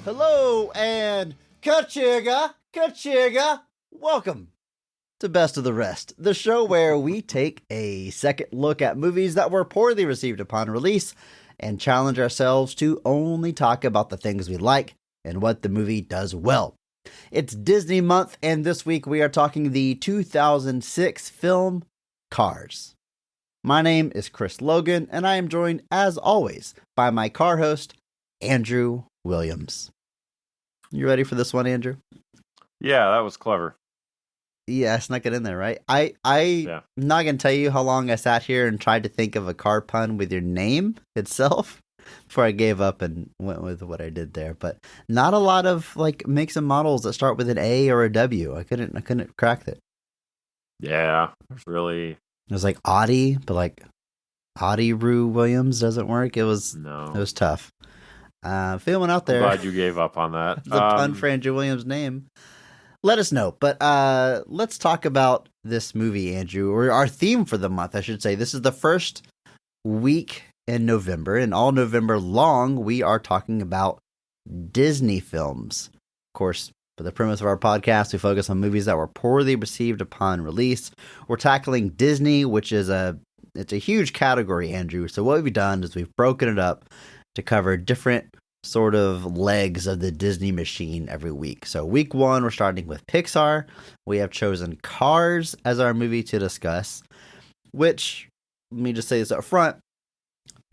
Hello and KA-CHICKA. Welcome to Best of the Rest, the show where we take a second look at movies that were poorly received upon release and challenge ourselves to only talk about the things we like and what the movie does well. It's Disney month, and this week we are talking the 2006 film Cars. My name is Chris Logan, and I am joined, as always, by my car host, Andrew Williams. You ready for this one, Andrew? Yeah, that was clever. Yeah, I snuck it in there, right? I'm not going to tell you how long I sat here and tried to think of a car pun with your name itself before I gave up and went with what I did there. But not a lot of like makes and models that start with an A or a W. I couldn't crack it. Yeah, it's really... It was like Audi, but like Audi Rue Williams doesn't work. It was tough. Feeling out there. I'm glad you gave up on that. The pun for Andrew Williams' name. Let us know. But let's talk about this movie, Andrew, or our theme for the month, I should say. This is the first week in November, and all November long, we are talking about Disney films. Of course, for the premise of our podcast, we focus on movies that were poorly received upon release. We're tackling Disney, which is it's a huge category, Andrew. So what we've done is we've broken it up to cover different sort of legs of the Disney machine every week. So week one, we're starting with Pixar. We have chosen Cars as our movie to discuss, which, let me just say this up front,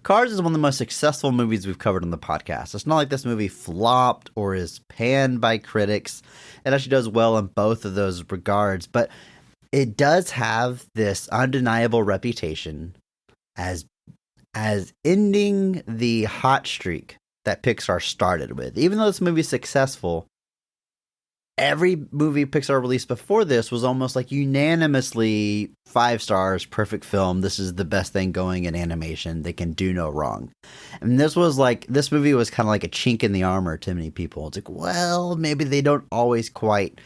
Cars is one of the most successful movies we've covered on the podcast. It's not like this movie flopped or is panned by critics. It actually does well in both of those regards, but it does have this undeniable reputation as ending the hot streak that Pixar started with. Even though this movie is successful, every movie Pixar released before this was almost like unanimously 5 stars, perfect film. This is the best thing going in animation. They can do no wrong. And this movie was kind of like a chink in the armor to many people. It's like, well, maybe they don't always quite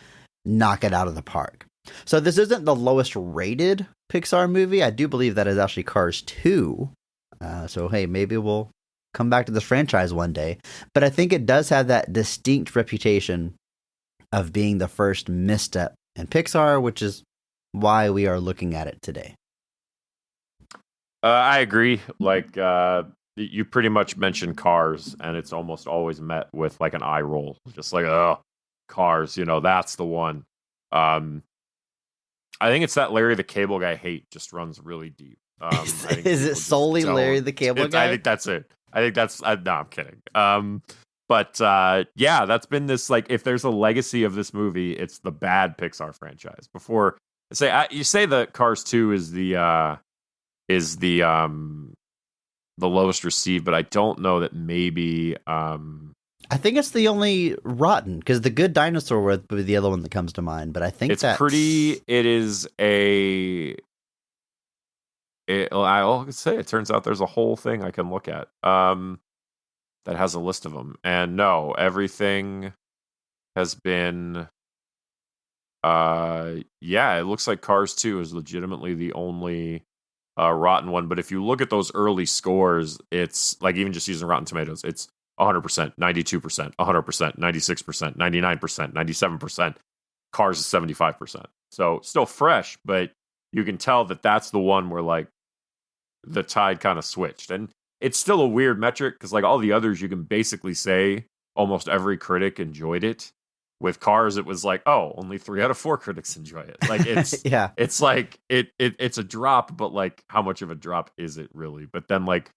knock it out of the park. So this isn't the lowest rated Pixar movie. I do believe that is actually Cars 2. So, hey, maybe we'll come back to this franchise one day. But I think it does have that distinct reputation of being the first misstep in Pixar, which is why we are looking at it today. I agree. Like, you pretty much mentioned Cars, and it's almost always met with like an eye roll. Just like, oh, Cars, that's the one. I think it's that Larry the Cable Guy hate just runs really deep. Is it solely Larry the Cable Guy? I think that's it. No, I'm kidding. But that's been this, like, if there's a legacy of this movie, it's the bad Pixar franchise. Before you say that Cars 2 is the lowest received, but I don't know that maybe. I think it's the only rotten, because The Good Dinosaur would be the other one that comes to mind. But I think it's pretty. It is a. I'll say it turns out there's a whole thing I can look at that has a list of them, and no, everything has been it looks like Cars 2 is legitimately the only rotten one. But if you look at those early scores, it's like, even just using Rotten Tomatoes, it's 100%, 92%, 100%, 96%, 99%, 97%. Cars is 75%. So still fresh, but you can tell that that's the one where, like, the tide kind of switched. And it's still a weird metric, because like all the others, you can basically say almost every critic enjoyed it. With Cars, it was like, oh, only 3 out of 4 critics enjoy it. Like, it's it's like it's a drop, but like, how much of a drop is it really? But then, like,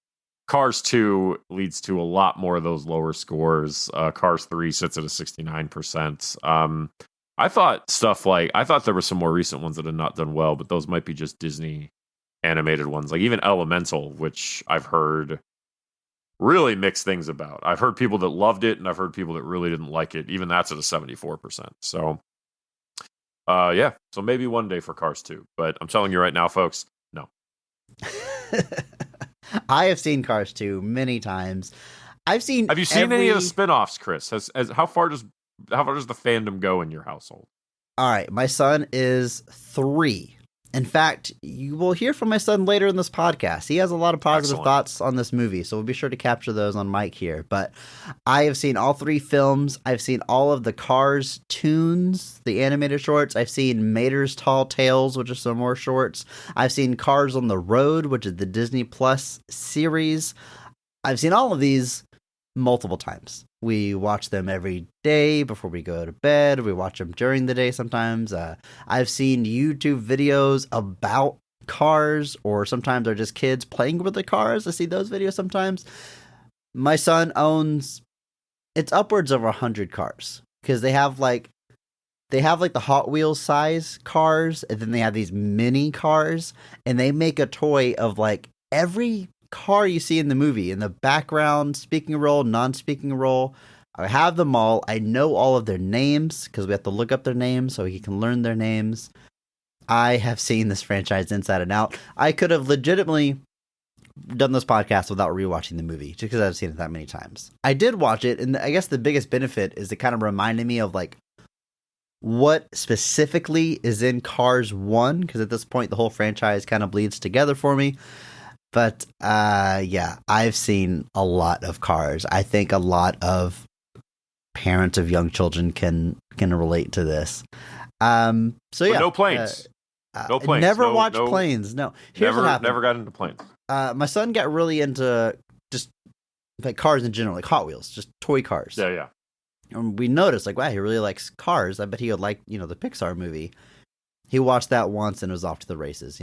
Cars 2 leads to a lot more of those lower scores. Cars 3 sits at a 69%. I thought there were some more recent ones that had not done well, but those might be just Disney animated ones. Like even Elemental, which I've heard really mixed things about. I've heard people that loved it, and I've heard people that really didn't like it. Even that's at a 74%. So, so maybe one day for Cars 2. But I'm telling you right now, folks, no. I have seen Cars 2 many times. Have you seen any of the spin-offs, Chris? How far does the fandom go in your household? All right, my son is 3, In fact, you will hear from my son later in this podcast. He has a lot of positive thoughts on this movie, so we'll be sure to capture those on mic here. But I have seen all 3 films. I've seen all of the Cars tunes, the animated shorts. I've seen Mater's Tall Tales, which are some more shorts. I've seen Cars on the Road, which is the Disney Plus series. I've seen all of these multiple times. We watch them every day before we go to bed. We watch them during the day sometimes. I've seen YouTube videos about cars, or sometimes they're just kids playing with the cars. I see those videos sometimes. My son owns, it's upwards of 100 cars, because they have like the Hot Wheels size cars, and then they have these mini cars, and they make a toy of like every car you see in the movie, in the background, speaking role, non-speaking role. I have them all. I know all of their names because we have to look up their names so he can learn their names. I have seen this franchise inside and out. I could have legitimately done this podcast without rewatching the movie just because I've seen it that many times. I did watch it, and I guess the biggest benefit is it kind of reminded me of like what specifically is in Cars 1, because at this point the whole franchise kind of bleeds together for me. But yeah, I've seen a lot of Cars. I think a lot of parents of young children can relate to this. So yeah, no planes. No planes. Never watched planes. No. Here's what happened. Never got into planes. My son got really into just like cars in general, like Hot Wheels, just toy cars. Yeah. And we noticed, like, wow, he really likes cars. I bet he would like, the Pixar movie. He watched that once and was off to the races,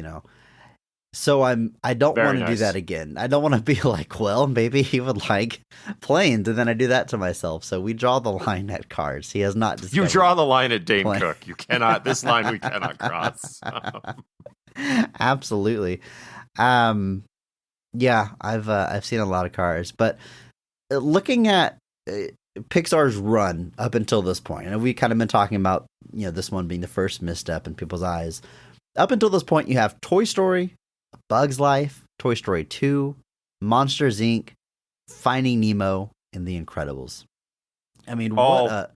So I don't want to do that again. I don't want to be like, well, maybe he would like planes, and then I do that to myself. So we draw the line at cars. He has not discovered. You draw the line at Dame Cook. You cannot. This line we cannot cross. Absolutely. Yeah, I've seen a lot of Cars, but looking at Pixar's run up until this point, and we kind of been talking about this one being the first misstep in people's eyes. Up until this point, you have Toy Story, Bug's Life, Toy Story 2, Monsters, Inc., Finding Nemo, and The Incredibles. I mean, what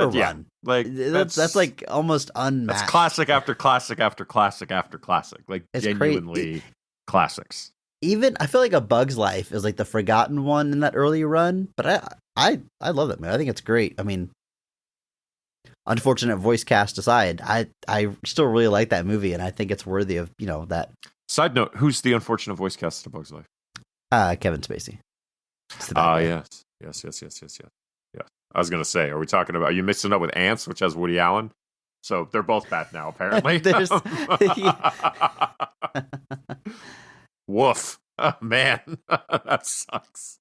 a run. Like that's like almost unmatched. That's classic after classic after classic after classic. Like it's genuinely classics. Even I feel like A Bug's Life is like the forgotten one in that early run, but I love that movie. I think it's great. I mean, unfortunate voice cast aside, I still really like that movie, and I think it's worthy of that. Side note: who's the unfortunate voice cast of Bug's Life? Kevin Spacey. Yes. I was gonna say, are we talking about? Are you mixing up with Ants, which has Woody Allen? So they're both bad now, apparently. Woof, man, that sucks.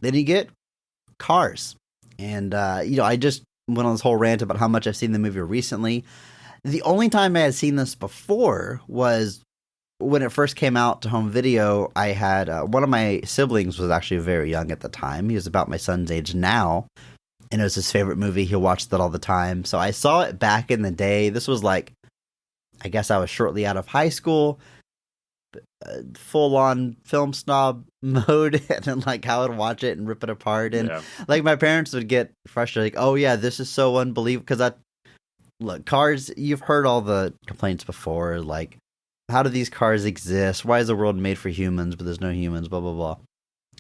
Then you get Cars, and I just went on this whole rant about how much I've seen the movie recently. The only time I had seen this before was when it first came out to home video. I had one of my siblings was actually very young at the time. He was about my son's age now, and it was his favorite movie. He watched it all the time. So I saw it back in the day. This was like, I guess I was shortly out of high school, full on film snob mode, and then like I would watch it and rip it apart, and like my parents would get frustrated, like, oh yeah, this is so unbelievable, because look, Cars, you've heard all the complaints before, like, how do these cars exist? Why is the world made for humans, but there's no humans, blah, blah, blah.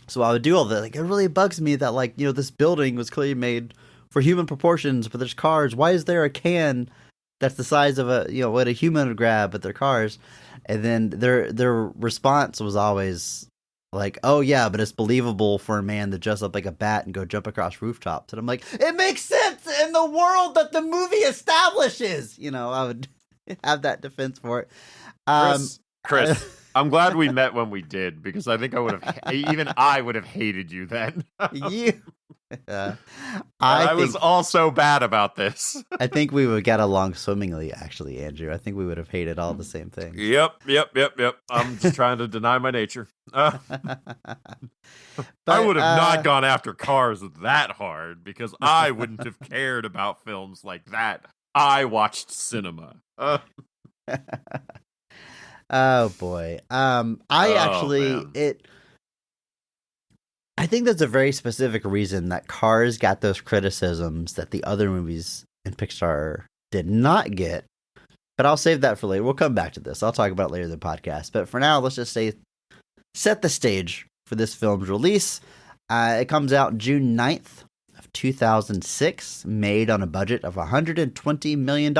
So I would do all that. Like, it really bugs me that, like, this building was clearly made for human proportions, but there's cars. Why is there a can that's the size of what a human would grab, but they're cars? And then their response was always like, oh yeah, but it's believable for a man to dress up like a bat and go jump across rooftops. And I'm like, it makes sense in the world that the movie establishes. I would have that defense for it. Chris, I'm glad we met when we did, because I think I would have hated you then. I was also bad about this. I think we would get along swimmingly, actually, Andrew. I think we would have hated all the same things. Yep. I'm just trying to deny my nature. I would have not gone after Cars that hard, because I wouldn't have cared about films like that. I watched cinema. Oh boy. I think there's a very specific reason that Cars got those criticisms that the other movies in Pixar did not get. But I'll save that for later. We'll come back to this. I'll talk about it later in the podcast. But for now, let's just set the stage for this film's release. It comes out June 9th of 2006, made on a budget of $120 million.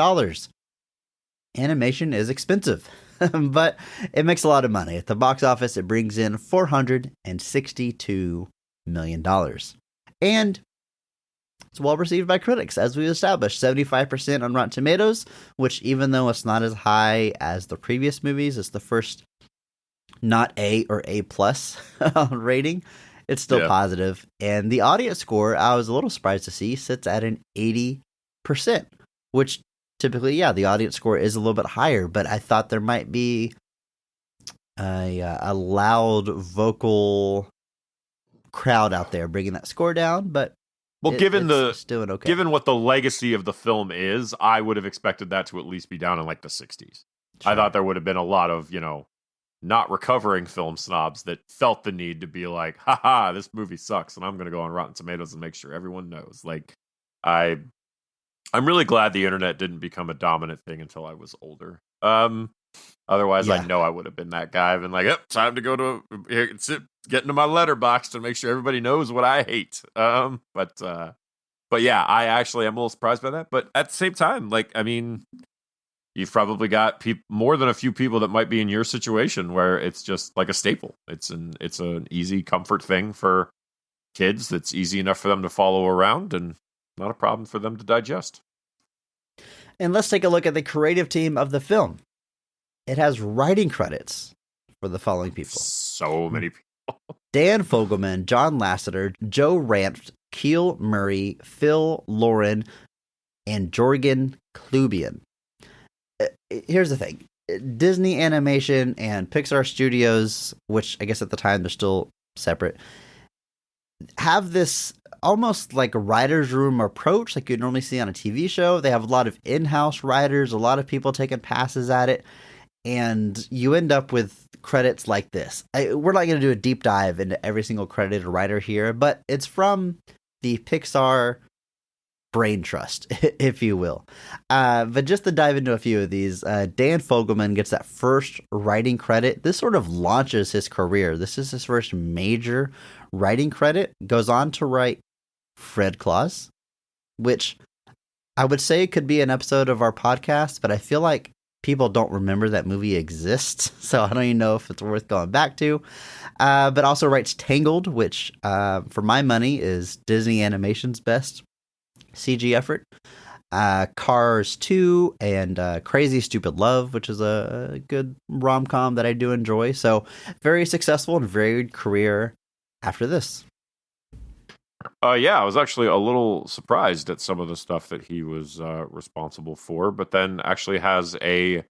Animation is expensive, but it makes a lot of money. At the box office, it brings in $462 million. And it's well received by critics, as we established. 75% on Rotten Tomatoes, which, even though it's not as high as the previous movies, it's the first not A or A plus rating. It's still positive. And the audience score, I was a little surprised to see, sits at an 80%, which typically, the audience score is a little bit higher, but I thought there might be a loud vocal crowd out there bringing that score down, but given what the legacy of the film is, I would have expected that to at least be down in like the 60s. Sure. I thought there would have been a lot of, not recovering film snobs that felt the need to be like, haha, this movie sucks, and I'm going to go on Rotten Tomatoes and make sure everyone knows. Like, I'm really glad the internet didn't become a dominant thing until I was older. Otherwise, I know I would have been that guy. I've been like, yep, time to go to get into my letterbox to make sure everybody knows what I hate. But yeah, I actually am a little surprised by that. But at the same time, like, I mean, you've probably got more than a few people that might be in your situation where it's just like a staple. It's an easy comfort thing for kids. That's easy enough for them to follow around and not a problem for them to digest. And let's take a look at the creative team of the film. It has writing credits for the following people. So many people. Dan Fogelman, John Lasseter, Joe Ranft, Keel Murray, Phil Lauren, and Jorgen Klubian. Here's the thing. Disney Animation and Pixar Studios, which I guess at the time they're still separate, have this almost like a writer's room approach like you'd normally see on a TV show. They have a lot of in-house writers, a lot of people taking passes at it, and you end up with credits like this. We're not going to do a deep dive into every single credited writer here, but it's from the Pixar brain trust, if you will. But just to dive into a few of these, Dan Fogelman gets that first writing credit. This sort of launches his career. This is his first major writing credit. Goes on to write Fred Claus, which I would say could be an episode of our podcast, but I feel like people don't remember that movie exists, so I don't even know if it's worth going back to. But also writes Tangled, which for my money is Disney Animation's best CG effort. Cars 2 and Crazy Stupid Love, which is a good rom-com that I do enjoy. So very successful and varied career after this. I was actually a little surprised at some of the stuff that he was responsible for, but then actually has a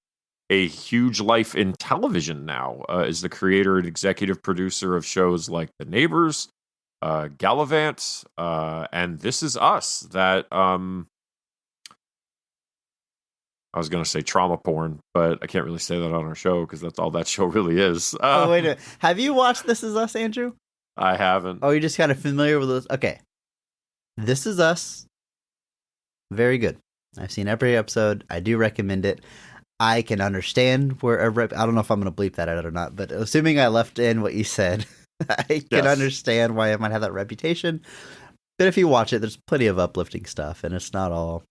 huge life in television now. Is the creator and executive producer of shows like The Neighbors, Gallivant, and This Is Us. That I was going to say trauma porn, but I can't really say that on our show because that's all that show really is. Wait a minute. Have you watched This Is Us, Andrew? I haven't. Oh, you're just kind of familiar with this? Okay. This Is Us. Very good. I've seen every episode. I do recommend it. I can understand wherever... I don't know if I'm going to bleep that out or not, but assuming I left in what you said, I can understand why it might have that reputation. But if you watch it, there's plenty of uplifting stuff, and it's not all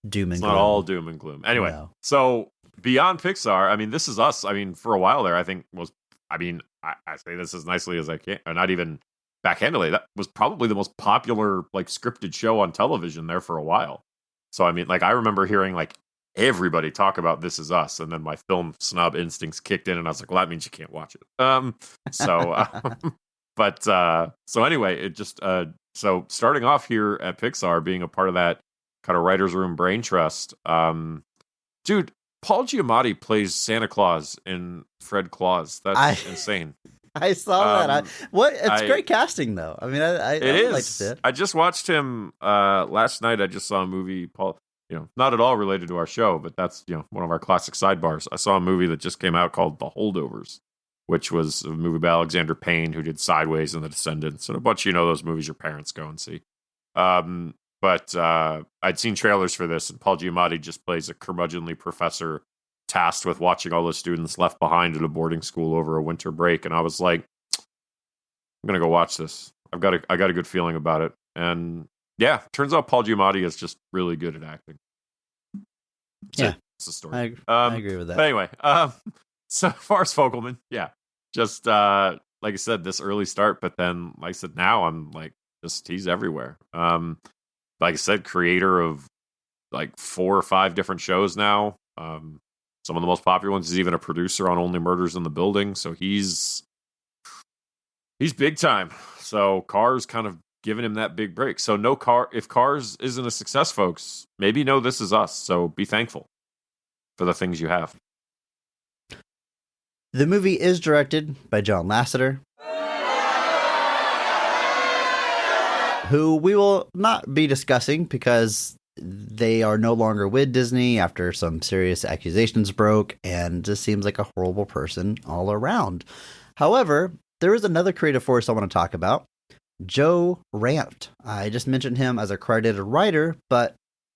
doom and gloom. It's not all doom and gloom. Anyway, So beyond Pixar, I mean, This Is Us, I mean, for a while there, I think I say this as nicely as I can, or not even backhandedly. That was probably the most popular like scripted show on television there for a while. So I mean, like I remember hearing like everybody talk about This Is Us, and then my film snob instincts kicked in, and I was like, well, that means you can't watch it. So anyway, it just so starting off here at Pixar, being a part of that kind of writers' room brain trust, dude. Paul Giamatti plays Santa Claus in Fred Claus. That's insane. I saw that. It's great casting, though. I mean, I would like to see it. I just watched him last night. I just saw a movie, Paul. Not at all related to our show, but that's one of our classic sidebars. I saw a movie that just came out called The Holdovers, which was a movie by Alexander Payne, who did Sideways and The Descendants, and a bunch of those movies your parents go and see. But I'd seen trailers for this, and Paul Giamatti just plays a curmudgeonly professor tasked with watching all the students left behind at a boarding school over a winter break. And I was like, I'm gonna go watch this. I got a good feeling about it. And yeah, turns out Paul Giamatti is just really good at acting. Yeah, it's the story. I agree with that. But anyway, so far as Fogelman, yeah, just like I said, this early start. But then, like I said, now I'm like, he's everywhere. Like I said, creator of like 4 or 5 different shows now. Some of the most popular ones. He's even a producer on Only Murders in the Building. So he's big time. So Cars kind of giving him that big break. So if Cars isn't a success, folks, maybe know This Is Us. So be thankful for the things you have. The movie is directed by John Lasseter, who we will not be discussing because they are no longer with Disney after some serious accusations broke, and just seems like a horrible person all around. However, there is another creative force I want to talk about, Joe Ranft. I just mentioned him as a credited writer, but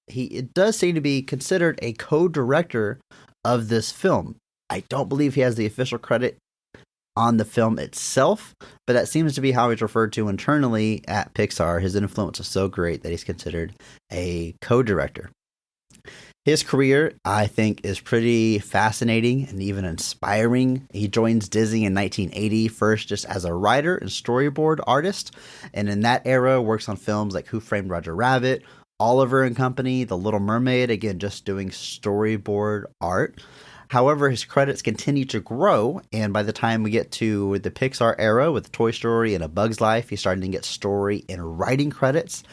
it does seem to be considered a co-director of this film. I don't believe he has the official credit on the film itself, but that seems to be how he's referred to internally at Pixar. His influence is so great that he's considered a co-director. His career, I think, is pretty fascinating and even inspiring. He joins Disney in 1980, first just as a writer and storyboard artist, and in that era works on films like Who Framed Roger Rabbit, Oliver and Company, The Little Mermaid, again, just doing storyboard art. However, his credits continue to grow, and by the time we get to the Pixar era with Toy Story and A Bug's Life, he's starting to get story and writing credits.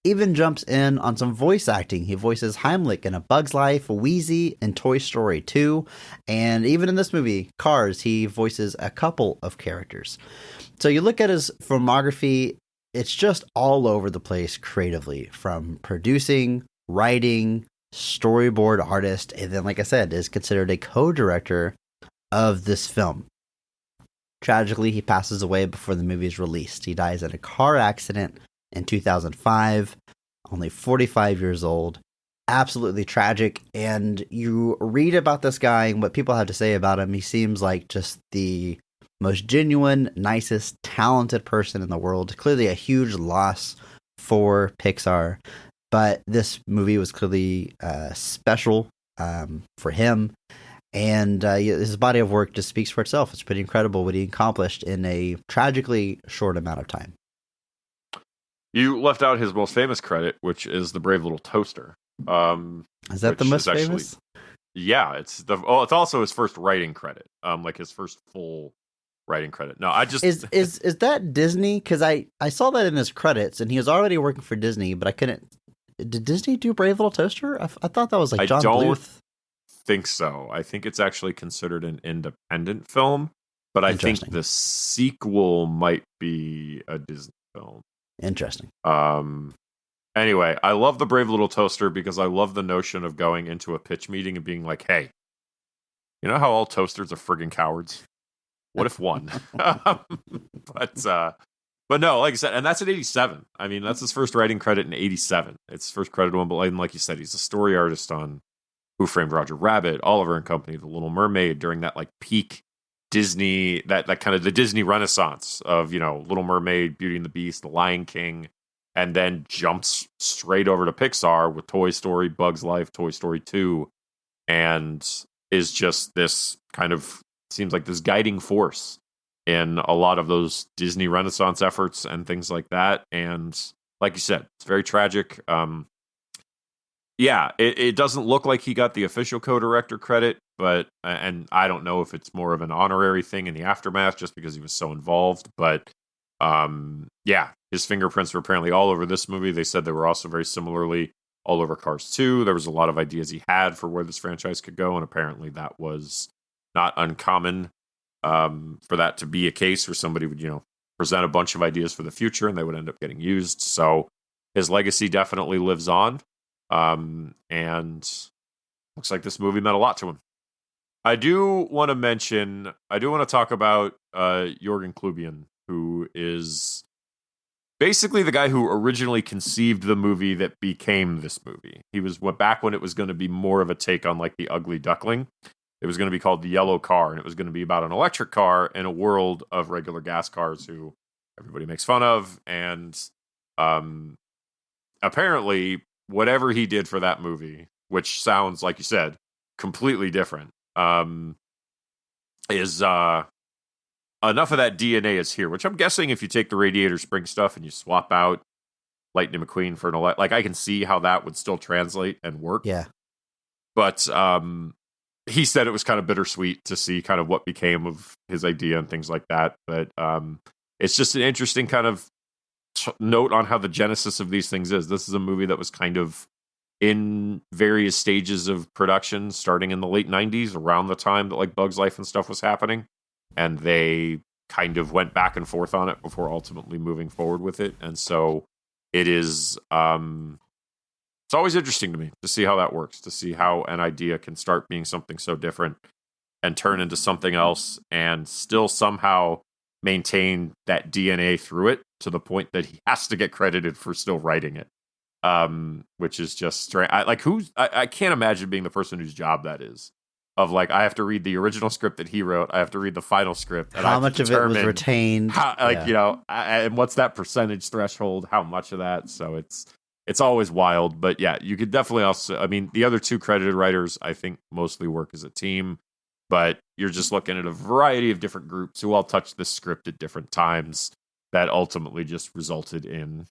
Even jumps in on some voice acting. He voices Heimlich in A Bug's Life, Wheezy in Toy Story 2, and even in this movie, Cars, he voices a couple of characters. So you look at his filmography, it's just all over the place creatively, from producing, writing, storyboard artist, and then, like I said, is considered a co-director of this film. Tragically, he passes away before the movie is released. He dies in a car accident in 2005, only 45 years old. Absolutely tragic. And you read about this guy and what people have to say about him. He seems like just the most genuine, nicest, talented person in the world. Clearly a huge loss for Pixar. But this movie was clearly special for him. And his body of work just speaks for itself. It's pretty incredible what he accomplished in a tragically short amount of time. You left out his most famous credit, which is The Brave Little Toaster. Is that the most famous? Yeah, it's also his first writing credit. Like his first full writing credit. No, I just is that Disney? Because I saw that in his credits, and he was already working for Disney, but I couldn't. Did Disney do Brave Little Toaster? I thought that was like John Bluth. I don't think so. I think it's actually considered an independent film, but I think the sequel might be a Disney film. Interesting. Anyway, I love The Brave Little Toaster because I love the notion of going into a pitch meeting and being like, hey, you know how all toasters are friggin' cowards? What if one? But no, like I said, and that's in 87. I mean, that's his first writing credit in 87. It's his first credit one, but like you said, he's a story artist on Who Framed Roger Rabbit, Oliver and Company, The Little Mermaid, during that like peak Disney, that kind of the Disney renaissance of, Little Mermaid, Beauty and the Beast, The Lion King, and then jumps straight over to Pixar with Toy Story, Bug's Life, Toy Story 2, and is just this kind of, seems like this guiding force in a lot of those Disney Renaissance efforts and things like that. And like you said, it's very tragic. Yeah, it doesn't look like he got the official co-director credit, but, and I don't know if it's more of an honorary thing in the aftermath just because he was so involved, but yeah, his fingerprints were apparently all over this movie. They said they were also very similarly all over Cars 2. There was a lot of ideas he had for where this franchise could go, and apparently that was not uncommon for that to be a case where somebody would, present a bunch of ideas for the future and they would end up getting used. So his legacy definitely lives on. And looks like this movie meant a lot to him. I do want to talk about Jürgen Klubian, who is basically the guy who originally conceived the movie that became this movie. He was back when it was going to be more of a take on like The Ugly Duckling. It was going to be called The Yellow Car, and it was going to be about an electric car in a world of regular gas cars who everybody makes fun of. And apparently, whatever he did for that movie, which sounds, like you said, completely different, is enough of that DNA is here, which I'm guessing if you take the Radiator Springs stuff and you swap out Lightning McQueen for an like I can see how that would still translate and work. Yeah. But he said it was kind of bittersweet to see kind of what became of his idea and things like that. But it's just an interesting kind of note on how the genesis of these things is. This is a movie that was kind of in various stages of production, starting in the late 90s, around the time that like Bug's Life and stuff was happening. And they kind of went back and forth on it before ultimately moving forward with it. And so it is, it's always interesting to me to see how that works, to see how an idea can start being something so different and turn into something else and still somehow maintain that DNA through it to the point that he has to get credited for still writing it. Which is just strange. I can't imagine being the person whose job that is. Of like, I have to read the original script that he wrote. I have to read the final script. And how much of it was retained? And what's that percentage threshold? How much of that? So it's always wild. But yeah, you could definitely also, I mean, the other two credited writers, I think mostly work as a team, but you're just looking at a variety of different groups who all touched this script at different times that ultimately just resulted in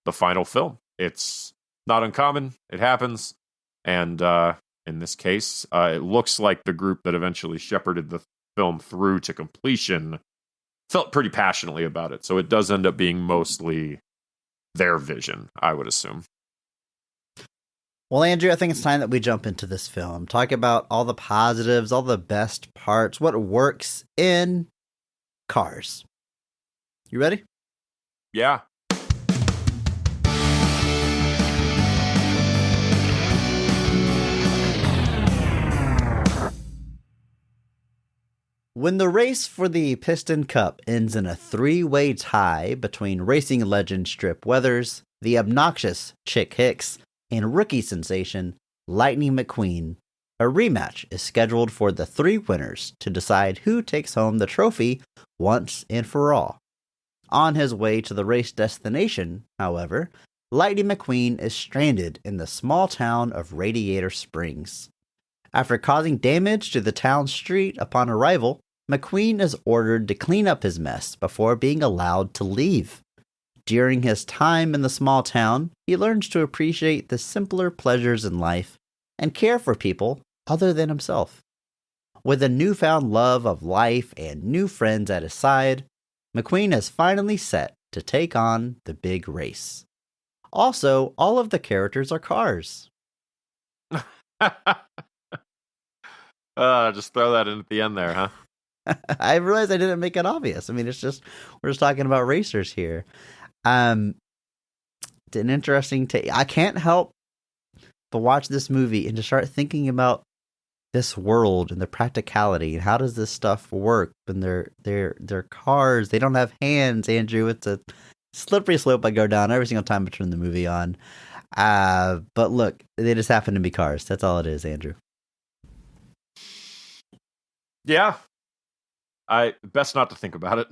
the final film. It's not uncommon. It happens. And, in this case, it looks like the group that eventually shepherded the film through to completion felt pretty passionately about it. So it does end up being mostly their vision, I would assume. Well, Andrew, I think it's time that we jump into this film. Talk about all the positives, all the best parts, what works in Cars. You ready? Yeah. When the race for the Piston Cup ends in a three-way tie between racing legend Strip Weathers, the obnoxious Chick Hicks, and rookie sensation Lightning McQueen, a rematch is scheduled for the three winners to decide who takes home the trophy once and for all. On his way to the race destination, however, Lightning McQueen is stranded in the small town of Radiator Springs. After causing damage to the town street upon arrival, McQueen is ordered to clean up his mess before being allowed to leave. During his time in the small town, he learns to appreciate the simpler pleasures in life and care for people other than himself. With a newfound love of life and new friends at his side, McQueen is finally set to take on the big race. Also, all of the characters are cars. Just throw that in at the end there, huh? I realized I didn't make it obvious. I mean, we're just talking about racers here. It's an interesting take. I can't help but watch this movie and just start thinking about this world and the practicality and how does this stuff work when they're cars. They don't have hands, Andrew. It's a slippery slope I go down every single time I turn the movie on. But look, they just happen to be cars. That's all it is, Andrew. Yeah. I best not to think about it.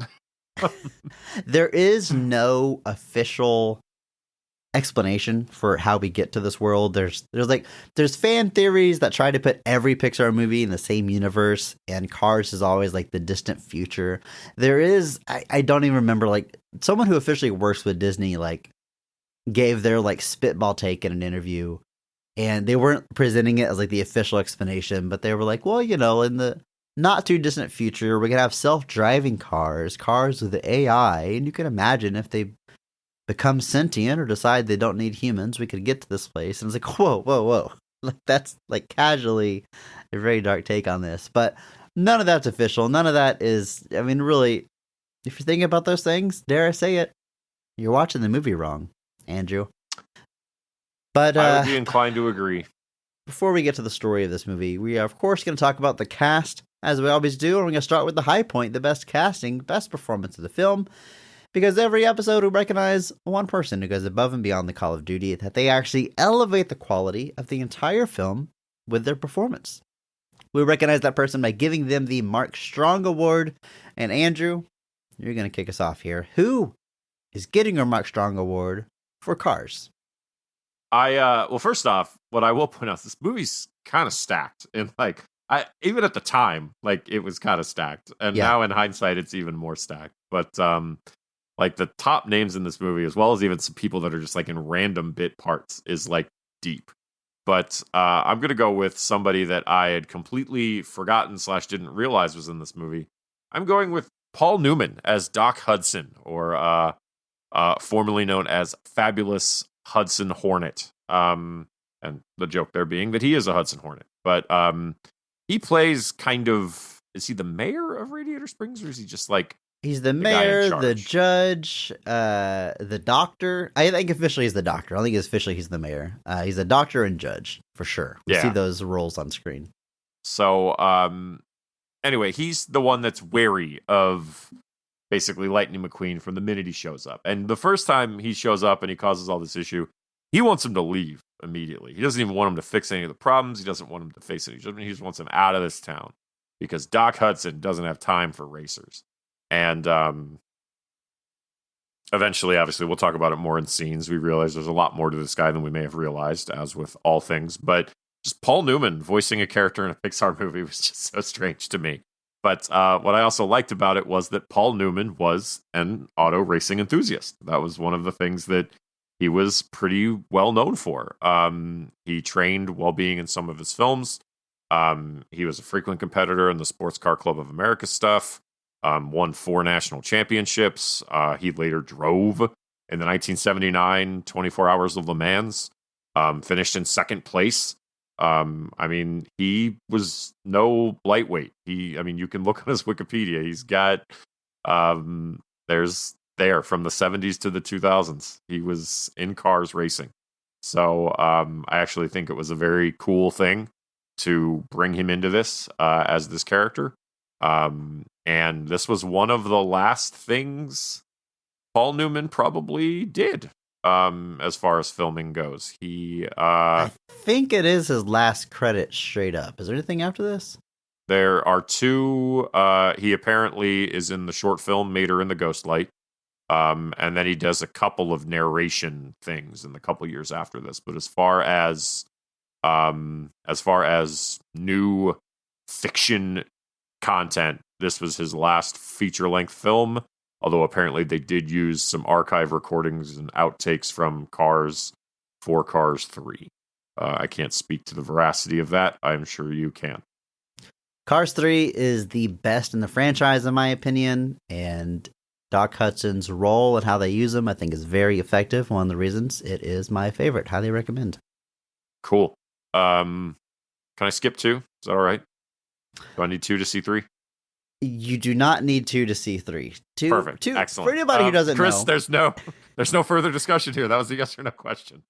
There is no official explanation for how we get to this world. There's fan theories that try to put every Pixar movie in the same universe, and Cars is always like the distant future. There is, I don't even remember, like someone who officially works with Disney like gave their like spitball take in an interview, and they weren't presenting it as like the official explanation, but they were like, well, you know, in the not too distant future, we're gonna have self-driving cars with the AI, and you can imagine if they become sentient or decide they don't need humans, we could get to this place. And it's like, whoa. Like, that's like casually a very dark take on this. But none of that's official. None of that is, I mean, really, if you're thinking about those things, dare I say it, you're watching the movie wrong, Andrew. But I would be inclined to agree. Before we get to the story of this movie, we are, of course, going to talk about the cast, as we always do. And we're going to start with the high point, the best casting, best performance of the film. Because every episode we recognize one person who goes above and beyond the call of duty, that they actually elevate the quality of the entire film with their performance. We recognize that person by giving them the Mark Strong Award. And Andrew, you're going to kick us off here. Who is getting a Mark Strong Award for Cars? Well, first off, what I will point out, this movie's kind of stacked. And even at the time, it was kind of stacked. And now in hindsight, it's even more stacked. But the top names in this movie, as well as even some people that are just in random bit parts, is deep. But I'm going to go with somebody that I had completely forgotten / didn't realize was in this movie. I'm going with Paul Newman as Doc Hudson, or formerly known as Fabulous Hudson Hornet. And the joke there being that he is a Hudson Hornet. But he plays is he the mayor of Radiator Springs, or is he just He's the mayor, the judge, the doctor. I think officially he's the doctor. I don't think officially he's the mayor. He's a doctor and judge, for sure. We see those roles on screen. So, anyway, he's the one that's wary of basically Lightning McQueen from the minute he shows up. And the first time he shows up and he causes all this issue, he wants him to leave immediately. He doesn't even want him to fix any of the problems. He doesn't want him to face any. He just wants him out of this town because Doc Hudson doesn't have time for racers. And eventually, obviously, we'll talk about it more in scenes. We realize there's a lot more to this guy than we may have realized, as with all things. But just Paul Newman voicing a character in a Pixar movie was just so strange to me. But what I also liked about it was that Paul Newman was an auto racing enthusiast. That was one of the things that he was pretty well known for. He trained while being in some of his films. He was a frequent competitor in the Sports Car Club of America stuff. Won 4 national championships. He later drove in the 1979 24 Hours of Le Mans. Finished in second place. He was no lightweight. You can look on his Wikipedia. He's got, from the 70s to the 2000s. He was in cars racing. So I actually think it was a very cool thing to bring him into this as this character. And this was one of the last things Paul Newman probably did, as far as filming goes. I think it is his last credit straight up. Is there anything after this? There are 2. He apparently is in the short film Mater and the Ghostlight. And then he does a couple of narration things in the couple years after this. But as far as new fiction content, this was his last feature-length film, although apparently they did use some archive recordings and outtakes from Cars for Cars 3. I can't speak to the veracity of that. I'm sure you can. Cars 3 is the best in the franchise, in my opinion, and Doc Hudson's role and how they use him, I think, is very effective. One of the reasons it is my favorite. Highly recommend. Cool. Can I skip 2? Is that all right? Do I need 2 to see 3? You do not need 2 to see 3. 2, perfect. 2, Excellent. For anybody who doesn't Chris, know, there's no further discussion here. That was a yes or no question.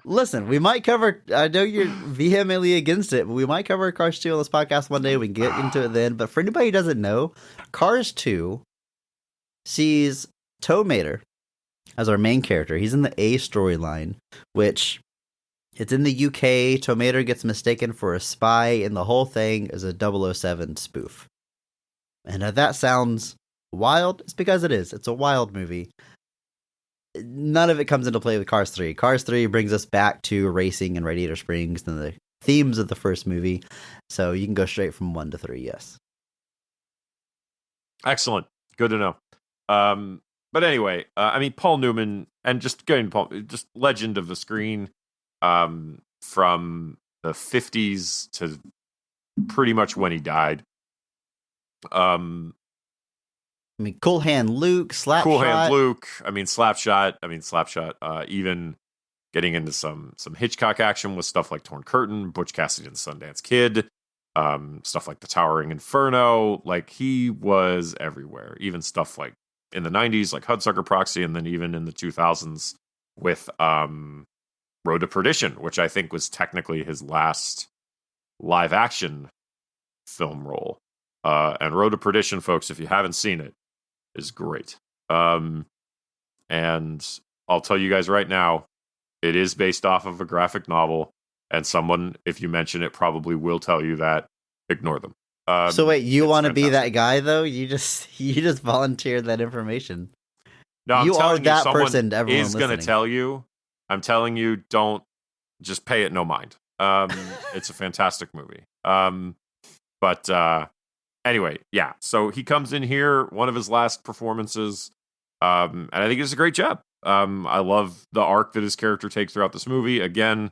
Listen, we might cover. I know you're vehemently against it, but we might cover Cars 2 on this podcast one day. We can get into it then. But for anybody who doesn't know, Cars 2 sees Tow Mater as our main character. He's in the A storyline, which it's in the UK. Tow Mater gets mistaken for a spy, and the whole thing is a 007 spoof. And if that sounds wild, it's because it is. It's a wild movie. None of it comes into play with Cars 3. Cars 3 brings us back to racing and Radiator Springs and the themes of the first movie. So you can go straight from 1 to 3, yes. Excellent. Good to know. But anyway, Paul Newman, and just getting Paul, just legend of the screen, from the 50s to pretty much when he died. Cool Hand Luke, Slapshot. Cool Hand Luke. Slapshot. Even getting into some Hitchcock action with stuff like Torn Curtain, Butch Cassidy and the Sundance Kid, stuff like The Towering Inferno. He was everywhere. Even stuff like in the 90s, like Hudsucker Proxy, and then even in the 2000s with Road to Perdition, which I think was technically his last live action film role. And Road to Perdition, folks, if you haven't seen it, is great. Um, and I'll tell you guys right now, it is based off of a graphic novel, and someone, if you mention it, probably will tell you that. Ignore them. So wait, you It's want to be that fantastic. guy though? You just volunteered that information. No, I'm You are telling you, that someone person to everyone is going to listening. tell you. I'm telling you, don't just pay it no mind. It's a fantastic movie. But anyway, yeah. So he comes in here, one of his last performances, and I think it's a great job. I love the arc that his character takes throughout this movie. Again,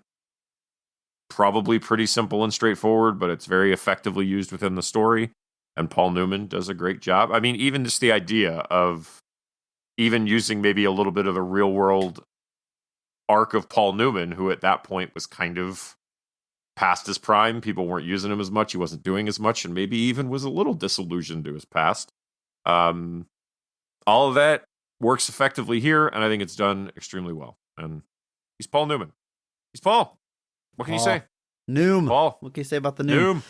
probably pretty simple and straightforward, but it's very effectively used within the story. And Paul Newman does a great job. I mean, even just the idea of even using maybe a little bit of a real world arc of Paul Newman, who at that point was kind of past his prime. People weren't using him as much. He wasn't doing as much, and maybe even was a little disillusioned to his past. All of that works effectively here, and I think it's done extremely well. And he's Paul Newman. He's Paul. What can you say? Noom. Paul. What can you say about the Noom?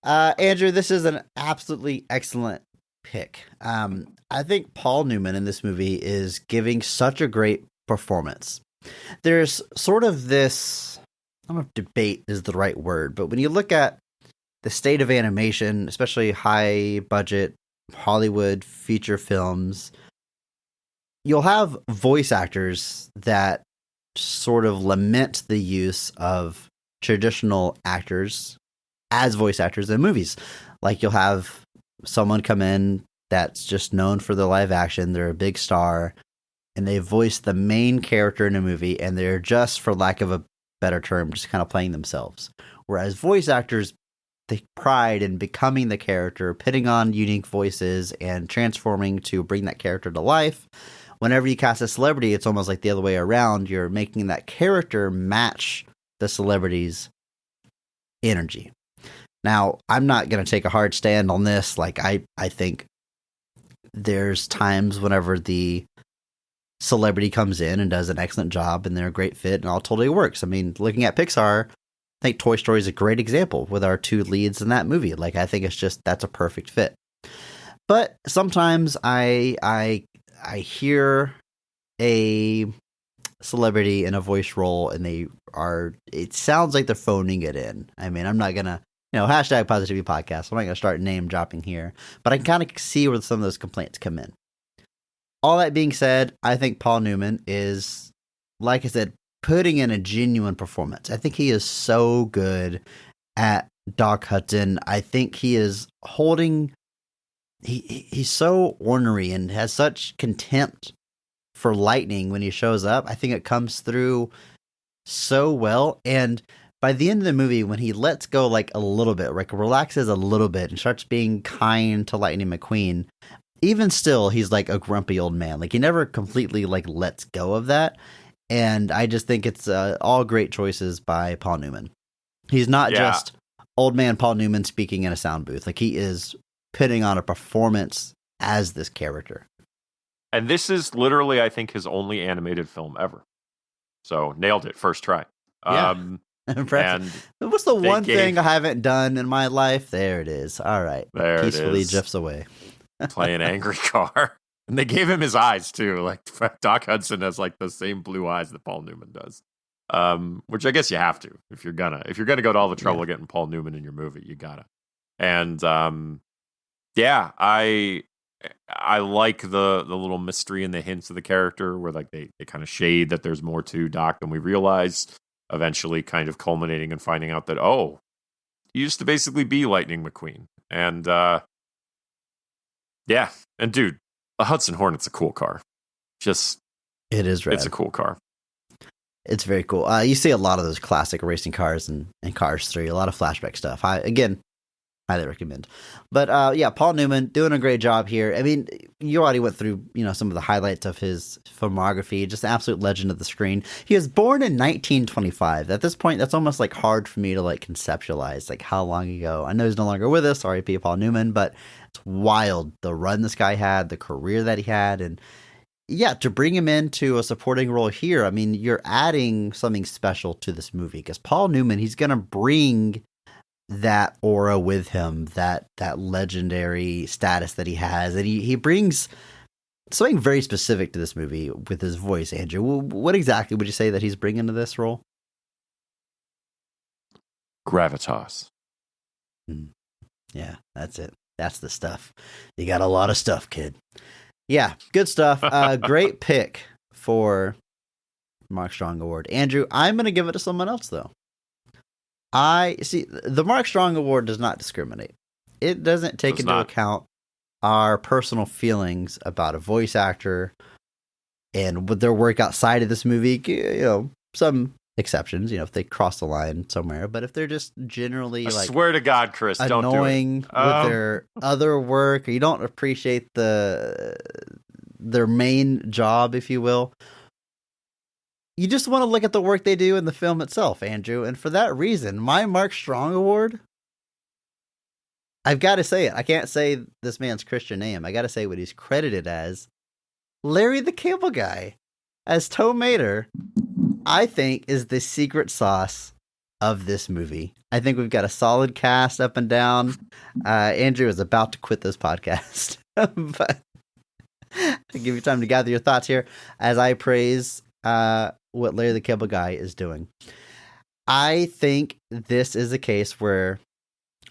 Andrew, this is an absolutely excellent pick. I think Paul Newman in this movie is giving such a great performance. There's sort of this, I don't know if debate is the right word, but when you look at the state of animation, especially high budget Hollywood feature films, you'll have voice actors that sort of lament the use of traditional actors as voice actors in movies. Like you'll have someone come in that's just known for the live action, they're a big star, and they voice the main character in a movie, and they're just, for lack of a better term, just kind of playing themselves. Whereas voice actors take pride in becoming the character, putting on unique voices, and transforming to bring that character to life. Whenever you cast a celebrity, it's almost like the other way around. You're making that character match the celebrity's energy. Now, I'm not going to take a hard stand on this. Like, I think there's times whenever the celebrity comes in and does an excellent job and they're a great fit and all totally works. I mean, looking at Pixar, I think Toy Story is a great example with our two leads in that movie. Like, I think it's just, that's a perfect fit. But sometimes I hear a celebrity in a voice role and it sounds like they're phoning it in. I mean, I'm not going to, hashtag positivity podcast. I'm not going to start name dropping here, but I can kind of see where some of those complaints come in. All that being said, I think Paul Newman is, like I said, putting in a genuine performance. I think he is so good at Doc Hudson. I think he is holding, he's so ornery and has such contempt for lightning when he shows up. I think it comes through so well. And by the end of the movie, when he lets go like a little bit, like relaxes a little bit and starts being kind to Lightning McQueen, even still, he's like a grumpy old man. Like he never completely like lets go of that. And I just think it's all great choices by Paul Newman. He's not just old man Paul Newman speaking in a sound booth. Like he is putting on a performance as this character. And this is literally, I think, his only animated film ever. So nailed it, first try. Yeah. Impressive. What's the one thing I haven't done in my life? There it is. All right. There peacefully it is. drifts away. Playing Angry Car. And they gave him his eyes, too. Like, Doc Hudson has, like, the same blue eyes that Paul Newman does. Which I guess you have to. If you're gonna go to all the trouble of getting Paul Newman in your movie, you gotta. And, I like the little mystery and the hints of the character where like they kind of shade that there's more to Doc than we realize, eventually kind of culminating and finding out that, oh, he used to basically be Lightning McQueen. And and dude, the Hudson Hornet's a cool car. Just it is rad. It's a cool car. It's very cool. You see a lot of those classic racing cars and Cars 3, a lot of flashback stuff. Highly recommend. But Paul Newman doing a great job here. I mean, you already went through, some of the highlights of his filmography, just an absolute legend of the screen. He was born in 1925. At this point, that's almost like hard for me to like conceptualize like how long ago. I know he's no longer with us, R.I.P. Paul Newman, but it's wild the run this guy had, the career that he had, and to bring him into a supporting role here, I mean, you're adding something special to this movie because Paul Newman, he's going to bring that aura with him, that legendary status that he has, and he brings something very specific to this movie with his voice, Andrew. What exactly would you say that he's bringing to this role? Gravitas. Yeah, that's it. That's the stuff. You got a lot of stuff, kid. Yeah, good stuff. Great pick for Mark Strong Award. Andrew, I'm going to give it to someone else, though. I see the Mark Strong Award does not discriminate. It doesn't take into account our personal feelings about a voice actor and with their work outside of this movie. You know, some exceptions, you know, if they cross the line somewhere, but if they're just generally I swear to God, Chris, don't do it. Annoying with their other work, or you don't appreciate their main job, if you will. You just want to look at the work they do in the film itself, Andrew. And for that reason, my Mark Strong Award, I've got to say it. I can't say this man's Christian name. I got to say what he's credited as. Larry the Cable Guy as Tow Mater, I think, is the secret sauce of this movie. I think we've got a solid cast up and down. Andrew is about to quit this podcast, but I'll give you time to gather your thoughts here as I praise what Larry the Cable Guy is doing. I think this is a case where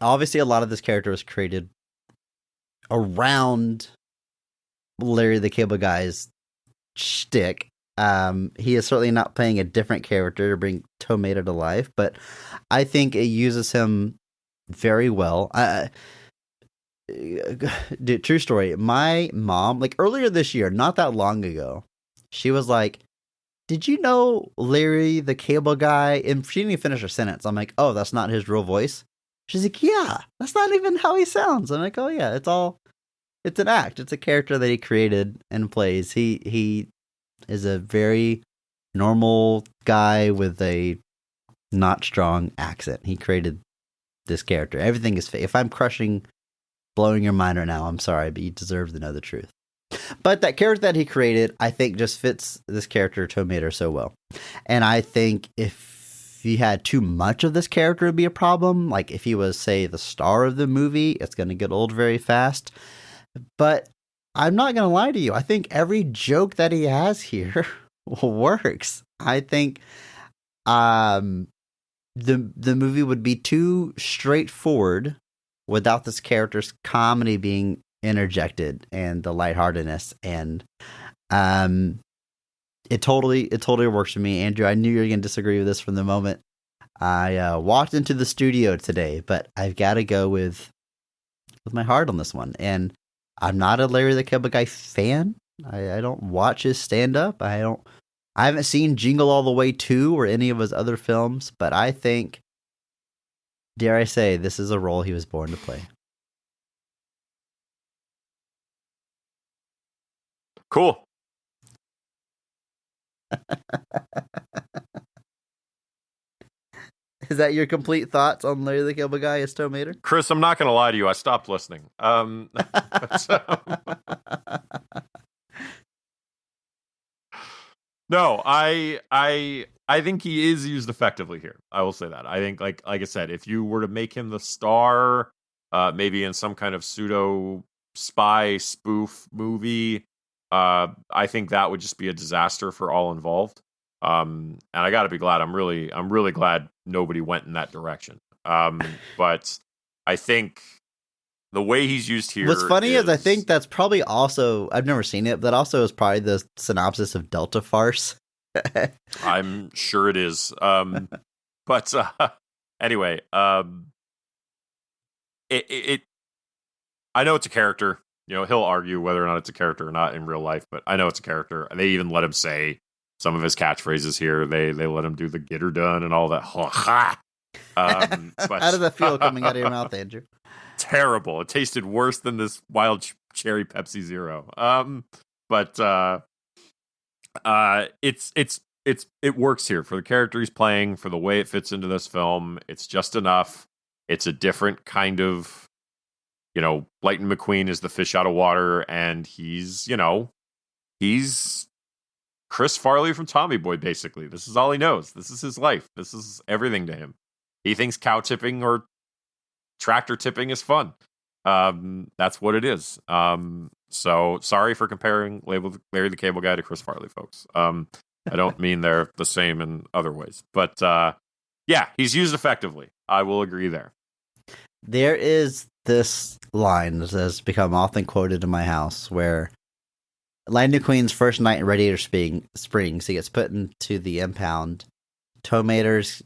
obviously a lot of this character was created around Larry the Cable Guy's shtick. He is certainly not playing a different character to bring Tow Mater to life, but I think it uses him very well. Dude, true story. My mom, like earlier this year, not that long ago, she was like, "Did you know Larry the Cable Guy?" And she didn't even finish her sentence. I'm like, "Oh, that's not his real voice?" She's like, "Yeah, that's not even how he sounds." I'm like, "Oh yeah, it's an act. It's a character that he created and plays. He is a very normal guy with a not strong accent. He created this character. Everything is fake. If I'm blowing your mind right now, I'm sorry, but you deserve to know the truth." But that character that he created, I think, just fits this character, Tow Mater, so well. And I think if he had too much of this character, it'd be a problem. Like if he was, say, the star of the movie, it's going to get old very fast. But I'm not going to lie to you. I think every joke that he has here works. I think the movie would be too straightforward without this character's comedy being interjected and the lightheartedness, and it totally works for me. Andrew, I knew you were going to disagree with this from the moment I walked into the studio today, but I've got to go with my heart on this one. And I'm not a Larry the Cable Guy fan. I don't watch his stand-up. I haven't seen Jingle All the Way 2 or any of his other films, but I think, dare I say, this is a role he was born to play. Cool. Is that your complete thoughts on Larry the Cable Guy as Tow Mater? Chris, I'm not going to lie to you. I stopped listening. No, I think he is used effectively here. I will say that. I think, like I said, if you were to make him the star, maybe in some kind of pseudo spy spoof movie, I think that would just be a disaster for all involved. And I got to be glad. I'm really glad nobody went in that direction. But I think the way he's used here. What's funny is I think that's probably also, I've never seen it, but also is probably the synopsis of Delta Farce. I'm sure it is. But anyway, it I know it's a character. You know, he'll argue whether or not it's a character or not in real life, but I know it's a character. And they even let him say some of his catchphrases here. They let him do the get her done and all that. But, how does that feel coming out of your mouth, Andrew? Terrible. It tasted worse than this wild cherry Pepsi Zero. But it works here for the character he's playing, for the way it fits into this film. It's just enough. It's a different kind of, you know, Lightning McQueen is the fish out of water, and he's Chris Farley from Tommy Boy, basically. This is all he knows. This is his life. This is everything to him. He thinks cow tipping or tractor tipping is fun. That's what it is. So sorry for comparing Larry the Cable Guy to Chris Farley, folks. I don't mean they're the same in other ways, but yeah, he's used effectively. I will agree there. There is this line that has become often quoted in my house where Lightning McQueen's first night in Radiator Springs, he gets put into the impound. Tow Mater's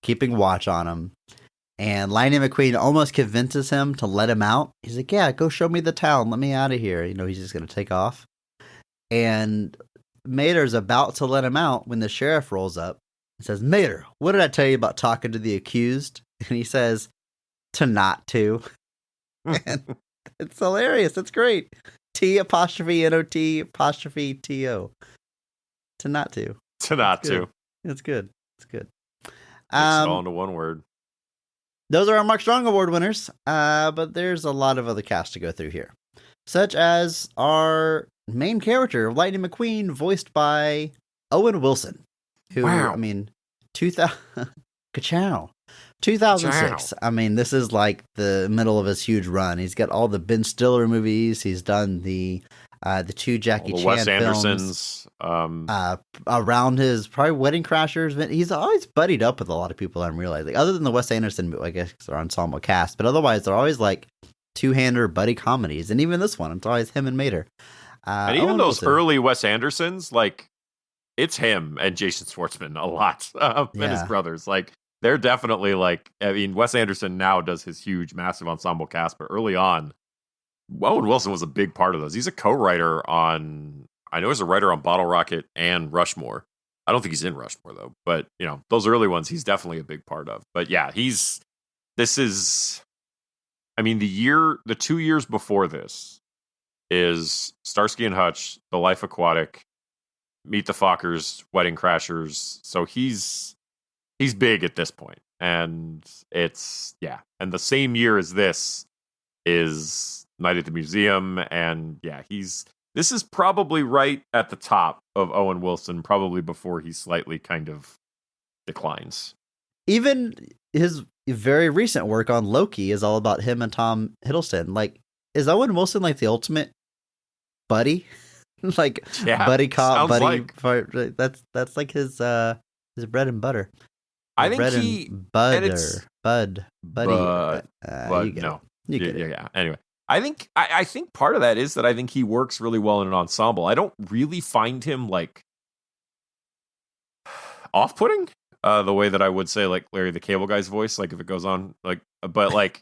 keeping watch on him. And Lightning McQueen almost convinces him to let him out. He's like, yeah, go show me the town. Let me out of here. He's just going to take off. And Mater's about to let him out when the sheriff rolls up and says, Mater, what did I tell you about talking to the accused? And he says, to not to. And it's hilarious. It's great. T''NOT''TO. To not to. To not to. It's good. It's good. It's all into one word. Those are our Mark Strong Award winners, but there's a lot of other cast to go through here, such as our main character, Lightning McQueen, voiced by Owen Wilson, who, wow. 2006. I mean, this is like the middle of his huge run. He's got all the Ben Stiller movies. He's done the two Jackie Chan Wes films. Anderson's. Around his probably Wedding Crashers. He's always buddied up with a lot of people, I'm realizing. Other than the Wes Anderson, I guess, their ensemble cast. But otherwise, they're always like two-hander buddy comedies. And even this one, it's always him and Mater. And even those early Wes Andersons, like, it's him and Jason Schwartzman a lot. And his brothers. Like, they're definitely like, I mean, Wes Anderson now does his huge, massive ensemble cast. But early on, Owen Wilson was a big part of those. He's a co-writer on, I know he's a writer on Bottle Rocket and Rushmore. I don't think he's in Rushmore though, but those early ones, he's definitely a big part of. But yeah, the 2 years before this is Starsky and Hutch, The Life Aquatic, Meet the Fockers, Wedding Crashers. So he's big at this point. And and the same year as this is Night at the Museum, and this is probably right at the top of Owen Wilson, probably before he slightly kind of declines. Even his very recent work on Loki is all about him and Tom Hiddleston. Like, is Owen Wilson like the ultimate buddy? Buddy cop, buddy. Like. That's like his bread and butter. I think buddy. You get it. Yeah. Anyway. I think part of that is that I think he works really well in an ensemble. I don't really find him like off-putting the way that I would say like Larry the Cable Guy's voice, like if it goes on but like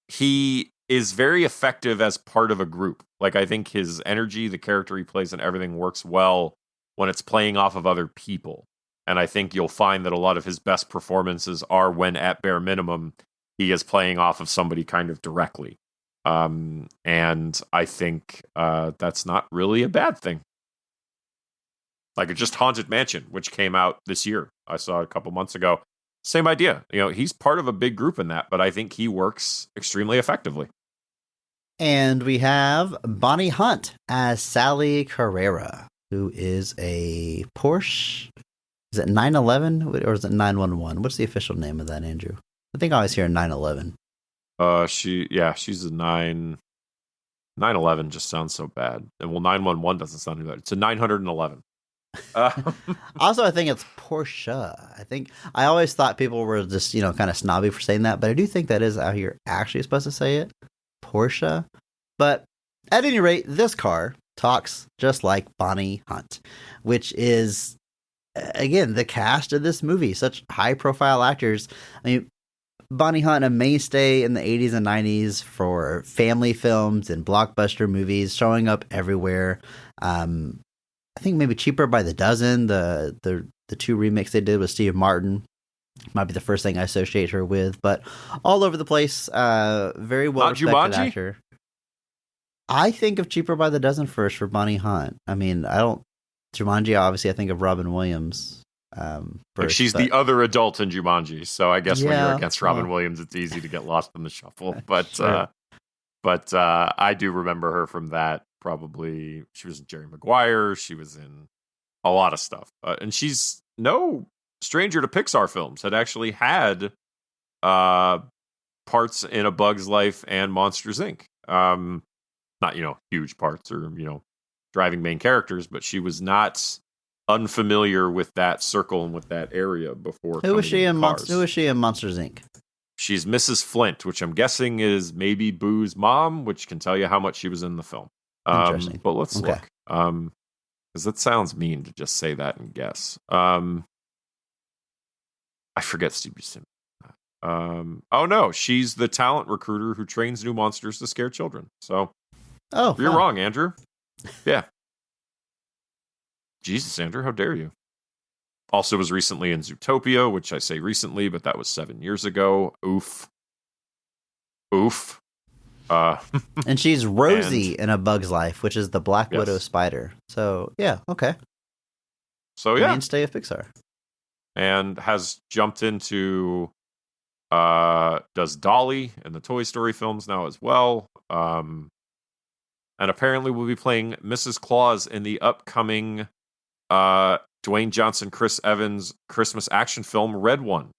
he is very effective as part of a group. Like I think his energy, the character he plays and everything works well when it's playing off of other people. And I think you'll find that a lot of his best performances are when at bare minimum he is playing off of somebody kind of directly. And I think that's not really a bad thing. Like it just Haunted Mansion, which came out this year. I saw it a couple months ago. Same idea. He's part of a big group in that, but I think he works extremely effectively. And we have Bonnie Hunt as Sally Carrera, who is a Porsche. Is it 911 or is it 911? What's the official name of that, Andrew? I think I always hear 911. She's a 911 just sounds so bad. And 911 doesn't sound too bad. It's a 911. Also, I think it's Porsche. I always thought people were just, kind of snobby for saying that, but I do think that is how you're actually supposed to say it. Porsche. But at any rate, this car talks just like Bonnie Hunt, which is, again, the cast of this movie. Such high profile actors. I mean, Bonnie Hunt, a mainstay in the 80s and 90s for family films and blockbuster movies, showing up everywhere. I think maybe Cheaper by the Dozen, the two remakes they did with Steve Martin, might be the first thing I associate her with, but all over the place. Very well respected actor. I think of Cheaper by the Dozen first for Bonnie Hunt. I mean, Jumanji, obviously, I think of Robin Williams. She's the other adult in Jumanji, so I guess when you're against Robin Williams, it's easy to get lost in the shuffle. But sure. I do remember her from that. Probably she was in Jerry Maguire. She was in a lot of stuff, and she's no stranger to Pixar films. Had actually had parts in A Bug's Life and Monsters Inc. not, huge parts or, driving main characters, but she was not unfamiliar with that circle and with that area before. Who was she in Cars. Who was she in Monsters Inc.? She's Mrs. Flint, which I'm guessing is maybe Boo's mom, which can tell you how much she was in the film. Interesting. But let's look. Because it sounds mean to just say that and guess. I forget Steve Buscemi. Oh no, she's the talent recruiter who trains new monsters to scare children. So, you're wrong, Andrew. Yeah. Jesus, Andrew, how dare you? Also was recently in Zootopia, which I say recently, but that was 7 years ago. Oof. And she's Rosie in A Bug's Life, which is the Black Widow spider. So, yeah, okay. So, yeah. Mainstay of Pixar. And has jumped into, does Dolly in the Toy Story films now as well. And apparently will be playing Mrs. Claus in the upcoming Dwayne Johnson, Chris Evans Christmas action film Red One.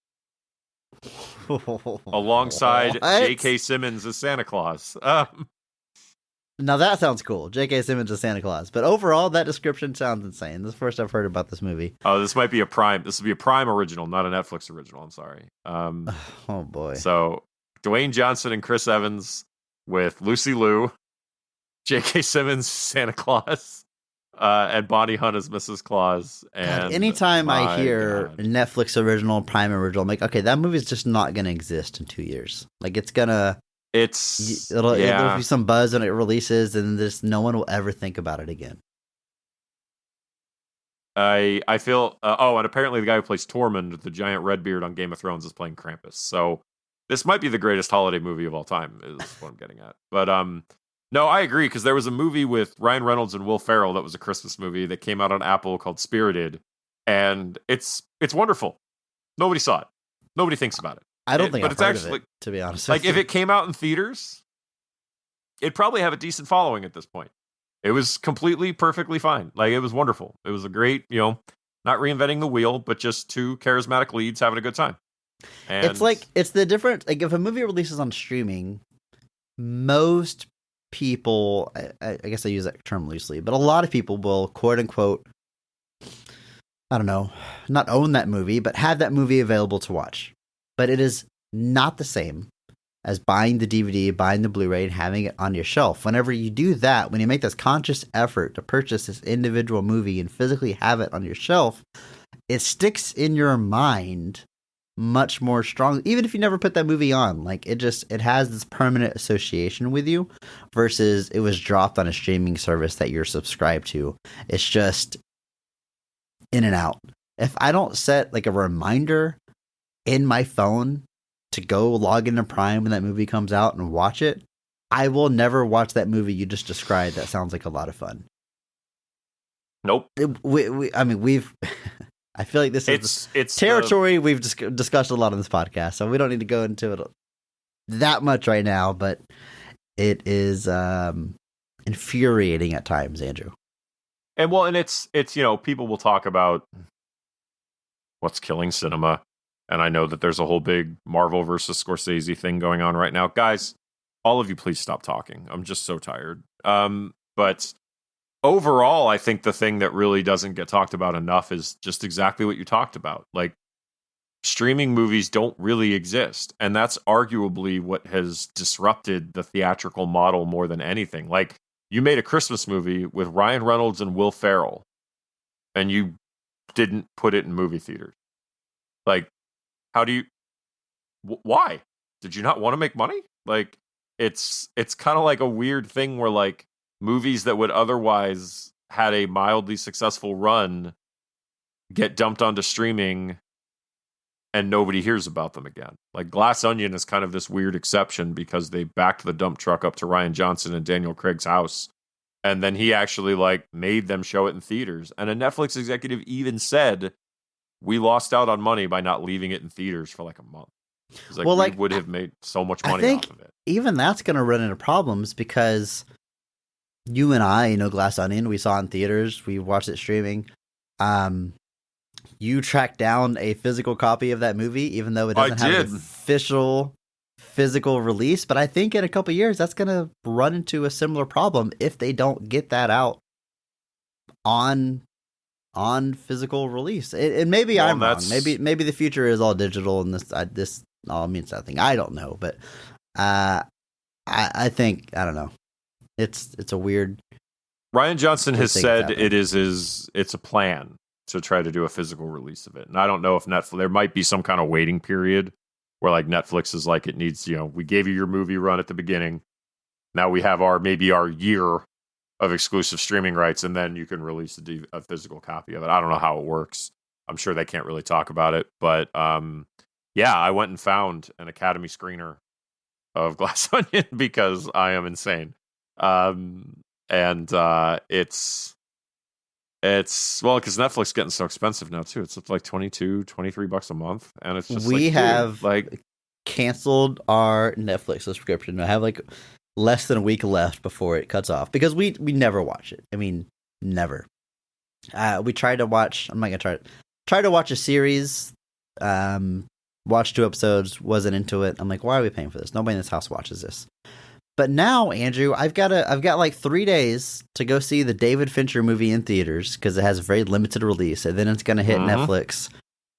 Alongside J.K. Simmons as Santa Claus. Now that sounds cool. J.K. Simmons as Santa Claus. But overall, that description sounds insane. This is the first I've heard about this movie. Oh, this might be a Prime. This will be a Prime original, not a Netflix original. I'm sorry. Oh, boy. So, Dwayne Johnson and Chris Evans with Lucy Liu, J.K. Simmons, Santa Claus, and Bonnie Hunt as Mrs. Claus. And God, anytime I hear Netflix original, Prime original, I'm like, okay, that movie's just not going to exist in 2 years. Like, it'll be some buzz when it releases, and just no one will ever think about it again. I feel, and apparently the guy who plays Tormund, the giant red beard on Game of Thrones, is playing Krampus. So this might be the greatest holiday movie of all time, is what I'm getting at. But, no, I agree, because there was a movie with Ryan Reynolds and Will Ferrell that was a Christmas movie that came out on Apple called Spirited, and it's wonderful. Nobody saw it. Nobody thinks about it. I don't think I've heard of it, to be honest. Like, if it came out in theaters, it'd probably have a decent following at this point. It was perfectly fine. Like, it was wonderful. It was a great, not reinventing the wheel, but just two charismatic leads having a good time. And it's the difference. Like, if a movie releases on streaming, most people, I guess I use that term loosely, but a lot of people will, quote unquote, I don't know, not own that movie, but have that movie available to watch. But it is not the same as buying the DVD, buying the Blu-ray, and having it on your shelf. Whenever you do that, when you make this conscious effort to purchase this individual movie and physically have it on your shelf, it sticks in your mind much more strongly, even if you never put that movie on. Like, it has this permanent association with you versus it was dropped on a streaming service that you're subscribed to. It's just in and out. If I don't set like a reminder in my phone to go log into Prime when that movie comes out and watch it, I will never watch that movie you just described. That sounds like a lot of fun. Nope. We've I feel like this is it's territory we've discussed a lot on this podcast, so we don't need to go into it that much right now, but it is infuriating at times, Andrew. And it's people will talk about what's killing cinema, and I know that there's a whole big Marvel versus Scorsese thing going on right now. Guys, all of you, please stop talking. I'm just so tired. But overall, I think the thing that really doesn't get talked about enough is just exactly what you talked about. Like, streaming movies don't really exist, and that's arguably what has disrupted the theatrical model more than anything. Like, you made a Christmas movie with Ryan Reynolds and Will Ferrell, and you didn't put it in movie theaters. Like, how do you... why? Did you not want to make money? Like, it's kind of like a weird thing where, like, movies that would otherwise had a mildly successful run get dumped onto streaming and nobody hears about them again. Like, Glass Onion is kind of this weird exception because they backed the dump truck up to Rian Johnson and Daniel Craig's house, and then he actually like made them show it in theaters. And a Netflix executive even said, we lost out on money by not leaving it in theaters for like a month. It's like, we would have made so much money off of it. Even that's going to run into problems because you and I, Glass Onion, we saw in theaters, we watched it streaming. You tracked down a physical copy of that movie, even though it doesn't have an official physical release, but I think in a couple of years that's going to run into a similar problem if they don't get that out on physical release. And maybe I'm wrong. Maybe the future is all digital and this all means nothing. I don't know, but I think, I don't know. It's a weird. Rian Johnson has said it's a plan to try to do a physical release of it. And I don't know if Netflix, there might be some kind of waiting period where like Netflix is like, it needs, we gave you your movie run at the beginning. Now we have our year of exclusive streaming rights, and then you can release a physical copy of it. I don't know how it works. I'm sure they can't really talk about it, but yeah, I went and found an Academy screener of Glass Onion because I am insane. It's well, because Netflix is getting so expensive now too. It's like $22-$23 a month, and it's just we have like canceled our Netflix subscription. I have like less than a week left before it cuts off because we never watch it. I mean, never. We tried to watch. I'm not gonna try to watch a series. Watched 2 episodes. Wasn't into it. I'm like, why are we paying for this? Nobody in this house watches this. But now, Andrew, I've got like 3 days to go see the David Fincher movie in theaters because it has a very limited release, and then it's going to hit Netflix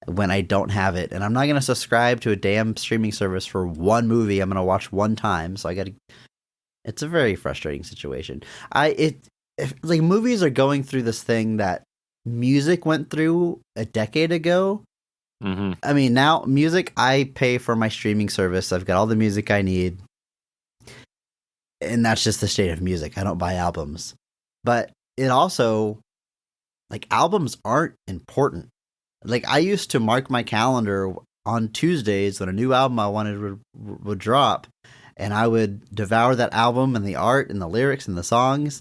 when I don't have it, and I'm not going to subscribe to a damn streaming service for one movie I'm going to watch one time. So I got to. It's a very frustrating situation. Like movies are going through this thing that music went through a decade ago. Mm-hmm. I mean, now music, I pay for my streaming service. I've got all the music I need. And that's just the state of music. I don't buy albums. But it also, like, albums aren't important. Like, I used to mark my calendar on Tuesdays when a new album I wanted would drop, and I would devour that album and the art and the lyrics and the songs,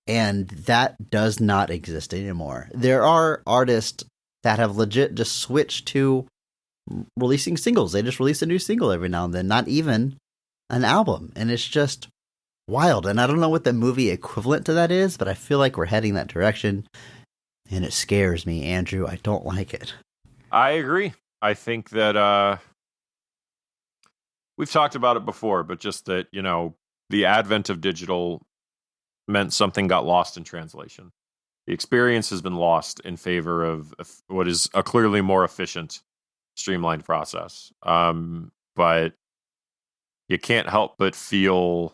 and that does not exist anymore. There are artists that have legit just switched to releasing singles. They just release a new single every now and then, not even an album. And it's just wild. And I don't know what the movie equivalent to that is, but I feel like we're heading that direction, and it scares me, Andrew. I don't like it. I agree. I think that we've talked about it before, but just that, the advent of digital meant something got lost in translation. The experience has been lost in favor of what is a clearly more efficient, streamlined process. But you can't help but feel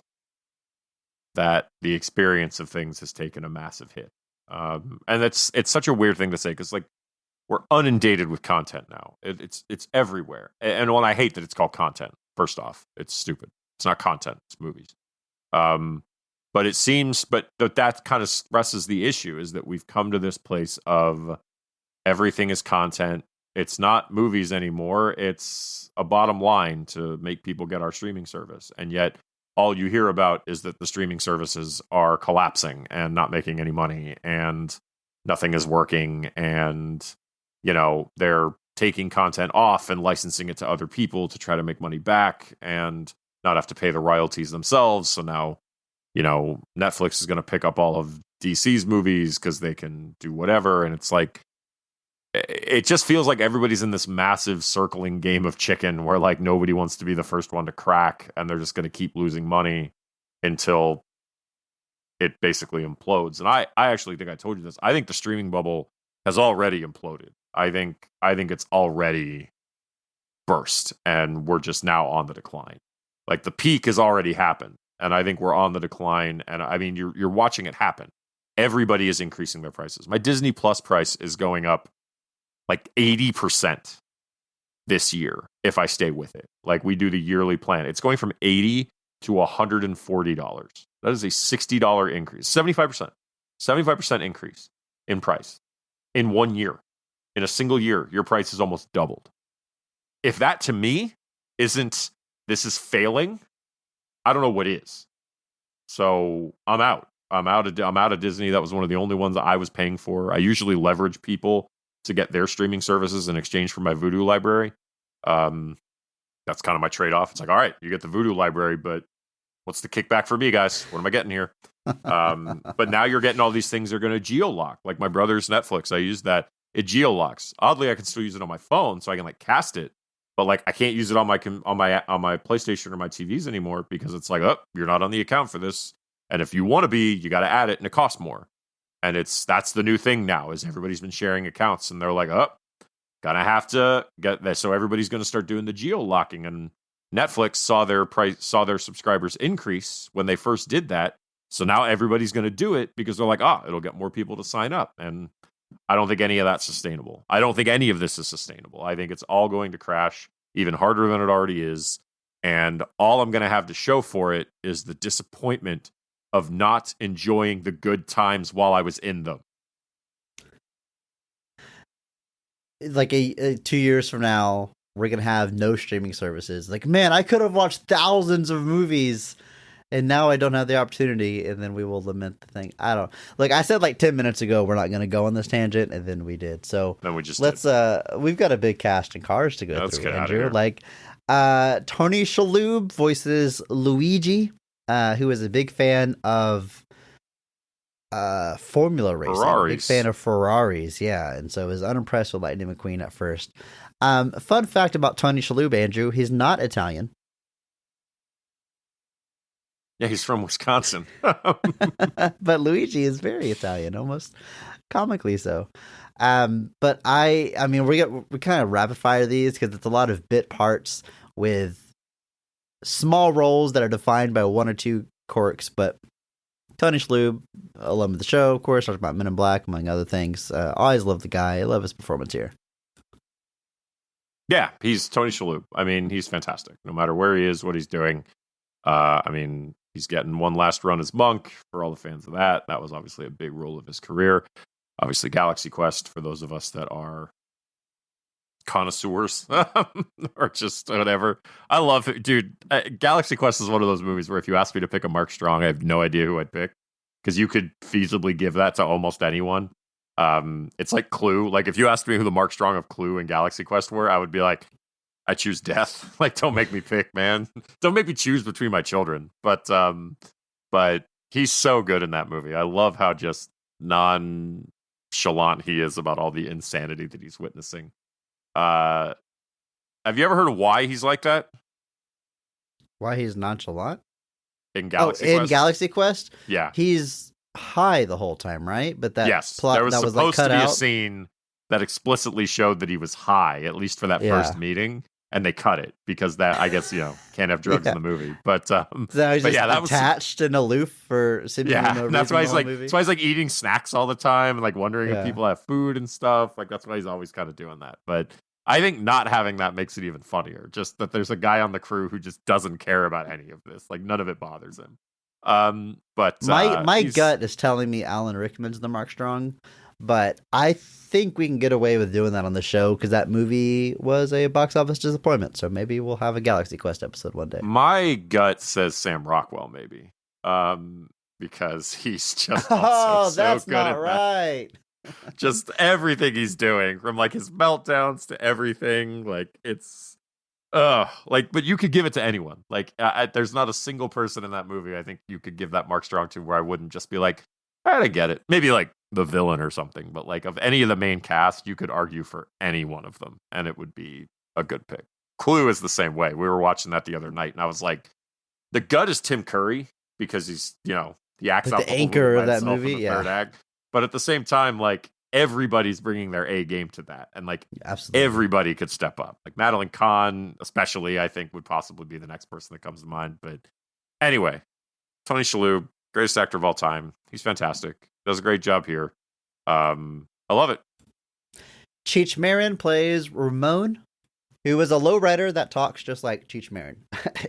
that the experience of things has taken a massive hit. And it's such a weird thing to say because like we're inundated with content now. It's everywhere. And when I hate that it's called content, first off, it's stupid. It's not content, it's movies. But it seems, but that kind of stresses the issue is that we've come to this place of everything is content. It's not movies anymore. It's a bottom line to make people get our streaming service. And yet all you hear about is that the streaming services are collapsing and not making any money and nothing is working. And, they're taking content off and licensing it to other people to try to make money back and not have to pay the royalties themselves. So now, Netflix is going to pick up all of DC's movies because they can do whatever. And it's like, it just feels like everybody's in this massive circling game of chicken where like nobody wants to be the first one to crack and they're just going to keep losing money until it basically implodes. And I actually think I told you this. I think the streaming bubble has already imploded. I think it's already burst and we're just now on the decline. Like the peak has already happened. And I think we're on the decline. And I mean, you're watching it happen. Everybody is increasing their prices. My Disney Plus price is going up like 80% this year if I stay with it. Like we do the yearly plan. It's going from $80 to $140. That is a $60 increase. 75% increase in price in 1 year. In a single year, your price is almost doubled. If that to me isn't, this is failing, I don't know what is. So I'm out. I'm out of Disney. That was one of the only ones that I was paying for. I usually leverage people to get their streaming services in exchange for my Vudu library. That's kind of my trade-off. It's like, all right, you get the Vudu library, but what's the kickback for me, guys? What am I getting here? But now you're getting all these things that are going to geo-lock. Like my brother's Netflix, I use that. It geo-locks. Oddly, I can still use it on my phone, so I can like cast it. but like I can't use it on my PlayStation or my TVs anymore because it's like, oh, you're not on the account for this, and if you want to be, you got to add it, and it costs more. And that's the new thing now is everybody's been sharing accounts, and they're like, oh, gonna have to get that. So everybody's gonna start doing the geo locking, and Netflix saw their subscribers increase when they first did that. So now everybody's gonna do it because they're like, it'll get more people to sign up. And I don't think any of that's sustainable. I don't think any of this is sustainable. I think it's all going to crash even harder than it already is. And all I'm gonna have to show for it is the disappointment of not enjoying the good times while I was in them. Like 2 years from now, we're going to have no streaming services. Like, man, I could have watched thousands of movies and now I don't have the opportunity. And then we will lament the thing. I don't like I said like 10 minutes ago, we're not going to go on this tangent. And then we did. So then we just we've got a big cast and Cars to go through, Andrew. Like, Tony Shalhoub voices Luigi, who is a big fan of Formula racing. Ferraris. Big fan of Ferraris, yeah, and so is unimpressed with Lightning McQueen at first. Fun fact about Tony Shalhoub, Andrew, he's not Italian. Yeah, he's from Wisconsin. But Luigi is very Italian, almost comically so. But I mean, we kind of rapid fire these because it's a lot of bit parts with small roles that are defined by one or two quirks. But Tony Shalhoub, alum of the show, of course, talked about Men in Black, among other things. Always loved the guy. I love his performance here. Yeah, he's Tony Shalhoub. I mean, he's fantastic. No matter where he is, what he's doing. I mean, he's getting one last run as Monk for all the fans of that. That was obviously a big role of his career. Obviously, Galaxy Quest for those of us that are connoisseurs or just whatever. I love it, dude. Galaxy Quest is one of those movies where if you ask me to pick a Mark Strong, I have no idea who I'd pick because you could feasibly give that to almost anyone. It's like Clue. Like if you asked me who the Mark Strong of Clue and Galaxy Quest were, I would be like, I choose death. Like, don't make me pick, man. Don't make me choose between my children. But he's so good in that movie. I love how just nonchalant he is about all the insanity that he's witnessing. Have you ever heard of why he's like that? Why he's nonchalant? In Galaxy Quest? In Galaxy Quest? Yeah. He's high the whole time, right? But that plot there was that supposed was like cut to be out. a scene that explicitly showed that he was high, at least for that first meeting, and they cut it because that, I guess, can't have drugs in the movie. But so he's just that was attached and aloof for seemingly no reason. That's why he's like, that's why he's like eating snacks all the time and like wondering if people have food and stuff. Like that's why he's always kind of doing that. But I think not having that makes it even funnier. Just that there's a guy on the crew who just doesn't care about any of this. Like none of it bothers him. But my gut is telling me Alan Rickman's the Mark Strong, but I think we can get away with doing that on the show because that movie was a box office disappointment. So maybe we'll have a Galaxy Quest episode one day. My gut says Sam Rockwell, maybe, because he's just that's so good not at right. Just everything he's doing, from like his meltdowns to everything, like it's but you could give it to anyone. Like there's not a single person in that movie I think you could give that Mark Strong to where I wouldn't just be like, I get it. Maybe like the villain or something, but like of any of the main cast, you could argue for any one of them and it would be a good pick. Clue is the same way. We were watching that the other night and I was like, the gut is Tim Curry because he's, he acts out the anchor of that movie, in the third act. But at the same time, like everybody's bringing their A game to that, and like absolutely everybody could step up. Like Madeline Kahn, especially, I think would possibly be the next person that comes to mind. But anyway, Tony Shalhoub, greatest actor of all time. He's fantastic. Does a great job here. I love it. Cheech Marin plays Ramon, who is a lowrider that talks just like Cheech Marin.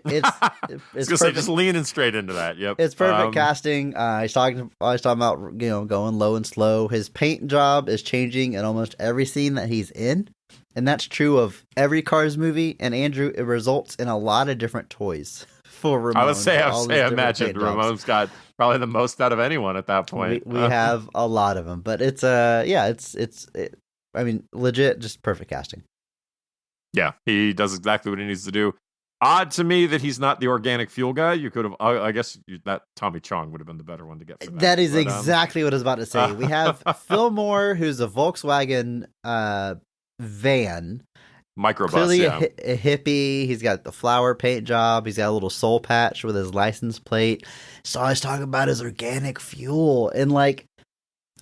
It's just leaning straight into that. Yep, it's perfect casting. He's talking about going low and slow. His paint job is changing in almost every scene that he's in, and that's true of every Cars movie. And Andrew, it results in a lot of different toys for Ramon. I imagine Ramon's got probably the most out of anyone at that point. We have a lot of them, but it's I mean, legit, just perfect casting. Yeah, he does exactly what he needs to do. Odd to me that he's not the organic fuel guy. You could have, I guess, that Tommy Chong would have been the better one to get for that. That is exactly what I was about to say. We have Fillmore, who's a Volkswagen van, Microbus, clearly yeah. a hippie. He's got the flower paint job. He's got a little soul patch with his license plate. So I was talking about his organic fuel, and like,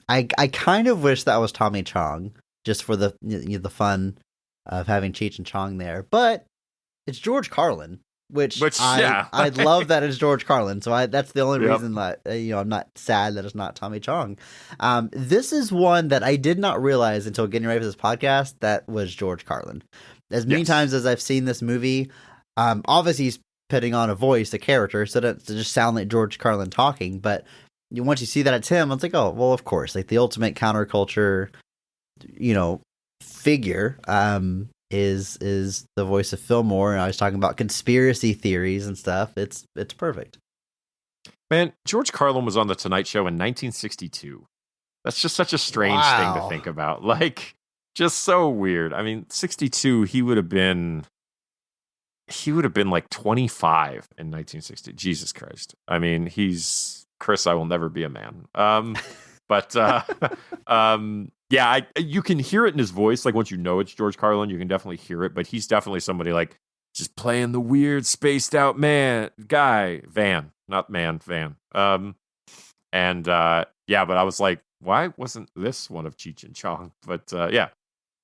I kind of wish that was Tommy Chong, just for the fun of having Cheech and Chong there. But it's George Carlin, which yeah. I love that it's George Carlin. So that's the only Yep. reason that I'm not sad that it's not Tommy Chong. This is one that I did not realize until getting ready for this podcast that was George Carlin. As many times as I've seen this movie, obviously he's putting on a voice, a character, so that to just sound like George Carlin talking. But once you see that it's him, it's like, oh, well, of course, like the ultimate counterculture, figure. Is the voice of Fillmore, and I was talking about conspiracy theories and stuff. It's perfect. Man, George Carlin was on The Tonight Show in 1962. That's just such a strange thing to think about. Like, just so weird. I mean, 62, he would have been like 25 in 1960. Jesus Christ. I mean, Chris, I will never be a man. Yeah, you can hear it in his voice. Like, once you know it's George Carlin, you can definitely hear it. But he's definitely somebody like just playing the weird, spaced out van. Yeah, but I was like, why wasn't this one of Cheech and Chong? But yeah,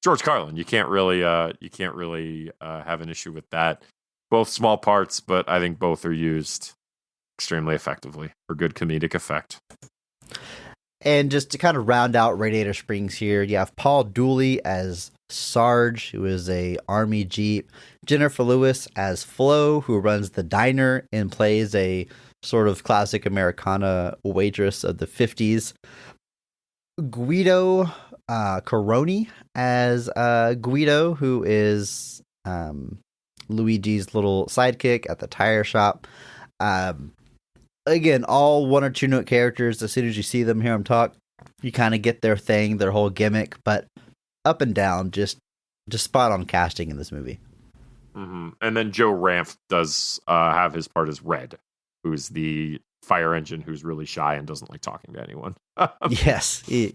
George Carlin. You can't really have an issue with that. Both small parts, but I think both are used extremely effectively for good comedic effect. And just to kind of round out Radiator Springs here, you have Paul Dooley as Sarge, who is a Army Jeep. Jennifer Lewis as Flo, who runs the diner and plays a sort of classic Americana waitress of the 50s. Guido Coroni as Guido, who is Luigi's little sidekick at the tire shop. Again, all one or two note characters. As soon as you see them, hear them talk, you kind of get their thing, their whole gimmick. But up and down, just spot on casting in this movie. Mm-hmm. And then Joe Ranft does have his part as Red, who's the fire engine who's really shy and doesn't like talking to anyone. Yes, I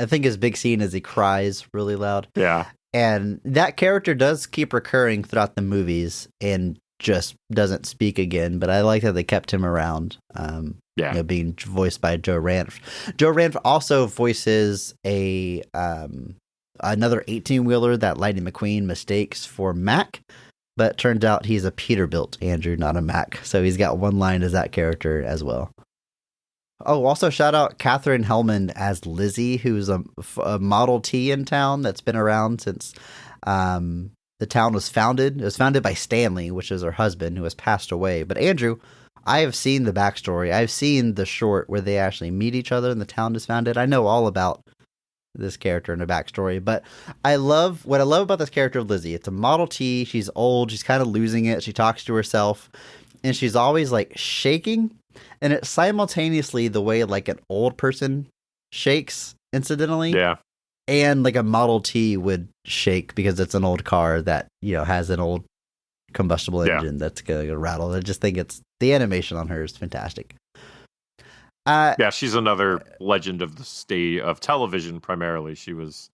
think his big scene is he cries really loud. Yeah, and that character does keep recurring throughout the movies and just doesn't speak again, but I like that they kept him around. Being voiced by Joe Ranft. Joe Ranft also voices another 18-wheeler that Lightning McQueen mistakes for Mac, but turns out he's a Peterbilt, Andrew, not a Mac. So he's got one line as that character as well. Oh, also shout out Katherine Hellman as Lizzie, who's a Model T in town that's been around since the town was founded. It was founded by Stanley, which is her husband, who has passed away. But Andrew, I have seen the backstory. I've seen the short where they actually meet each other and the town is founded. I know all about this character and her backstory. But what I love about this character of Lizzie. It's a Model T. She's old. She's kind of losing it. She talks to herself. And she's always like shaking. And it's simultaneously the way like an old person shakes, incidentally. Yeah. And like a Model T would shake because it's an old car that, has an old combustible engine that's going to rattle. I just think the animation on her is fantastic. She's another legend of the state of television primarily. She was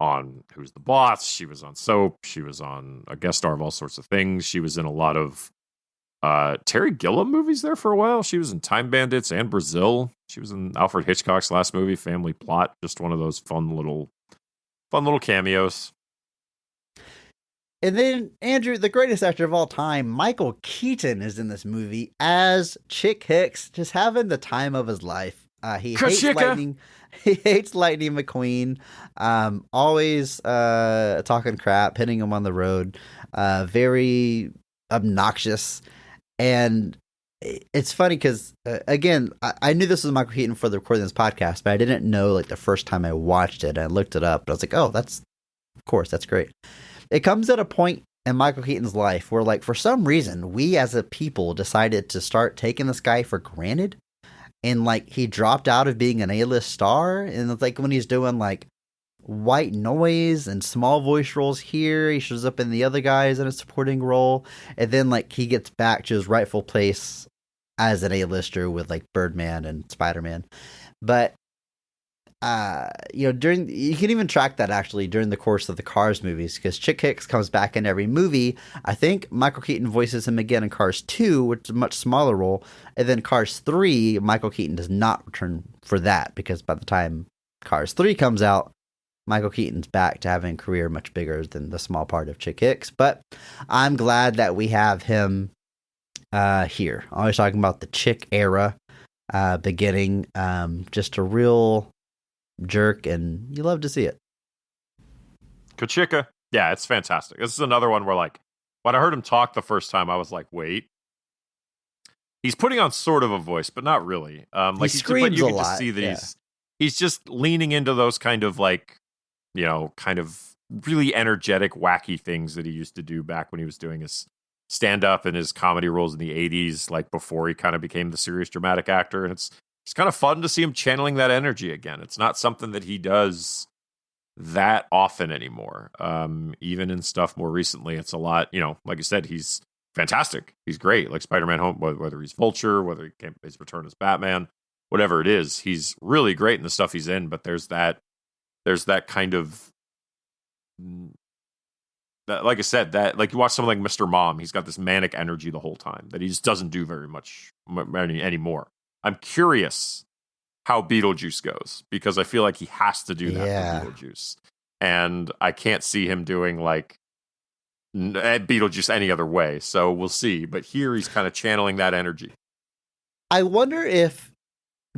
on Who's the Boss? She was on Soap. She was on a guest star of all sorts of things. She was in a lot of Terry Gilliam movies there for a while. She was in Time Bandits and Brazil. She was in Alfred Hitchcock's last movie, Family Plot. Just one of those fun little cameos. And then, Andrew, the greatest actor of all time, Michael Keaton, is in this movie as Chick Hicks, just having the time of his life. He hates Lightning. He hates Lightning McQueen. Always talking crap, hitting him on the road. Very obnoxious. And it's funny because, again, I knew this was Michael Keaton for the recording of this podcast, but I didn't know like the first time I watched it. I looked it up, and I was like, oh, that's great. It comes at a point in Michael Keaton's life where, like, for some reason, we as a people decided to start taking this guy for granted. And, like, he dropped out of being an A-list star. And it's like when he's doing, like, white noise and small voice roles here, he shows up in the other guys in a supporting role. And then, like, he gets back to his rightful place as an A-lister with, like, Birdman and Spider-Man. But during you can even track that actually during the course of the Cars movies because Chick Hicks comes back in every movie. I think Michael Keaton voices him again in Cars 2, which is a much smaller role, and then Cars 3, Michael Keaton does not return for that because by the time Cars 3 comes out, Michael Keaton's back to having a career much bigger than the small part of Chick Hicks. But I'm glad that we have him here. Always talking about the Chick era beginning. Just a real jerk, and you love to see it. KA-CHICKA. Yeah, it's fantastic. This is another one where, like, when I heard him talk the first time, I was like, wait. He's putting on sort of a voice, but not really. Like he screams but you a can lot. just see that he's just leaning into those kind of like, kind of really energetic, wacky things that he used to do back when he was doing his stand-up and his comedy roles in the 80s, like before he kind of became the serious dramatic actor. And it's kind of fun to see him channeling that energy again. It's not something that he does that often anymore. Even in stuff more recently, it's a lot, like you said, he's fantastic. He's great. Like Spider-Man Home, whether he's Vulture, whether he came his return as Batman, whatever it is, he's really great in the stuff he's in. But there's that kind of, like I said, that like you watch something like Mr. Mom, he's got this manic energy the whole time that he just doesn't do very much anymore. I'm curious how Beetlejuice goes because I feel like he has to do that for Beetlejuice, and I can't see him doing like Beetlejuice any other way. So we'll see. But here he's kind of channeling that energy. I wonder if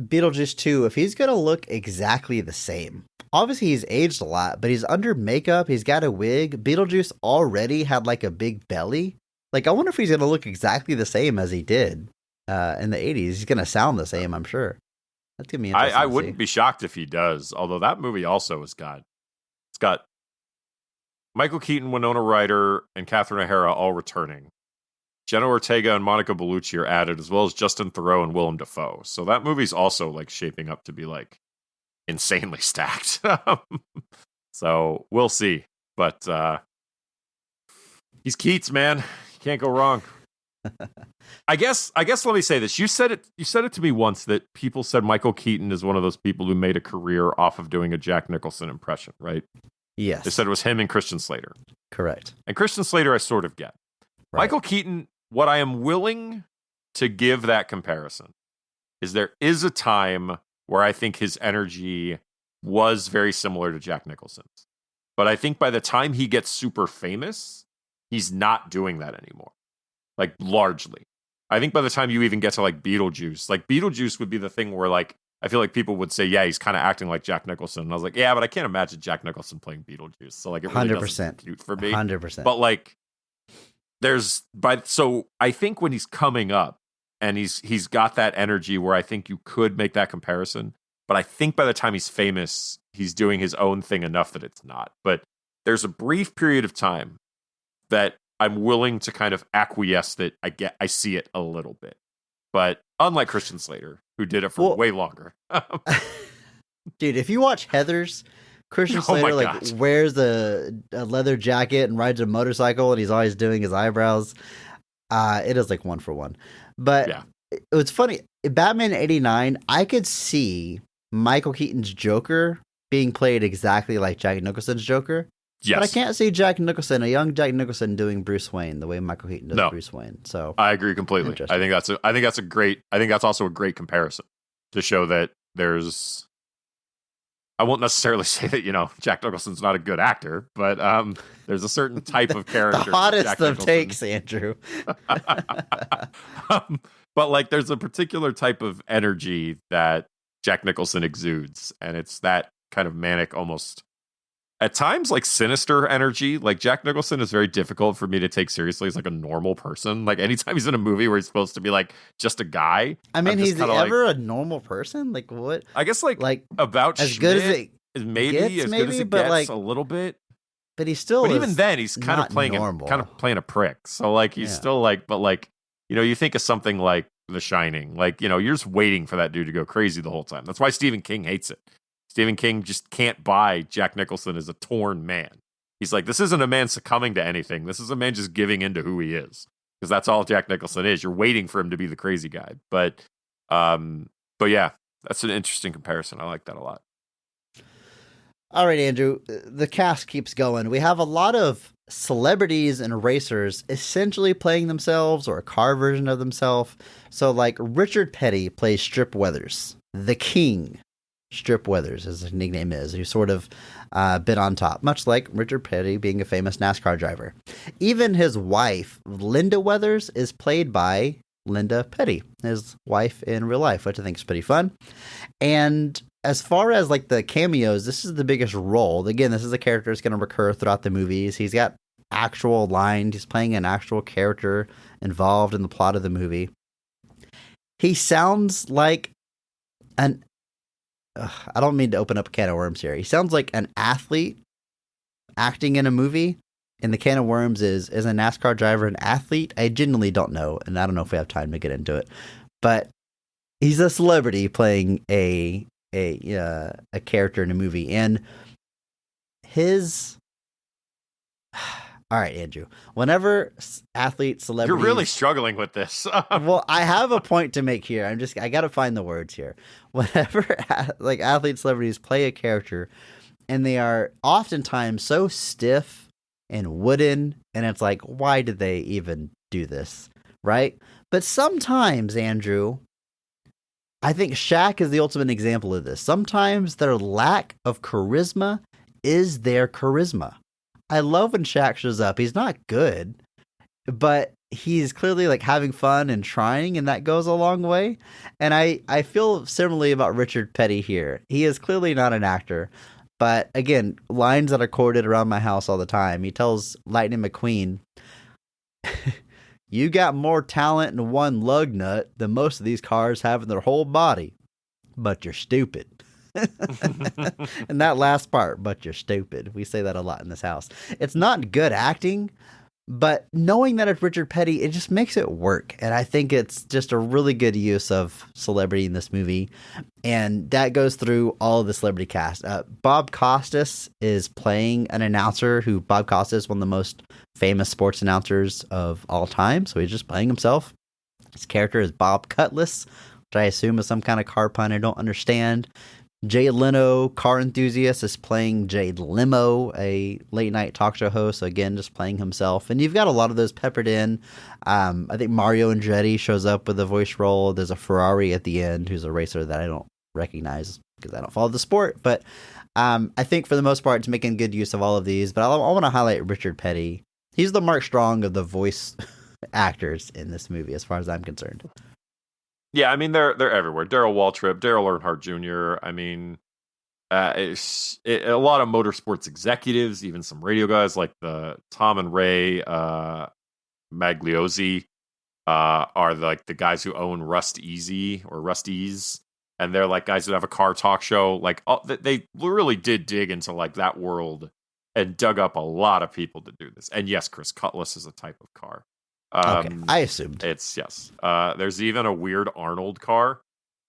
Beetlejuice 2, if he's going to look exactly the same. Obviously, he's aged a lot, but he's under makeup. He's got a wig. Beetlejuice already had like a big belly. Like, I wonder if he's going to look exactly the same as he did in the 80s. He's going to sound the same, I'm sure. That's going to be interesting. I wouldn't be shocked if he does, although that movie also it's got Michael Keaton, Winona Ryder, and Catherine O'Hara all returning. Jenna Ortega and Monica Bellucci are added, as well as Justin Theroux and Willem Dafoe. So that movie's also like shaping up to be like insanely stacked. So we'll see. But he's Keats, man. You can't go wrong. I guess let me say this. You said it to me once that people said Michael Keaton is one of those people who made a career off of doing a Jack Nicholson impression, right? Yes. They said it was him and Christian Slater. Correct. And Christian Slater I sort of get. Right. Michael Keaton, what I am willing to give that comparison is there is a time where I think his energy was very similar to Jack Nicholson's. But I think by the time he gets super famous, he's not doing that anymore. Like, largely. I think by the time you even get to, like, Beetlejuice would be the thing where, like, I feel like people would say, yeah, he's kind of acting like Jack Nicholson. And I was like, yeah, but I can't imagine Jack Nicholson playing Beetlejuice. So, like, it really 100%. doesn't compute for me. 100%. But, like, so I think when he's coming up and he's got that energy where I think you could make that comparison. But I think by the time he's famous, he's doing his own thing enough that it's not. But there's a brief period of time that I'm willing to kind of acquiesce that I see it a little bit. But unlike Christian Slater, who did it for way longer. Dude, if you watch Heathers, Christian Slater wears a leather jacket and rides a motorcycle and he's always doing his eyebrows. It is like one for one. But yeah. It was funny. Batman 89, I could see Michael Keaton's Joker being played exactly like Jack Nicholson's Joker. Yes. But I can't see Jack Nicholson, a young Jack Nicholson, doing Bruce Wayne the way Michael Keaton does Bruce Wayne. So I agree completely. I think that's also a great comparison to show that there's. I won't necessarily say that Jack Nicholson's not a good actor, but there's a certain type of character. The hottest of takes, Andrew. But like, there's a particular type of energy that Jack Nicholson exudes, and it's that kind of manic, almost at times like sinister energy. Like, Jack Nicholson is very difficult for me to take seriously as like a normal person. Like, anytime he's in a movie where he's supposed to be like just a guy. I mean, he's ever a normal person? Like, what? I guess like about as Schmidt good as it maybe gets, as good as it gets, like a little bit. But he's still. But even then, he's kind of playing a prick. So like, he's still like, but like, you think of something like The Shining. Like, you're just waiting for that dude to go crazy the whole time. That's why Stephen King hates it. Stephen King just can't buy Jack Nicholson as a torn man. He's like, this isn't a man succumbing to anything. This is a man just giving into who he is. Because that's all Jack Nicholson is. You're waiting for him to be the crazy guy. But yeah, that's an interesting comparison. I like that a lot. All right, Andrew, the cast keeps going. We have a lot of celebrities and racers essentially playing themselves or a car version of themselves. So, like, Richard Petty plays Strip Weathers, the King. Strip Weathers, as his nickname is, who's sort of been on top, much like Richard Petty being a famous NASCAR driver. Even his wife, Linda Weathers, is played by Linda Petty, his wife in real life, which I think is pretty fun. And as far as like the cameos, this is the biggest role. Again, this is a character that's going to recur throughout the movies. He's got actual lines. He's playing an actual character involved in the plot of the movie. He sounds like an... I don't mean to open up a can of worms here. He sounds like an athlete acting in a movie. And the can of worms is a NASCAR driver an athlete? I genuinely don't know. And I don't know if we have time to get into it. But he's a celebrity playing a character in a movie, and his... All right, Andrew. Whenever athletes, celebrities... You're really struggling with this. Well, I have a point to make here. I got to find the words here. Whenever like athletes, celebrities play a character, and they are oftentimes so stiff and wooden, and it's like, why did they even do this, right? But sometimes, Andrew, I think Shaq is the ultimate example of this. Sometimes their lack of charisma is their charisma. I love when Shaq shows up. He's not good, but he's clearly like having fun and trying, and that goes a long way. And I feel similarly about Richard Petty here. He is clearly not an actor, but again, lines that are quoted around my house all the time. He tells Lightning McQueen, "You got more talent in one lug nut than most of these cars have in their whole body, but you're stupid." And that last part, "but you're stupid," we say that a lot in this house. It's not good acting, but knowing that it's Richard Petty, it just makes it work. And I think it's just a really good use of celebrity in this movie. And that goes through all of the celebrity cast. Bob Costas is playing an announcer who... Bob Costas is one of the most famous sports announcers of all time. So he's just playing himself. His character is Bob Cutlass, which I assume is some kind of car pun I don't understand. Jay Leno, car enthusiast, is playing Jay Limo, a late night talk show host. So again, just playing himself. And you've got a lot of those peppered in. I think Mario Andretti shows up with a voice role. There's a Ferrari at the end who's a racer that I don't recognize because I don't follow the sport. But I think for the most part, it's making good use of all of these. But I want to highlight Richard Petty. He's the Mark Strong of the voice actors in this movie, as far as I'm concerned. Yeah, I mean, they're everywhere. Darryl Waltrip, Daryl Earnhardt Jr. I mean, a lot of motorsports executives, even some radio guys like the Tom and Ray Magliozzi are like the guys who own Rust Easy or Rusty's, and they're like guys who have a car talk show. Like they really did dig into like that world and dug up a lot of people to do this. And yes, Chris, Cutlass is a type of car. Okay, I assumed. It's yes. There's even a weird Arnold car.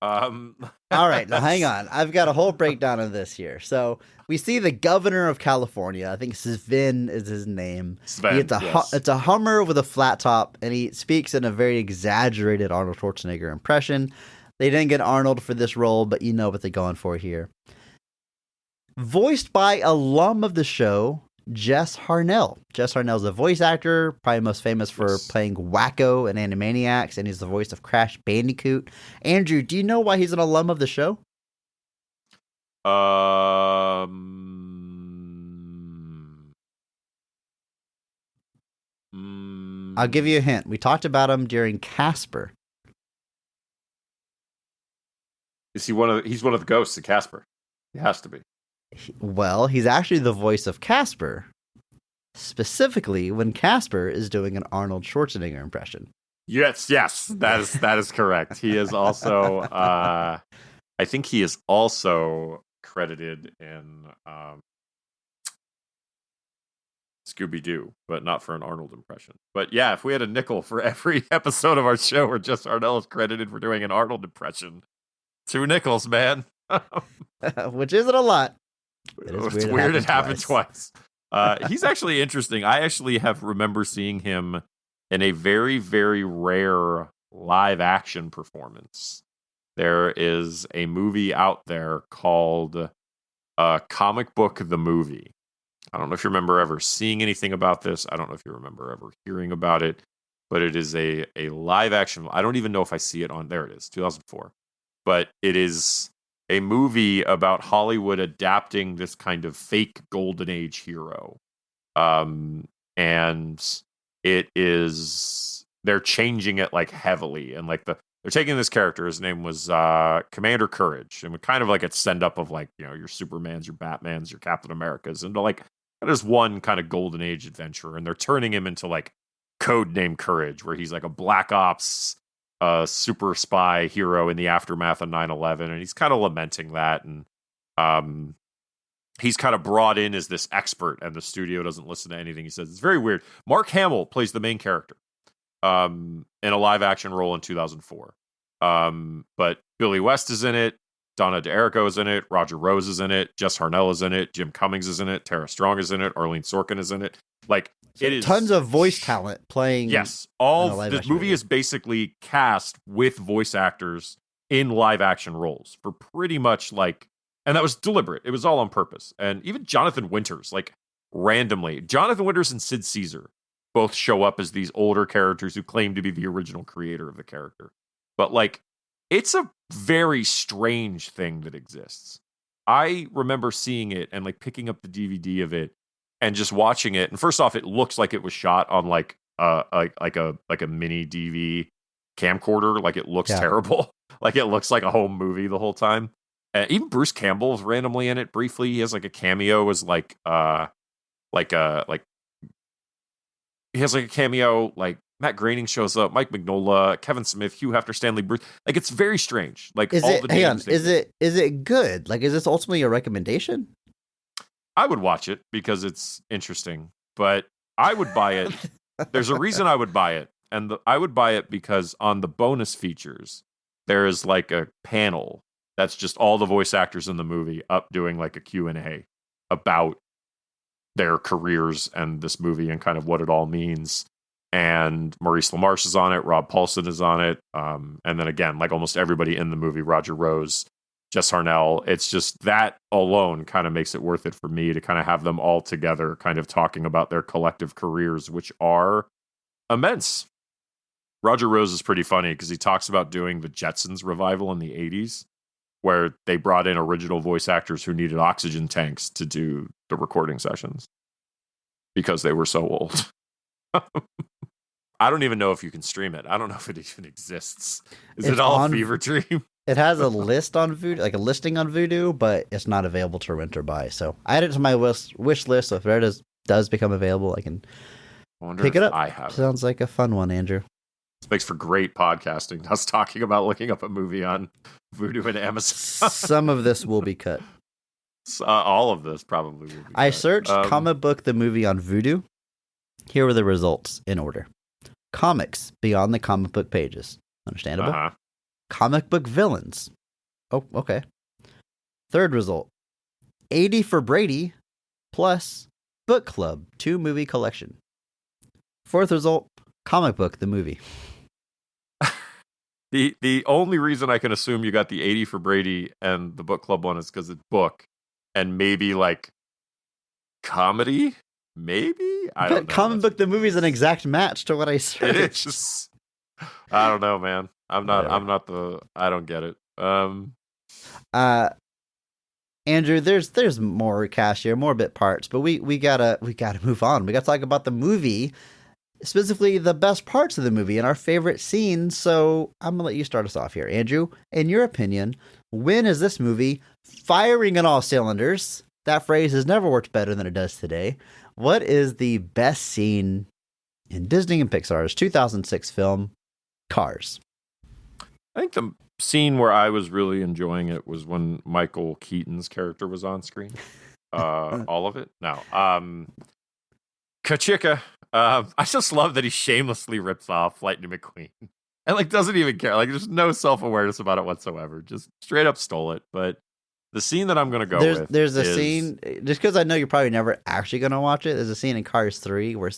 All right, now hang on. I've got a whole breakdown of this here. So we see the governor of California. I think Sven is his name. Sven, it's a Hummer with a flat top, and he speaks in a very exaggerated Arnold Schwarzenegger impression. They didn't get Arnold for this role, but you know what they're going for here. Voiced by alum of the show, Jess Harnell. Jess Harnell's a voice actor, probably most famous for playing Wacko in Animaniacs, and he's the voice of Crash Bandicoot. Andrew, do you know why he's an alum of the show? I'll give you a hint. We talked about him during Casper. Is he he's one of the ghosts of Casper? He has to be. Well, he's actually the voice of Casper, specifically when Casper is doing an Arnold Schwarzenegger impression. Yes, that is correct. He is also, I think he is also credited in Scooby-Doo, but not for an Arnold impression. But yeah, if we had a nickel for every episode of our show where Jess Harnell is credited for doing an Arnold impression, 2 nickels, man. Which isn't a lot. It's weird it happened twice. He's actually interesting. I actually remember seeing him in a very, very rare live action performance. There is a movie out there called comic book the movie. I don't know if you remember ever seeing anything about this. I don't know if you remember ever hearing about it, but it is a live action. I don't even know if I see it on there. It is 2004, but it is a movie about Hollywood adapting this kind of fake golden age hero. And it is, they're changing it like heavily, and like they're taking this character. His name was Commander Courage, and kind of like a send up of like, you know, your Supermans, your Batmans, your Captain Americas, into like there's one kind of golden age adventurer, and they're turning him into like code name Courage, where he's like a black ops super spy hero in the aftermath of 9/11, and he's kind of lamenting that, and he's kind of brought in as this expert, and the studio doesn't listen to anything he says. It's very weird. Mark Hamill plays the main character in a live action role in 2004. But Billy West is in it. Donna D'Errico is in it. Roger Rose is in it. Jess Harnell is in it. Jim Cummings is in it. Tara Strong is in it. Arlene Sorkin is in it. Like, it is tons of voice talent playing. Yes, all this movie is basically cast with voice actors in live action roles for pretty much like, and that was deliberate. It was all on purpose. And even Jonathan Winters, like randomly, Jonathan Winters and Sid Caesar both show up as these older characters who claim to be the original creator of the character. But like, it's a very strange thing that exists. I remember seeing it and like picking up the DVD of it and just watching it. And first off, it looks like it was shot on like a mini DV camcorder. Like, it looks terrible. Like, it looks like a home movie the whole time. Even Bruce Campbell is randomly in it briefly. He has like a cameo as like he has like a cameo, like Matt Groening shows up, Mike Mignola, Kevin Smith, Hugh Hefner, Stanley Bruce. Like, it's very strange. Like, is all it, the names. Is it good? Like, is this ultimately a recommendation? I would watch it because it's interesting, but I would buy it. There's a reason I would buy it. And I would buy it because on the bonus features, there is like a panel that's just all the voice actors in the movie up doing like a Q&A about their careers and this movie and kind of what it all means. And Maurice LaMarche is on it. Rob Paulson is on it. And then again, like almost everybody in the movie, Roger Rose, Jess Harnell. It's just that alone kind of makes it worth it for me to kind of have them all together kind of talking about their collective careers, which are immense. Roger Rose is pretty funny because he talks about doing the Jetsons revival in the 80s, where they brought in original voice actors who needed oxygen tanks to do the recording sessions because they were so old. I don't even know if you can stream it. I don't know if it even exists. Is it all a fever dream? It has a list on Vudu, like a listing on Vudu, but it's not available to rent or buy. So I added it to my wish list. So if it does become available, I can pick it up. I have. Sounds like a fun one, Andrew. This makes for great podcasting. Us talking about looking up a movie on Vudu and Amazon. Some of this will be cut. All of this probably will be I cut. searched comic book the movie on Vudu. Here were the results in order. Comics beyond the comic book pages. Understandable. Uh-huh. Comic book villains. Oh, okay. Third result. 80 for Brady plus Book Club 2 movie collection. Fourth result. Comic book the movie. The only reason I can assume you got the 80 for Brady and the Book Club one is because it's book and maybe like comedy. Maybe I don't know. Comic book the movie is an exact match to what I searched. It is. I don't know, man. I don't get it. Andrew, there's more cast here, more bit parts, but we gotta move on. We gotta talk about the movie, specifically the best parts of the movie and our favorite scenes. So I'm gonna let you start us off here, Andrew. In your opinion, when is this movie firing on all cylinders? That phrase has never worked better than it does today. What is the best scene in Disney and Pixar's 2006 film, Cars? I think the scene where I was really enjoying it was when Michael Keaton's character was on screen. All of it? No. KA-CHICKA. I just love that he shamelessly rips off Lightning McQueen. And like doesn't even care. Like there's no self-awareness about it whatsoever. Just straight up stole it. But the scene that I'm going to go with there's a scene, just because I know you're probably never actually going to watch it, there's a scene in Cars 3 where,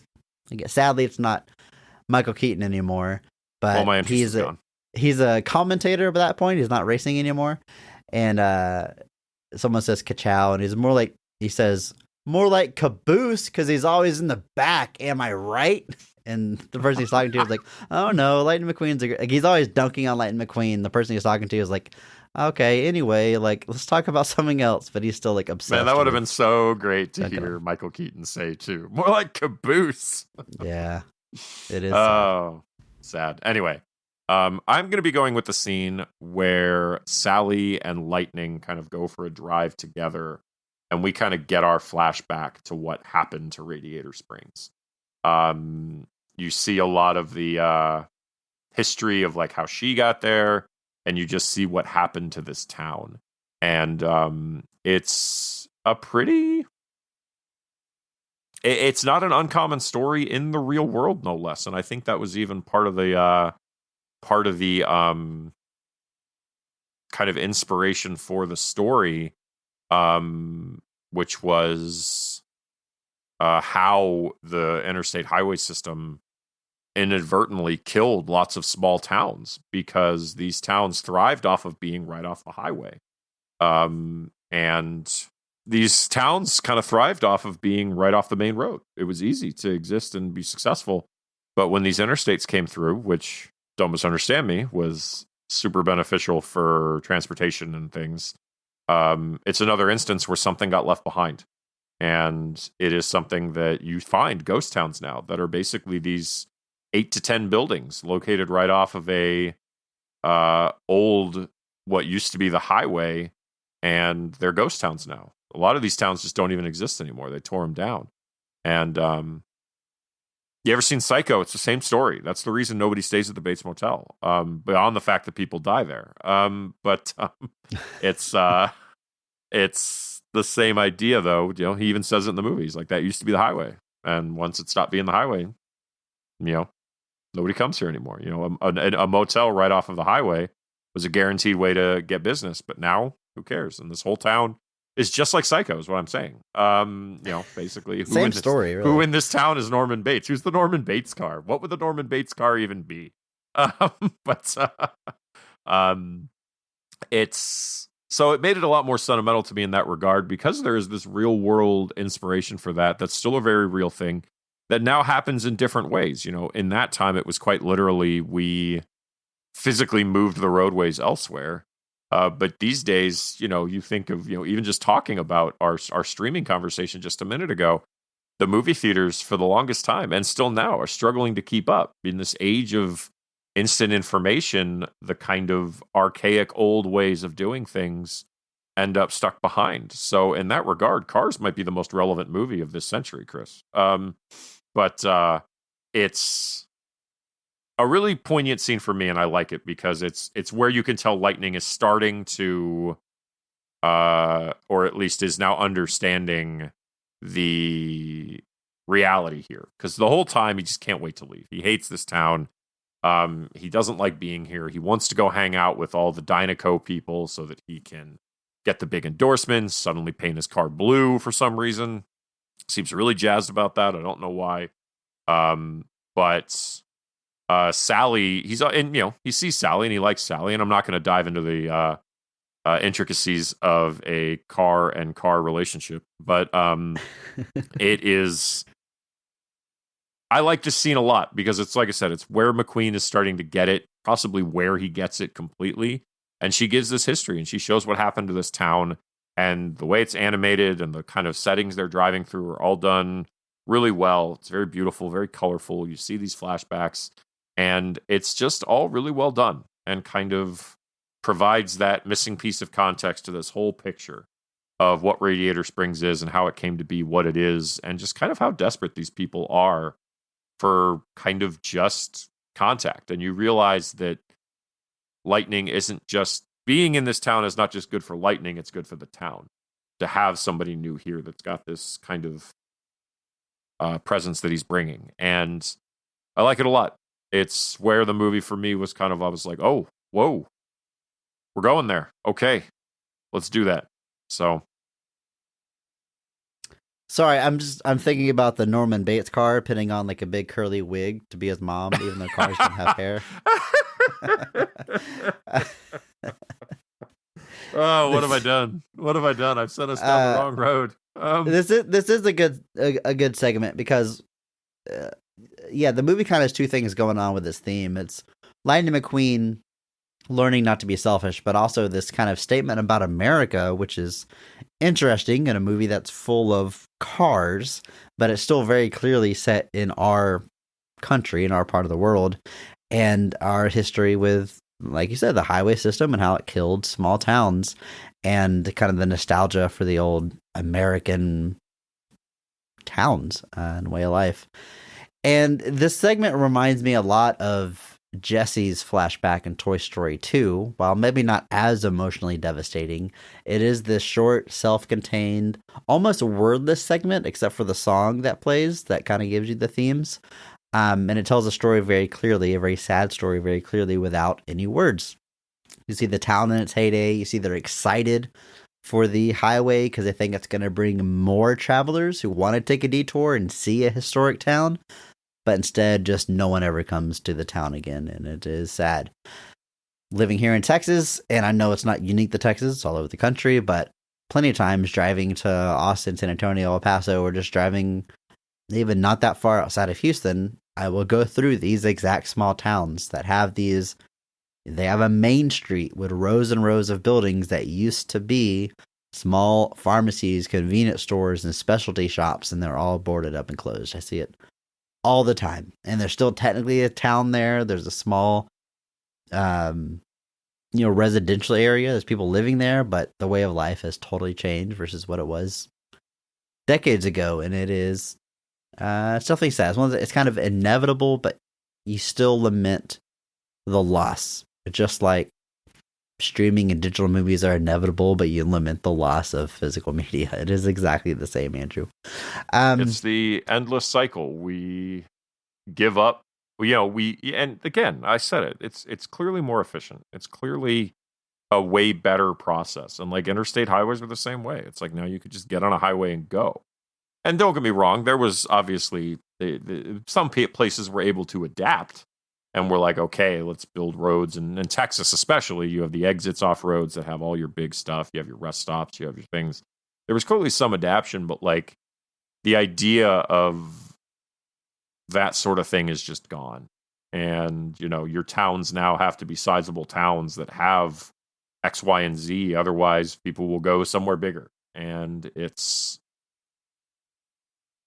sadly, it's not Michael Keaton anymore, but my interest is gone. He's a commentator by that point. He's not racing anymore. And someone says ka-chow, and he says more like caboose because he's always in the back. Am I right? And the person he's talking to is like, oh no, Lightning McQueen's like, he's always dunking on Lightning McQueen. The person he's talking to is like, okay, anyway, like let's talk about something else. But he's still like obsessed. Man, that would have been so great to hear Michael Keaton say too. More like caboose. Yeah, it is. Oh, sad. Anyway, I'm going to be going with the scene where Sally and Lightning kind of go for a drive together, and we kind of get our flashback to what happened to Radiator Springs. You see a lot of the history of like how she got there, and you just see what happened to this town. And it's a pretty... It's not an uncommon story in the real world, no less. And I think that was even part of the kind of inspiration for the story, which was how the interstate highway system inadvertently killed lots of small towns because these towns thrived off of being right off the highway. And these towns kind of thrived off of being right off the main road. It was easy to exist and be successful. But when these interstates came through, which, don't misunderstand me, was super beneficial for transportation and things, it's another instance where something got left behind. And it is something that you find ghost towns now that are basically these 8 to 10 buildings located right off of a old, what used to be the highway, and they're ghost towns now. A lot of these towns just don't even exist anymore. They tore them down. And you ever seen Psycho? It's the same story. That's the reason nobody stays at the Bates Motel, beyond the fact that people die there. But it's the same idea, though. You know, he even says it in the movies. Like, that used to be the highway. And once it stopped being the highway, you know, nobody comes here anymore. You know, a motel right off of the highway was a guaranteed way to get business. But now, who cares? And this whole town is just like Psycho, is what I'm saying. You know, basically, same story. Really. Who in this town is Norman Bates? Who's the Norman Bates car? What would the Norman Bates car even be? It's so it made it a lot more sentimental to me in that regard because there is this real world inspiration for that. That's still a very real thing that now happens in different ways. You know, in that time, it was quite literally we physically moved the roadways elsewhere. But these days, you know, you think of, you know, even just talking about our streaming conversation just a minute ago, the movie theaters for the longest time and still now are struggling to keep up in this age of instant information. The kind of archaic old ways of doing things end up stuck behind. So in that regard, Cars might be the most relevant movie of this century, Chris. But it's a really poignant scene for me, and I like it because it's where you can tell Lightning is starting to, or at least is now understanding the reality here. Because the whole time he just can't wait to leave. He hates this town. He doesn't like being here. He wants to go hang out with all the Dynaco people so that he can get the big endorsements, suddenly paint his car blue for some reason. Seems really jazzed about that. I don't know why. But Sally, he sees Sally and he likes Sally, and I'm not going to dive into the intricacies of a car and car relationship, but it is. I like this scene a lot because it's, like I said, it's where McQueen is starting to get it, possibly where he gets it completely, and she gives this history and she shows what happened to this town, and the way it's animated and the kind of settings they're driving through are all done really well. It's very beautiful, very colorful. You see these flashbacks. And it's just all really well done and kind of provides that missing piece of context to this whole picture of what Radiator Springs is and how it came to be what it is, and just kind of how desperate these people are for kind of just contact. And you realize that Lightning isn't just being in this town is not just good for Lightning, it's good for the town to have somebody new here that's got this kind of presence that he's bringing. And I like it a lot. It's where the movie for me was kind of, I was like, oh, whoa, we're going there. Okay, let's do that. So. Sorry, I'm thinking about the Norman Bates car putting on like a big curly wig to be his mom, even though cars don't have hair. Oh, what have I This done? What have I done? I've sent us down the wrong road. this is a good segment because uh, yeah, the movie kind of has two things going on with this theme. It's Lightning McQueen learning not to be selfish, but also this kind of statement about America, which is interesting in a movie that's full of cars, but it's still very clearly set in our country, in our part of the world, and our history with, like you said, the highway system and how it killed small towns, and kind of the nostalgia for the old American towns and way of life. And this segment reminds me a lot of Jesse's flashback in Toy Story 2. While maybe not as emotionally devastating, it is this short, self-contained, almost wordless segment, except for the song that plays that kind of gives you the themes. And it tells a story very clearly, a very sad story very clearly without any words. You see the town in its heyday. You see they're excited for the highway because they think it's going to bring more travelers who want to take a detour and see a historic town. But instead, just no one ever comes to the town again, and it is sad. Living here in Texas, and I know it's not unique to Texas, it's all over the country, but plenty of times driving to Austin, San Antonio, El Paso, or just driving even not that far outside of Houston, I will go through these exact small towns that have these. They have a main street with rows and rows of buildings that used to be small pharmacies, convenience stores, and specialty shops, and they're all boarded up and closed. I see it all the time. And there's still technically a town there. There's a small, residential area. There's people living there, but the way of life has totally changed versus what it was decades ago. And it is, it's definitely sad. It's kind of inevitable, but you still lament the loss. Just like streaming and digital movies are inevitable, but you lament the loss of physical media. It is exactly the same, Andrew. It's the endless cycle. We give up. And again, I said it. It's clearly more efficient. It's clearly a way better process. And like interstate highways are the same way. It's like now you could just get on a highway and go. And don't get me wrong, there was obviously some places were able to adapt. And we're like, okay, let's build roads. And in Texas, especially, you have the exits off roads that have all your big stuff. You have your rest stops. You have your things. There was clearly some adaptation, but like the idea of that sort of thing is just gone. And, your towns now have to be sizable towns that have X, Y, and Z. Otherwise, people will go somewhere bigger. And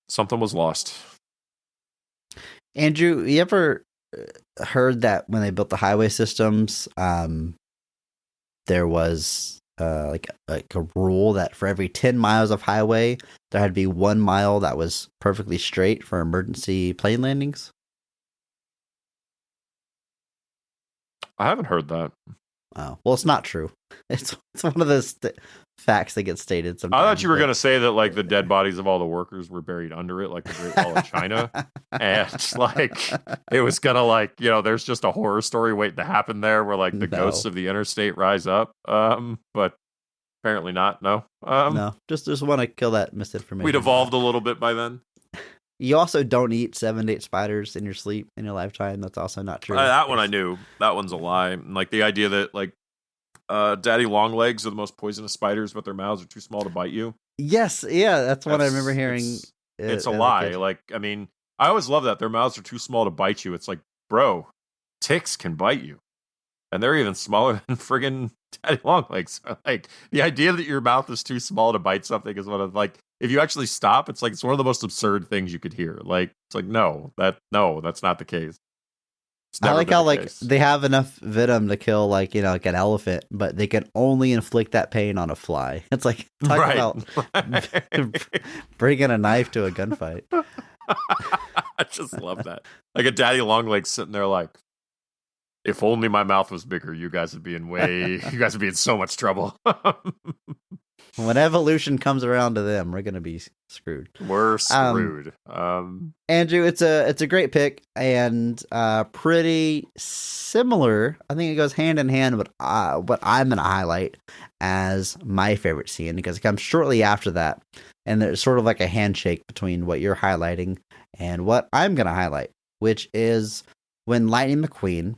something was lost. Andrew, you ever heard that when they built the highway systems, there was like a rule that for every 10 miles of highway, there had to be 1 mile that was perfectly straight for emergency plane landings? I haven't heard that. Oh, well, it's not true. It's one of those facts that get stated sometimes. I thought you were going to say that like the dead bodies of all the workers were buried under it, like the Great Wall of China. And like it was going to like, there's just a horror story waiting to happen there where like the ghosts of the interstate rise up. But apparently not. No. No, just want to kill that misinformation. We'd evolved a little bit by then. You also don't eat 7 to 8 spiders in your sleep in your lifetime. That's also not true. That one I knew. That one's a lie. Like the idea that like daddy longlegs are the most poisonous spiders, but their mouths are too small to bite you. Yes, yeah, that's what I remember hearing. It's a lie. Like, I mean, I always love that. Their mouths are too small to bite you. It's like, bro, ticks can bite you. And they're even smaller than friggin' daddy longlegs. Like, the idea that your mouth is too small to bite something is one of, like, if you actually stop, it's like, it's one of the most absurd things you could hear. Like, it's like, no, that's not the case. I like how like they have enough venom to kill like like an elephant, but they can only inflict that pain on a fly. It's like talk about bringing a knife to a gunfight. I just love that. Like a daddy longlegs sitting there like, if only my mouth was bigger, you guys would be in so much trouble. When evolution comes around to them, we're gonna be screwed. We're screwed. Andrew, it's a great pick and pretty similar. I think it goes hand in hand with what I'm gonna highlight as my favorite scene because it comes shortly after that, and there's sort of like a handshake between what you're highlighting and what I'm gonna highlight, which is when Lightning McQueen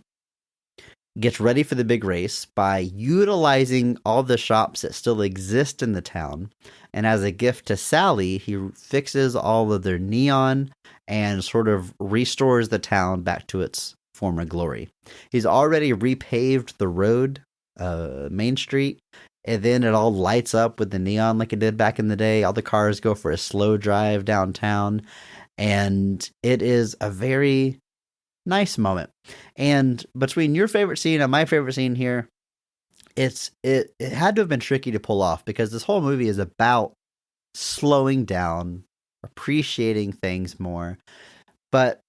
gets ready for the big race by utilizing all the shops that still exist in the town. And as a gift to Sally, he fixes all of their neon and sort of restores the town back to its former glory. He's already repaved the road, Main Street, and then it all lights up with the neon like it did back in the day. All the cars go for a slow drive downtown, and it is a very nice moment. And between your favorite scene and my favorite scene here, it had to have been tricky to pull off, because this whole movie is about slowing down, appreciating things more. But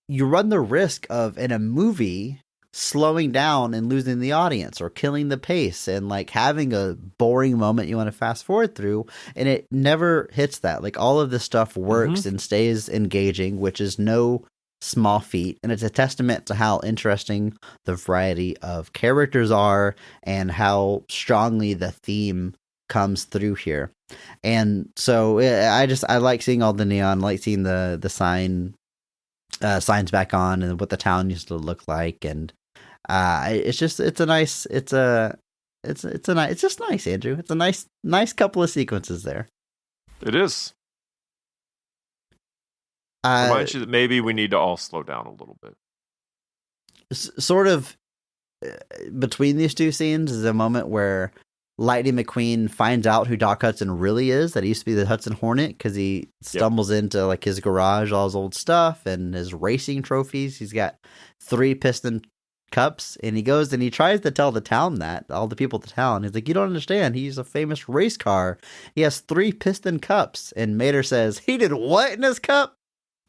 you run the risk of, in a movie, slowing down and losing the audience or killing the pace and like having a boring moment you want to fast forward through, and it never hits that. Like, all of this stuff works and stays engaging, which is no small feat, and it's a testament to how interesting the variety of characters are and how strongly the theme comes through here. And so I like seeing all the neon, like seeing the signs back on and what the town used to look like. And it's just nice, Andrew. It's a nice couple of sequences there. It is. Reminds you that maybe we need to all slow down a little bit. Sort of between these two scenes is a moment where Lightning McQueen finds out who Doc Hudson really is, that he used to be the Hudson Hornet, because he stumbles into like his garage, all his old stuff and his racing trophies. He's got 3 piston cups, and he goes and he tries to tell the town that, all the people at the town. He's like, you don't understand. He's a famous race car. He has 3 piston cups. And Mater says, he did what in his cup?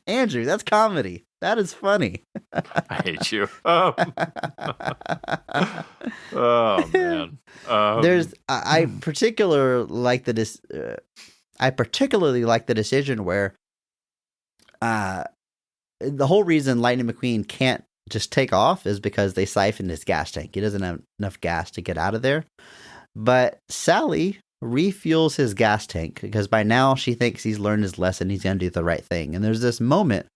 Andrew, that's comedy. That is funny. I hate you. Oh man. I particularly like the decision where the whole reason Lightning McQueen can't just take off is because they siphoned his gas tank. He doesn't have enough gas to get out of there. But Sally refuels his gas tank, because by now she thinks he's learned his lesson. He's going to do the right thing. And there's this moment,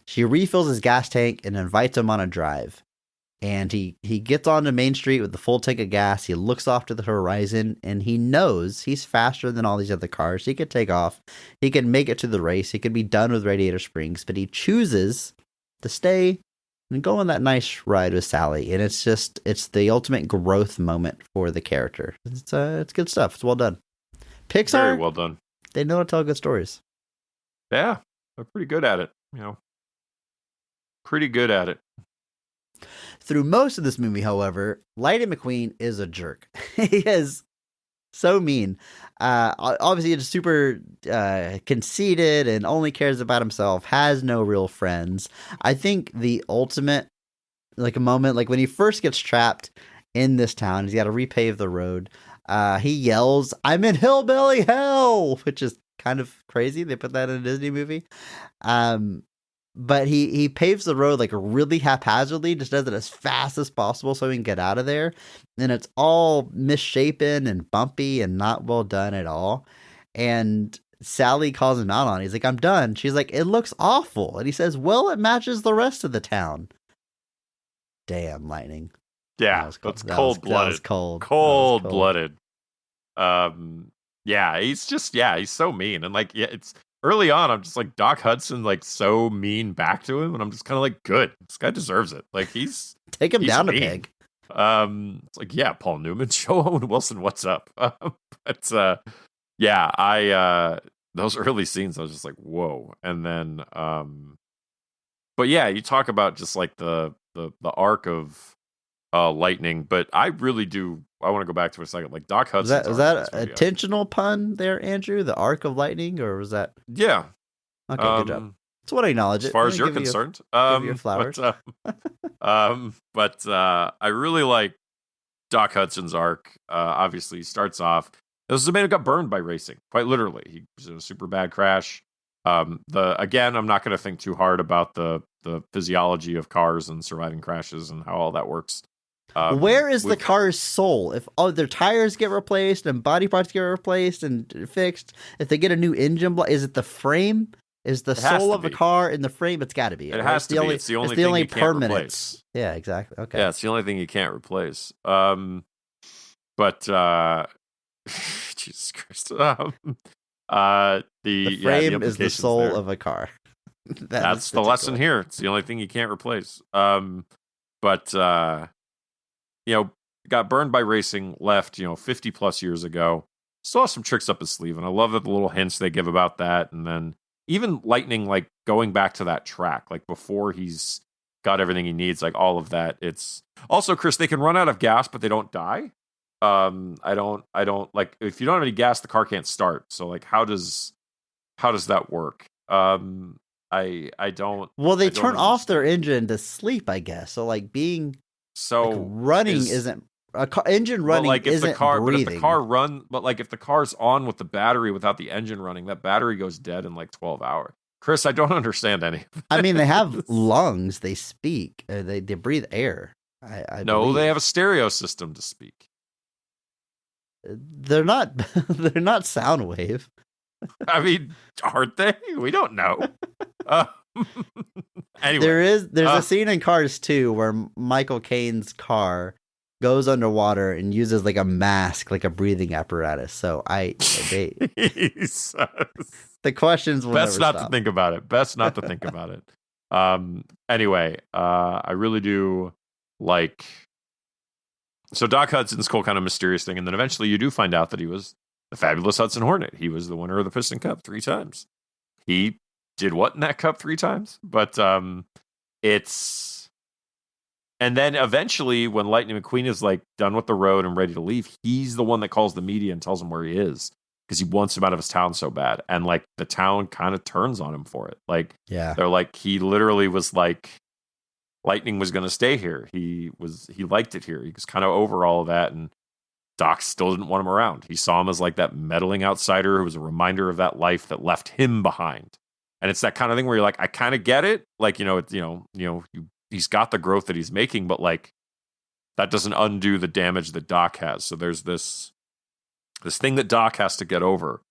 she refills his gas tank and invites him on a drive. And he gets onto Main Street with the full tank of gas. He looks off to the horizon, and he knows he's faster than all these other cars. He could take off. He could make it to the race. He could be done with Radiator Springs, but he chooses to stay and go on that nice ride with Sally. And it's the ultimate growth moment for the character. It's good stuff. It's well done. Pixar, very well done. They know how to tell good stories. Yeah, they're pretty good at it. Pretty good at it. Through most of this movie, however, Lightning McQueen is a jerk. He is so mean. Obviously, he's super conceited and only cares about himself, has no real friends. I think the ultimate, like, a moment, like when he first gets trapped in this town, he's got to repave the road. He yells, "I'm in hillbilly hell," which is kind of crazy. They put that in a Disney movie. But he paves the road like really haphazardly, just does it as fast as possible so he can get out of there. And it's all misshapen and bumpy and not well done at all. And Sally calls him out on it. He's like, "I'm done." She's like, "It looks awful." And he says, "Well, it matches the rest of the town." Damn, Lightning. Yeah, that's cold-blooded. That was cold. Cold-blooded. Yeah, he's so mean. And like, it's early on, I'm just like, Doc Hudson, like, so mean back to him, and I'm just kind of like, good, this guy deserves it. Like, take him down a peg. It's like, yeah, Paul Newman, show Owen Wilson what's up. But those early scenes, I was just like, whoa. And then, but yeah, you talk about just like the arc of Lightning, but I really do. I want to go back to a second. Like, Doc Hudson. Was that an intentional pun there, Andrew? The arc of Lightning, or was that? Yeah. Okay, good job. That's what I acknowledge. As far as you're concerned, give you flowers. But I really like Doc Hudson's arc. Obviously, he starts off. This is a man who got burned by racing, quite literally. He was in a super bad crash. I'm not going to think too hard about the physiology of cars and surviving crashes and how all that works. Where is the car's soul? If all their tires get replaced and body parts get replaced and fixed, if they get a new engine block, is it the frame? Is the It has soul to of a be. car in the frame? It's got to be. It right? has to be. It's the only thing you can't permanence. replace. Yeah, exactly. Okay. Yeah, it's the only thing you can't replace. But Jesus Christ. The frame is the soul there. of a car. That's the lesson here. It's the only thing you can't replace. But got burned by racing, left, 50 plus years ago. Still has some tricks up his sleeve, and I love that the little hints they give about that. And then even Lightning, like going back to that track, like before he's got everything he needs, like all of that. It's also, Chris, they can run out of gas, but they don't die. I don't like, if you don't have any gas, the car can't start. So like, how does that work? I don't. Well, they turn understand. off their engine to sleep, I guess. So like running isn't engine running. Like if isn't the car, breathing. but if the car if the car's on with the battery without the engine running, that battery goes dead in like 12 hours. Chris, I don't understand any. I mean, they have lungs. They speak. They breathe air. I no, believe. they have a stereo system to speak. They're not. They're not sound wave. I mean, aren't they? We don't know. Anyway, there's a scene in Cars 2 where Michael Caine's car goes underwater and uses like a mask, like a breathing apparatus. So Jesus. The questions will best never not stop. to think about it. Best not to think about it. Anyway, I really do like. So Doc Hudson's cool, kind of mysterious thing, and then eventually you do find out that he was the fabulous Hudson Hornet. He was the winner of the Piston Cup 3 times. He did what in that cup 3 times? But it's. And then eventually, when Lightning McQueen is like done with the road and ready to leave, he's the one that calls the media and tells him where he is because he wants him out of his town so bad. And like the town kind of turns on him for it. Like, yeah, they're like, he literally was like, Lightning was going to stay here. He liked it here. He was kind of over all of that. And Doc still didn't want him around. He saw him as like that meddling outsider who was a reminder of that life that left him behind. And it's that kind of thing where you're like, I kind of get it. Like, he's got the growth that he's making, but like that doesn't undo the damage that Doc has. So there's this thing that Doc has to get over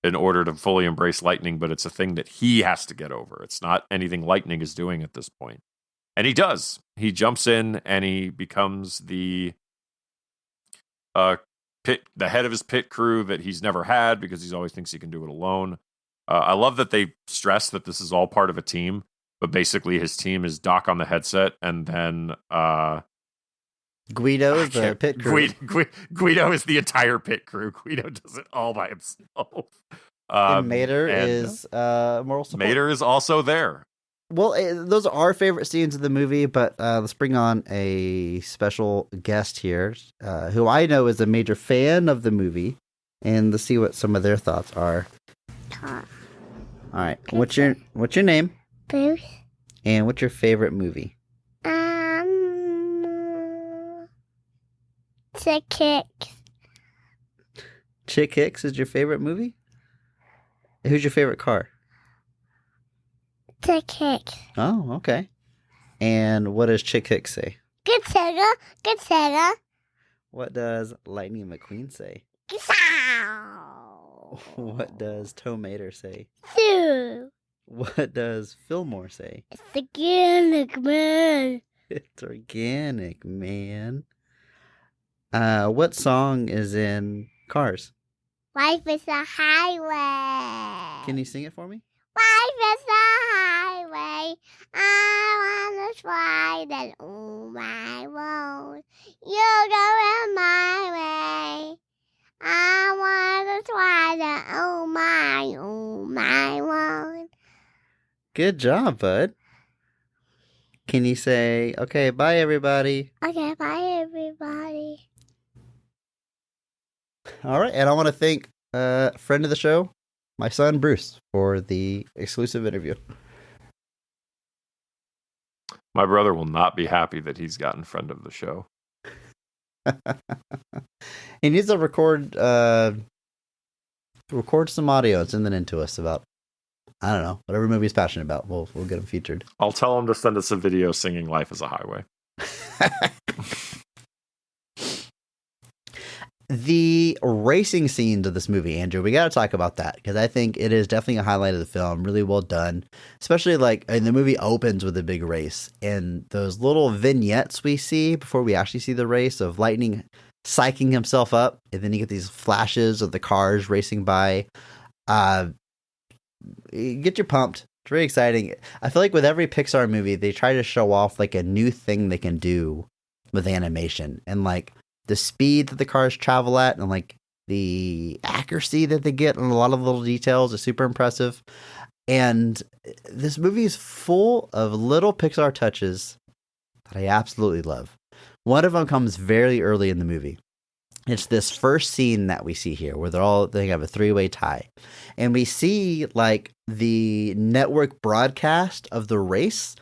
in order to fully embrace Lightning, but it's a thing that he has to get over. It's not anything Lightning is doing at this point. And he does. He jumps in and he becomes the head of his pit crew that he's never had because he always thinks he can do it alone. I love that they stress that this is all part of a team, but basically his team is Doc on the headset, and then Guido is the pit crew. Guido is the entire pit crew. Guido does it all by himself. And Mater is moral support. Mater is also there. Well, those are our favorite scenes of the movie, but let's bring on a special guest here, who I know is a major fan of the movie, and let's see what some of their thoughts are. All right, what's your name? Bruce. And what's your favorite movie? Chick Hicks. Chick Hicks is your favorite movie? Who's your favorite car? Chick Hicks. Oh, okay. And what does Chick Hicks say? Good Sega. Good Sega. What does Lightning McQueen say? What does Tomater say? Sue. What does Fillmore say? It's organic, man. It's organic, man. What song is in Cars? Life is a highway. Can you sing it for me? Life is a highway. I wanna ride it. Oh my road. You go in my way. I wanna ride it. Oh my road. Good job, bud. Can you say, okay, bye, everybody? Okay, bye, everybody. All right, and I want to thank a friend of the show, my son, Bruce, for the exclusive interview. My brother will not be happy that he's gotten friend of the show. He needs to record some audio and send it in to us about, I don't know, whatever movie he's passionate about. We'll get him featured. I'll tell him to send us a video singing "Life is a Highway." The racing scenes of this movie, Andrew, we got to talk about that because I think it is definitely a highlight of the film. Really well done, especially the movie opens with a big race and those little vignettes we see before we actually see the race of Lightning psyching himself up, and then you get these flashes of the cars racing by. Get you pumped. It's really exciting. I feel like with every Pixar movie, they try to show off like a new thing they can do with animation and like the speed that the cars travel at and like the accuracy that they get on a lot of little details is super impressive. And this movie is full of little Pixar touches that I absolutely love. One of them comes very early in the movie. It's this first scene that we see here where they have a three-way tie. And we see like the network broadcast of the race.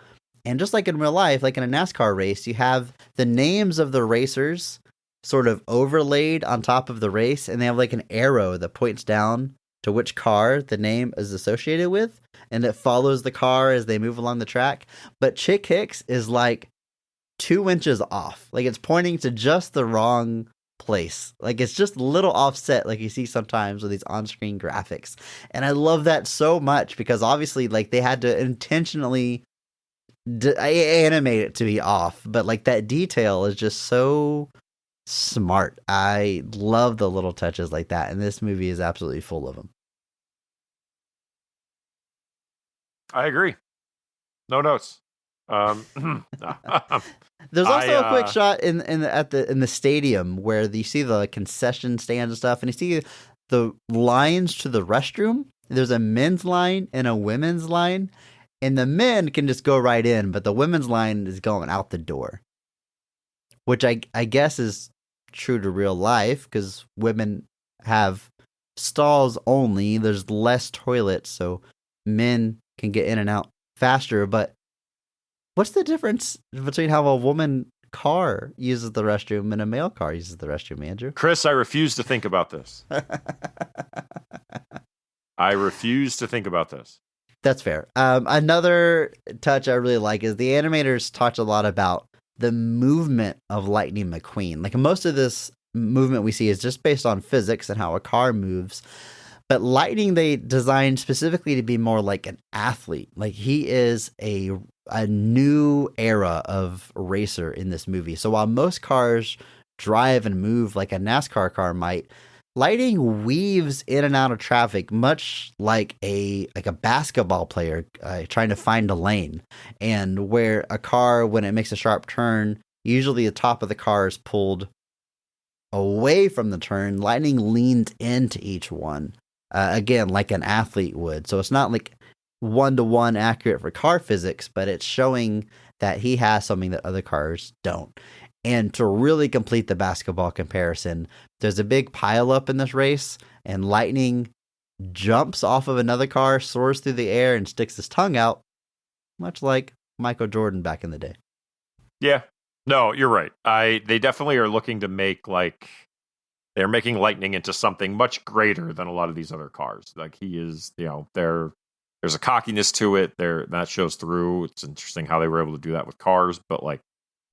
And just like in real life, like in a NASCAR race, you have the names of the racers sort of overlaid on top of the race. And they have like an arrow that points down to which car the name is associated with. And it follows the car as they move along the track. But Chick Hicks is like 2 inches off. Like it's pointing to just the wrong place. Like it's just a little offset like you see sometimes with these on-screen graphics. And I love that so much because obviously like they had to intentionally animate it to be off, but like that detail is just so smart. I love the little touches like that, and this movie is absolutely full of them. I agree. No notes. There's also a quick shot in the stadium where you see the concession stands and stuff, and you see the lines to the restroom. There's a men's line and a women's line, and the men can just go right in, but the women's line is going out the door, which I guess is true to real life because women have stalls only. There's less toilets, so men can get in and out faster, but what's the difference between how a woman car uses the restroom and a male car uses the restroom, Andrew? Chris, I refuse to think about this. I refuse to think about this. That's fair. Another touch I really like is the animators talked a lot about the movement of Lightning McQueen. Like most of this movement we see is just based on physics and how a car moves. But Lightning, they designed specifically to be more like an athlete. Like he is a new era of racer in this movie. So while most cars drive and move like a NASCAR car might, Lightning weaves in and out of traffic much like a basketball player trying to find a lane. And where a car, when it makes a sharp turn, usually the top of the car is pulled away from the turn, Lightning leans into each one. Again, like an athlete would. So it's not like 1-to-1 accurate for car physics, but it's showing that he has something that other cars don't. And to really complete the basketball comparison, there's a big pileup in this race, and Lightning jumps off of another car, soars through the air, and sticks his tongue out, much like Michael Jordan back in the day. Yeah. No, you're right. They definitely are looking to make they're making Lightning into something much greater than a lot of these other cars. Like he is, there's a cockiness to it there that shows through. It's interesting how they were able to do that with cars, but like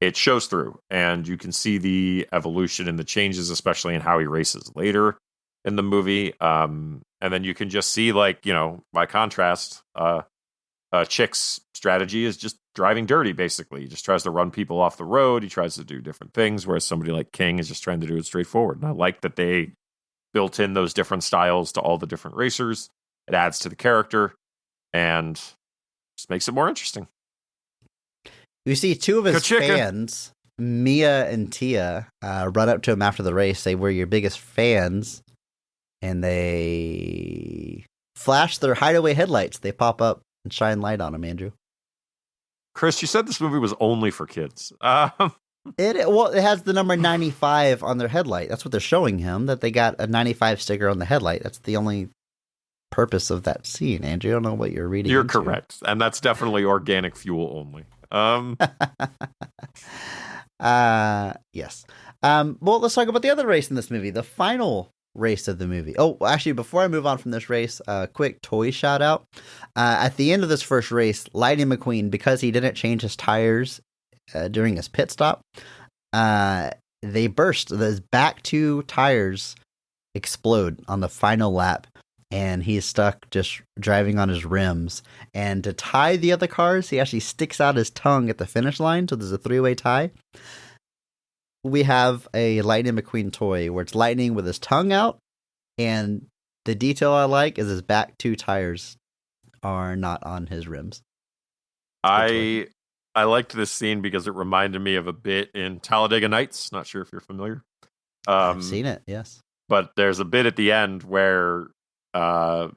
it shows through, and you can see the evolution and the changes, especially in how he races later in the movie. And then you can just see, like, by contrast, Chick's strategy is just driving dirty, basically. He just tries to run people off the road. He tries to do different things, whereas somebody like King is just trying to do it straightforward. And I like that they built in those different styles to all the different racers. It adds to the character and just makes it more interesting. We see two of his KA-CHICKA fans, Mia and Tia, run up to him after the race, say, "We're your biggest fans." And they flash their hideaway headlights. They pop up and shine light on him, Andrew. Chris, you said this movie was only for kids. It has the number 95 on their headlight. That's what they're showing him, that they got a 95 sticker on the headlight. That's the only purpose of that scene, Andrew. I don't know what you're reading. You're into. Correct. And that's definitely organic fuel only. Yes. Well, let's talk about the other race in this movie, the final race of the movie. Oh, actually, before I move on from this race, a quick toy shout out. At the end of this first race, Lightning McQueen, because he didn't change his tires during his pit stop, they burst. The back two tires explode on the final lap, and he's stuck just driving on his rims. And to tie the other cars, he actually sticks out his tongue at the finish line, so there's a three-way tie. We have a Lightning McQueen toy where it's Lightning with his tongue out, and the detail I like is his back two tires are not on his rims. I liked this scene because it reminded me of a bit in Talladega Nights. Not sure if you're familiar. I've seen it, yes. But there's a bit at the end where Jean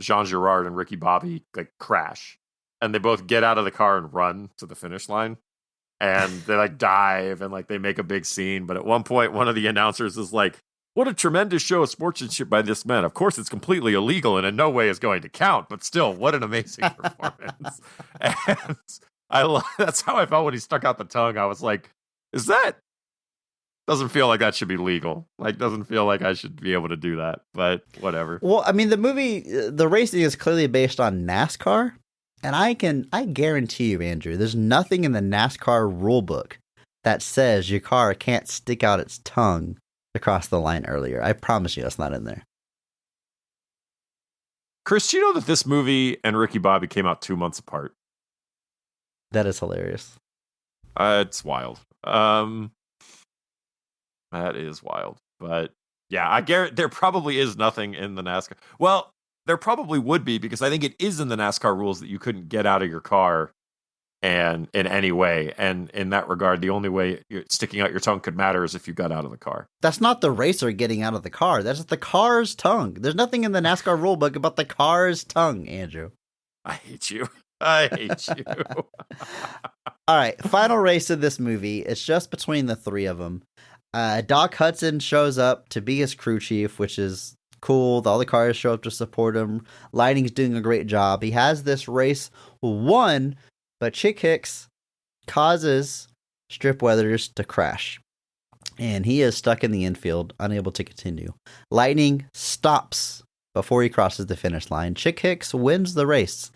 Girard and Ricky Bobby like crash, and they both get out of the car and run to the finish line, and they like dive and like they make a big scene. But at one point, one of the announcers is like, "What a tremendous show of sportsmanship by this man. Of course, it's completely illegal and in no way is going to count, but still, what an amazing performance." And that's how I felt when he stuck out the tongue. I was like, doesn't feel like that should be legal. Like, doesn't feel like I should be able to do that, but whatever. Well, I mean, the racing is clearly based on NASCAR, and I guarantee you, Andrew, there's nothing in the NASCAR rule book that says your car can't stick out its tongue across the line earlier. I promise you that's not in there. Chris, do you know that this movie and Ricky Bobby came out 2 months apart? That is hilarious. It's wild. That is wild. But yeah, I guarantee there probably is nothing in the NASCAR. Well, there probably would be, because I think it is in the NASCAR rules that you couldn't get out of your car and in any way. And in that regard, the only way sticking out your tongue could matter is if you got out of the car. That's not the racer getting out of the car. That's the car's tongue. There's nothing in the NASCAR rule book about the car's tongue, Andrew. I hate you. I hate you. All right, final race of this movie. It's just between the three of them. Doc Hudson shows up to be his crew chief, which is cool. All the cars show up to support him. Lightning's doing a great job. He has this race won, but Chick Hicks causes Strip Weathers to crash, and he is stuck in the infield, unable to continue. Lightning stops before he crosses the finish line. Chick Hicks wins the race,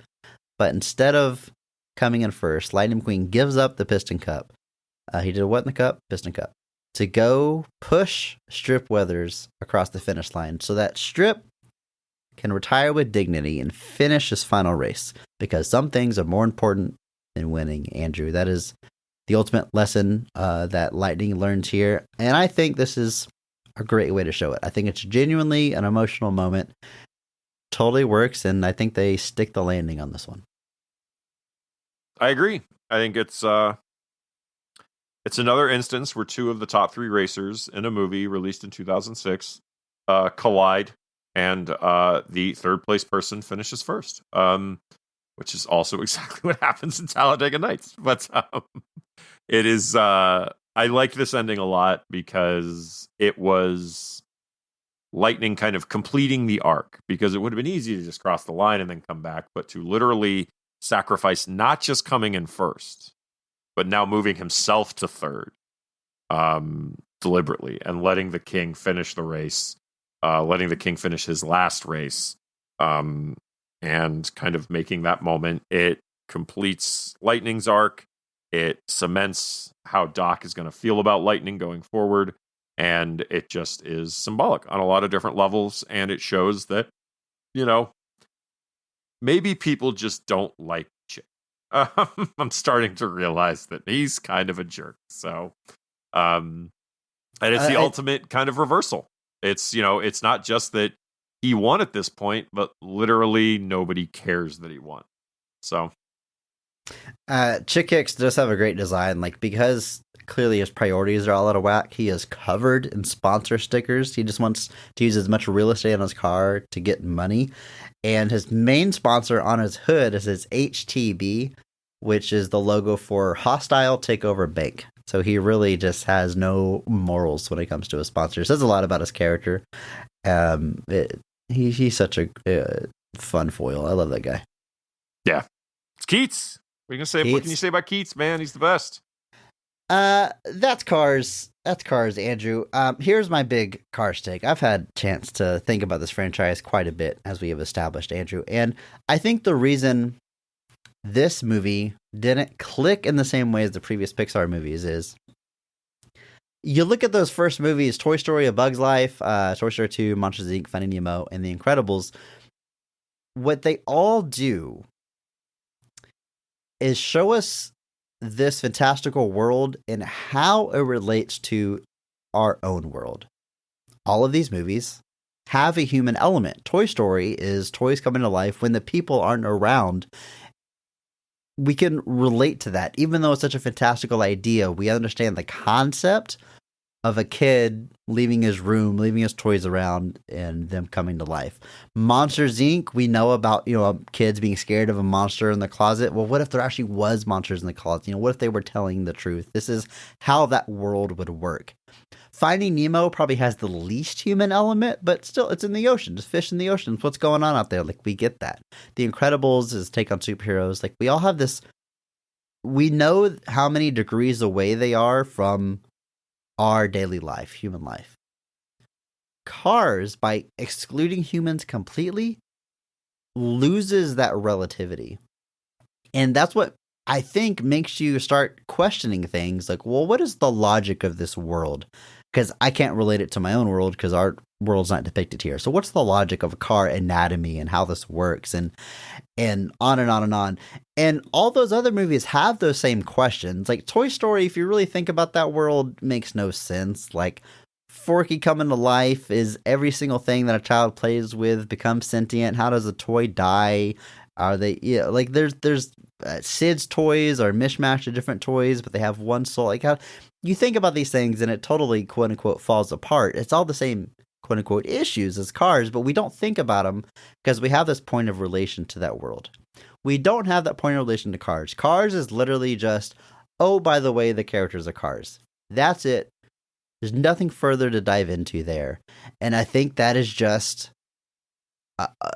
but instead of coming in first, Lightning McQueen gives up the Piston Cup. He did what in the Cup? Piston Cup. To go push Strip Weathers across the finish line so that Strip can retire with dignity and finish his final race, because some things are more important than winning, Andrew. That is the ultimate lesson that Lightning learns here, and I think this is a great way to show it. I think it's genuinely an emotional moment. Totally works, and I think they stick the landing on this one. I agree. I think it's another instance where two of the top three racers in a movie released in 2006 collide, and the third place person finishes first, which is also exactly what happens in Talladega Nights. But it is, I liked this ending a lot because it was Lightning kind of completing the arc, because it would have been easy to just cross the line and then come back, but to literally sacrifice not just coming in first, but now moving himself to third, deliberately, and letting the King finish the race, letting the King finish his last race, and kind of making that moment. It completes Lightning's arc. It cements how Doc is going to feel about Lightning going forward, and it just is symbolic on a lot of different levels, and it shows that, maybe people just don't like Chick. I'm starting to realize that he's kind of a jerk. So, and it's the ultimate kind of reversal. It's, it's not just that he won at this point, but literally nobody cares that he won. So, Chick Hicks does have a great design, because clearly his priorities are all out of whack. He is covered in sponsor stickers. He just wants to use as much real estate on his car to get money. And his main sponsor on his hood is his HTB, which is the logo for Hostile Takeover Bank. So he really just has no morals when it comes to his sponsor. It says a lot about his character. He's such a fun foil. I love that guy. Yeah. It's Keats. What can you say about Keats, man? He's the best. That's Cars. That's Cars, Andrew. Here's my big Cars take. I've had a chance to think about this franchise quite a bit, as we have established, Andrew. And I think the reason this movie didn't click in the same way as the previous Pixar movies is. You look at those first movies, Toy Story, A Bug's Life, Toy Story 2, Monsters, Inc., Finding Nemo, and The Incredibles. What they all do is show us this fantastical world and how it relates to our own world. All of these movies have a human element. Toy Story is toys coming to life when the people aren't around. We can relate to that. Even though it's such a fantastical idea, we understand the concept of a kid leaving his room, leaving his toys around, and them coming to life. Monsters, Inc., we know about, kids being scared of a monster in the closet. Well, what if there actually was monsters in the closet? What if they were telling the truth? This is how that world would work. Finding Nemo probably has the least human element, but still, it's in the ocean. There's fish in the ocean. What's going on out there? We get that. The Incredibles is take on superheroes. We all have this. We know how many degrees away they are from our daily life, human life. Cars, by excluding humans completely, loses that relativity. And that's what I think makes you start questioning things what is the logic of this world? Because I can't relate it to my own world because our world's not depicted here. So what's the logic of a car anatomy and how this works and on and on and on. And all those other movies have those same questions. Toy Story, if you really think about that world, makes no sense. Forky coming to life, is every single thing that a child plays with becomes sentient? How does a toy die? Are they there's Sid's toys are mishmash of different toys, but they have one soul. How you think about these things and it totally quote unquote falls apart. It's all the same quote unquote issues as Cars, but we don't think about them because we have this point of relation to that world. We don't have that point of relation to Cars. Cars is literally just, oh, by the way, the characters are Cars. That's it. There's nothing further to dive into there. And I think that is just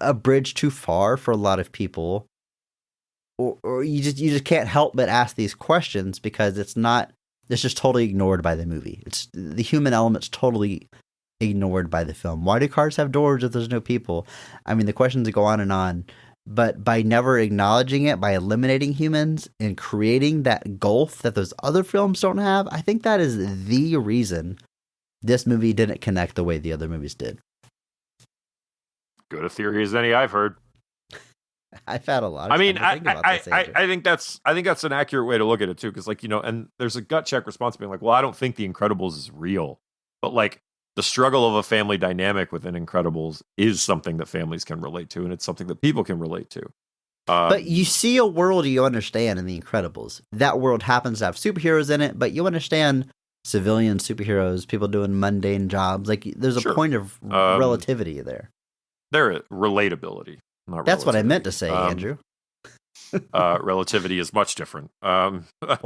a bridge too far for a lot of people. Or you just can't help but ask these questions because it's just totally ignored by the movie. It's the human element's totally ignored by the film. Why do cars have doors if there's no people? I mean, the questions go on, but by never acknowledging it, by eliminating humans and creating that gulf that those other films don't have, I think that is the reason this movie didn't connect the way the other movies did. Good a theory as any I've heard. I've had a lot of I mean, I think that's an accurate way to look at it too, because and there's a gut check response being well, I don't think The Incredibles is real, but the struggle of a family dynamic within Incredibles is something that families can relate to, and it's something that people can relate to. But you see a world you understand in The Incredibles. That world happens to have superheroes in it, but you understand civilian superheroes, people doing mundane jobs. There's a point of relativity there. There, relatability. That's what I meant to say, Andrew. Relativity is much different. Well,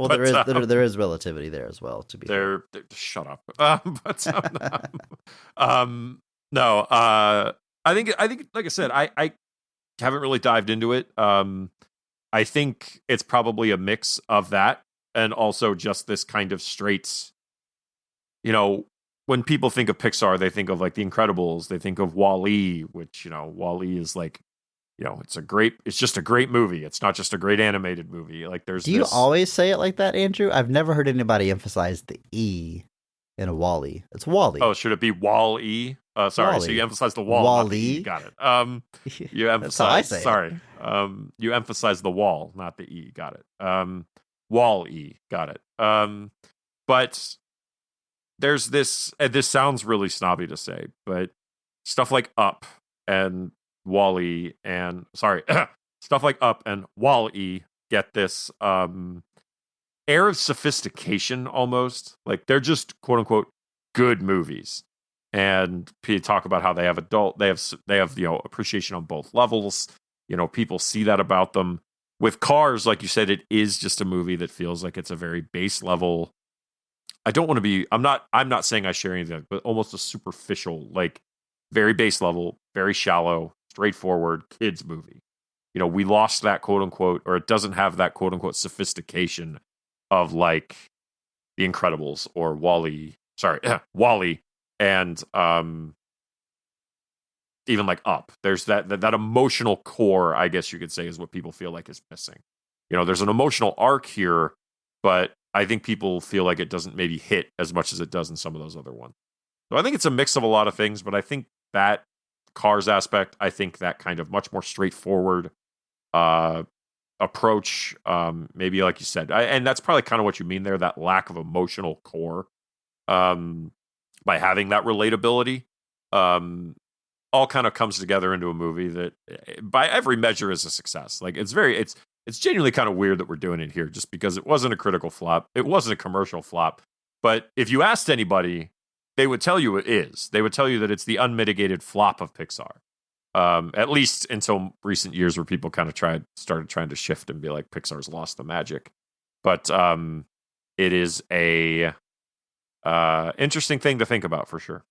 there is relativity there as well. To be fair. Shut up. No. I think, like I said, I haven't really dived into it. I think it's probably a mix of that and also just this kind of straight. When people think of Pixar, they think of The Incredibles. They think of Wall-E, which Wall-E is it's just a great movie. It's not just a great animated movie. Do you always say it like that, Andrew? I've never heard anybody emphasize the E in a Wall-E. It's Wall-E. Oh, should it be Wall-E? Sorry, Wall-E. So you emphasize the wall. Wall-E? Got it. You emphasize. Sorry. You emphasize the wall, not the E. Got it. Wall-E. Got it. But there's this. This sounds really snobby to say, but stuff like Up and Wall-E and stuff like Up and Wall-E get this air of sophistication almost. They're just quote unquote good movies, and people talk about how they have appreciation on both levels. People see that about them. With Cars, like you said, it is just a movie that feels like it's a very base level. I don't want to be. I'm not saying I share anything, but almost a superficial, very base level, very shallow, straightforward kids movie. We lost that quote unquote, or it doesn't have that quote unquote sophistication of The Incredibles or Wall-E. Sorry, Wall-E, and even Up. There's that emotional core, I guess you could say, is what people feel like is missing. there's an emotional arc here, but I think people feel like it doesn't maybe hit as much as it does in some of those other ones. So I think it's a mix of a lot of things, but I think that Cars aspect, I think that kind of much more straightforward approach, maybe like you said, and that's probably kind of what you mean there, that lack of emotional core, by having that relatability, all kind of comes together into a movie that by every measure is a success. Like it's genuinely kind of weird that we're doing it here, just because it wasn't a critical flop. It wasn't a commercial flop. But if you asked anybody, they would tell you it is. They would tell you that it's the unmitigated flop of Pixar. At least until recent years, where people kind of started trying to shift and be like, Pixar's lost the magic. But it is a interesting thing to think about for sure.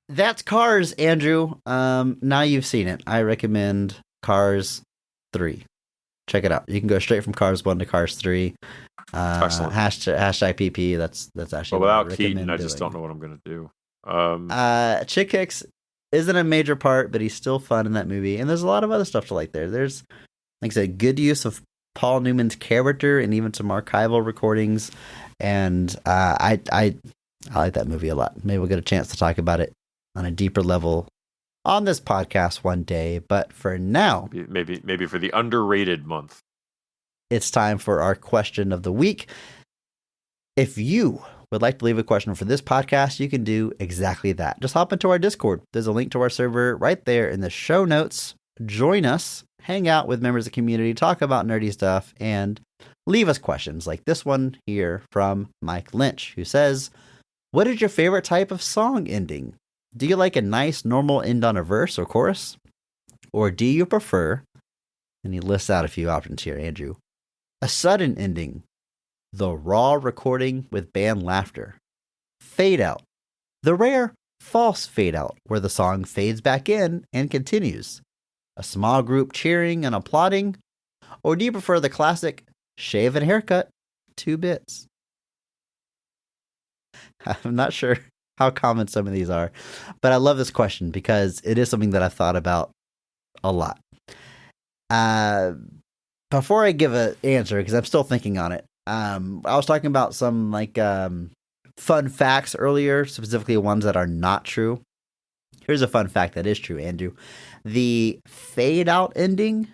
That's Cars, Andrew. Now you've seen it. I recommend Cars 3. Check it out. You can go straight from Cars 1 to Cars 3. Excellent. Hashtag PP. That's actually. But without Keaton, I just don't know what I'm going to do. Chick Hicks isn't a major part, but he's still fun in that movie. And there's a lot of other stuff to like there. There's, like I said, good use of Paul Newman's character and even some archival recordings. And I like that movie a lot. Maybe we'll get a chance to talk about it on a deeper level on this podcast one day. But for now, maybe for the underrated month, it's time for our question of the week. If you would like to leave a question for this podcast, you can do exactly that. Just hop into our Discord. There's a link to our server right there in the show notes. Join us, hang out with members of the community, talk about nerdy stuff, and leave us questions like this one here from Mike Lynch, who says, what is your favorite type of song ending? Do you like a nice normal end on a verse or chorus? Or do you prefer, and he lists out a few options here, Andrew, a sudden ending, the raw recording with band laughter, fade out, the rare false fade out where the song fades back in and continues, a small group cheering and applauding, or do you prefer the classic shave and haircut, 2 bits? I'm not sure how common some of these are, but I love this question because it is something that I've thought about a lot. Before I give an answer, because I'm still thinking on it, I was talking about some fun facts earlier, specifically ones that are not true. Here's a fun fact that is true, Andrew. The fade out ending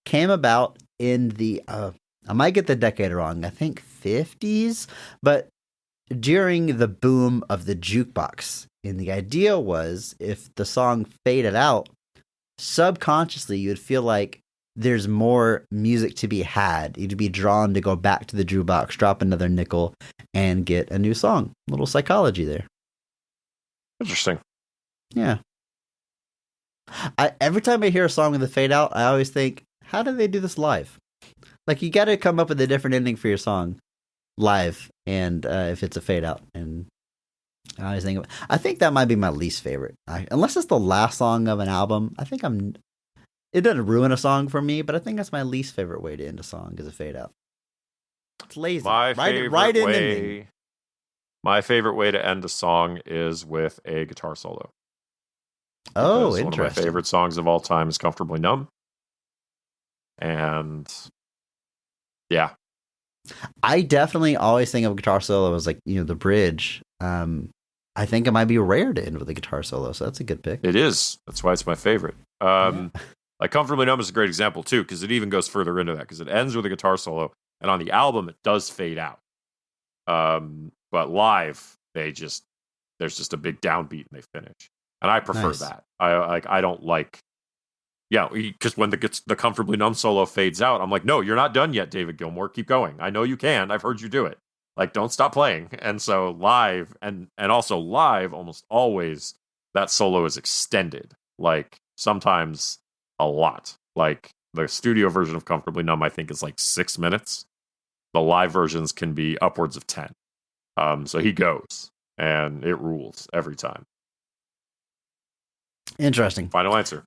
came about in the, I might get the decade wrong, I think 50s, but during the boom of the jukebox. And the idea was if the song faded out, subconsciously you'd feel like there's more music to be had. You'd be drawn to go back to the jukebox, drop another nickel, and get a new song. A little psychology there. Interesting. Yeah. Every time I hear a song with a fade out, I always think, how do they do this live? Like, you got to come up with a different ending for your song live, and if it's a fade out. And I always I think that might be my least favorite. Unless it's the last song of an album, I think it doesn't ruin a song for me, but I think that's my least favorite way to end a song is a fade out. It's lazy. My favorite way to end a song is with a guitar solo. Oh, interesting. One of my favorite songs of all time is Comfortably Numb. And yeah. I definitely always think of a guitar solo as like, the bridge. I think it might be rare to end with a guitar solo, so that's a good pick. It is. That's why it's my favorite. Like Comfortably Numb is a great example too, because it even goes further into that, because it ends with a guitar solo, and on the album it does fade out. But live, there's just a big downbeat and they finish, and I prefer that. I don't like. Yeah, because when the Comfortably Numb solo fades out, I'm like, no, you're not done yet, David Gilmour. Keep going. I know you can. I've heard you do it. Like, don't stop playing. And so live, and also live, almost always, that solo is extended. Like, sometimes a lot. Like, the studio version of Comfortably Numb, I think, is like 6 minutes. The live versions can be upwards of 10. So he goes, and it rules every time. Interesting. Final answer.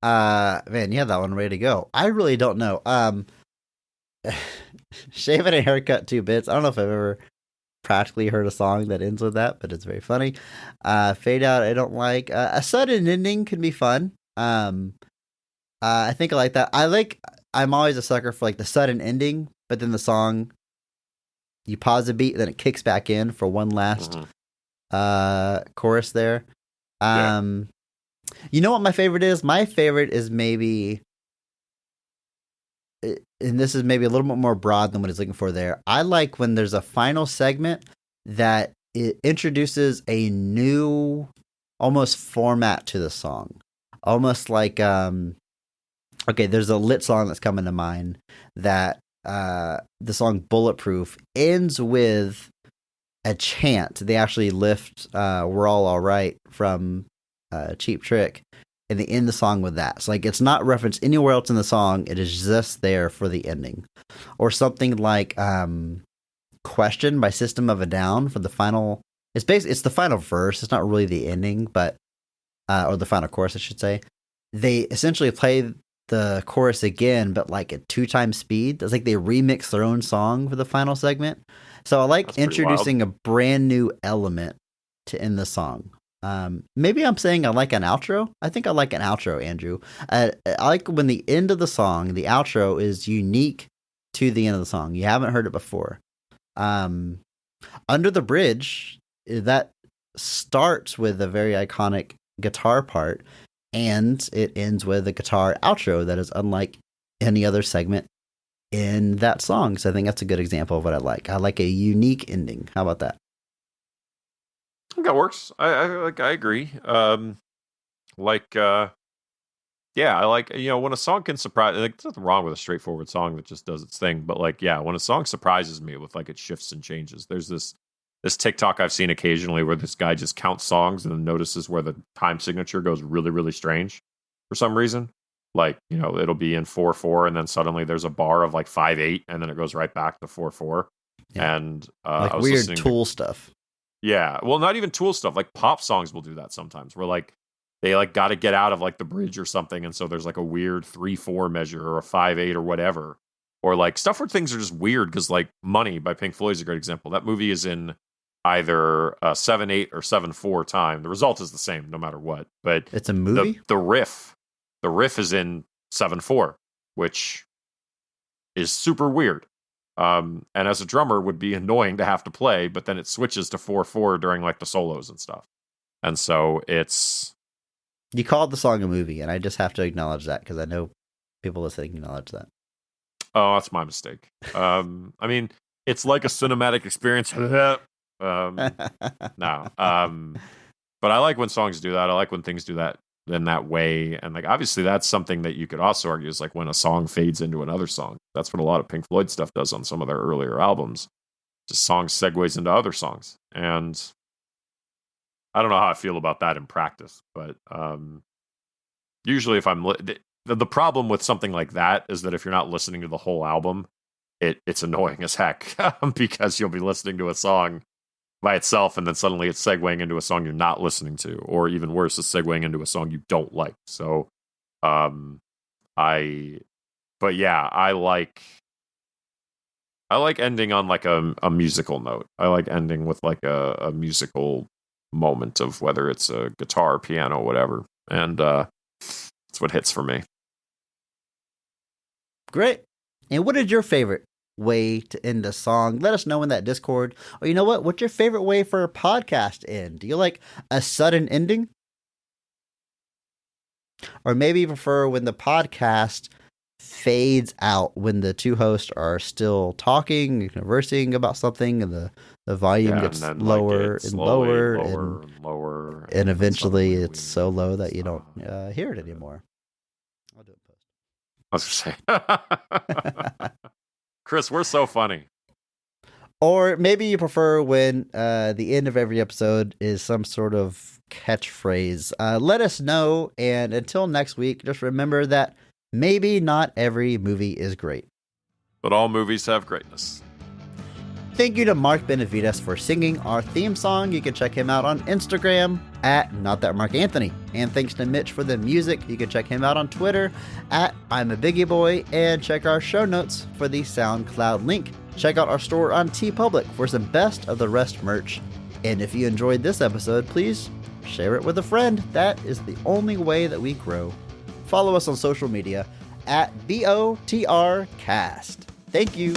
Man, you have that one ready to go. I really don't know. Shaving a haircut 2 bits. I don't know if I've ever practically heard a song that ends with that, but it's very funny. Fade Out, I don't like. A sudden ending can be fun. I think I like that. I'm always a sucker for like the sudden ending, but then the song, you pause the beat, then it kicks back in for one last chorus there. You know what my favorite is? My favorite is maybe, and this is maybe a little bit more broad than what it's looking for there. I like when there's a final segment that it introduces a new almost format to the song. Almost like, okay, there's a lit song that's coming to mind that the song Bulletproof ends with a chant. They actually lift We're All Right from Cheap Trick, and they end the song with that. So like it's not referenced anywhere else in the song. It is just there for the ending. Or something like Question by System of a Down for the final. It's the final verse. It's not really the ending, but or the final chorus, I should say. They essentially play the chorus again, but like at 2x speed. It's like they remix their own song for the final segment. So I like introducing a brand new element to end the song. Maybe I'm saying I like an outro. I think I like an outro, Andrew. I like when the end of the song, the outro is unique to the end of the song. You haven't heard it before. Under the Bridge, that starts with a very iconic guitar part, and it ends with a guitar outro that is unlike any other segment in that song. So I think that's a good example of what I like. I like a unique ending. How about that? I think that works. I agree. I like, when a song can surprise, like, there's nothing wrong with a straightforward song that just does its thing. But like, yeah, when a song surprises me with like it shifts and changes, there's this TikTok I've seen occasionally where this guy just counts songs and then notices where the time signature goes really, really strange for some reason. Like, it'll be in 4/4 and then suddenly there's a bar of like 5/8 and then it goes right back to 4/4. Yeah. And like weird Tool stuff. Yeah, well, not even Tool stuff. Like pop songs will do that sometimes. Where like they like got to get out of like the bridge or something, and so there's like a weird 3/4 measure or a 5/8 or whatever, or like stuff where things are just weird. Because like Money by Pink Floyd is a great example. That movie is in either 7/8 or 7/4 time. The result is the same no matter what. But it's a movie. The riff is in 7/4, which is super weird. And as a drummer would be annoying to have to play, but then it switches to 4/4 during like the solos and stuff. And so it's... You called the song a movie, and I just have to acknowledge that because I know people listening acknowledge that. Oh, that's my mistake. I mean, it's like a cinematic experience. No. But I like when songs do that. I like when things do that in that way. And like, obviously that's something that you could also argue is like when a song fades into another song. That's what a lot of Pink Floyd stuff does on some of their earlier albums. Just songs segues into other songs. And I don't know how I feel about that in practice, but usually if I'm the problem with something like that is that if you're not listening to the whole album, it's annoying as heck because you'll be listening to a song by itself and then suddenly it's segueing into a song you're not listening to, or even worse, it's segueing into a song you don't like. So I like ending on like a musical note. I like ending with like a musical moment of whether it's a guitar, piano, whatever. And that's what hits for me. Great. And what is your favorite way to end a song? Let us know in that Discord. Or you know what? What's your favorite way for a podcast to end? Do you like a sudden ending? Or maybe you prefer when the podcast fades out, when the two hosts are still talking and conversing about something, and the volume gets lower and lower and lower. And eventually it's so low that you don't hear it anymore. I'll do it post. I was going to say. Chris, we're so funny. Or maybe you prefer when the end of every episode is some sort of catchphrase. Let us know. And until next week, just remember that maybe not every movie is great, but all movies have greatness. Thank you to Mark Benavides for singing our theme song. You can check him out on Instagram at NotThatMarkAnthony. And thanks to Mitch for the music. You can check him out on Twitter at I'm a Biggie Boy, and check our show notes for the SoundCloud link. Check out our store on TeePublic for some Best of the Rest merch. And if you enjoyed this episode, please share it with a friend. That is the only way that we grow. Follow us on social media at BOTRcast. Thank you.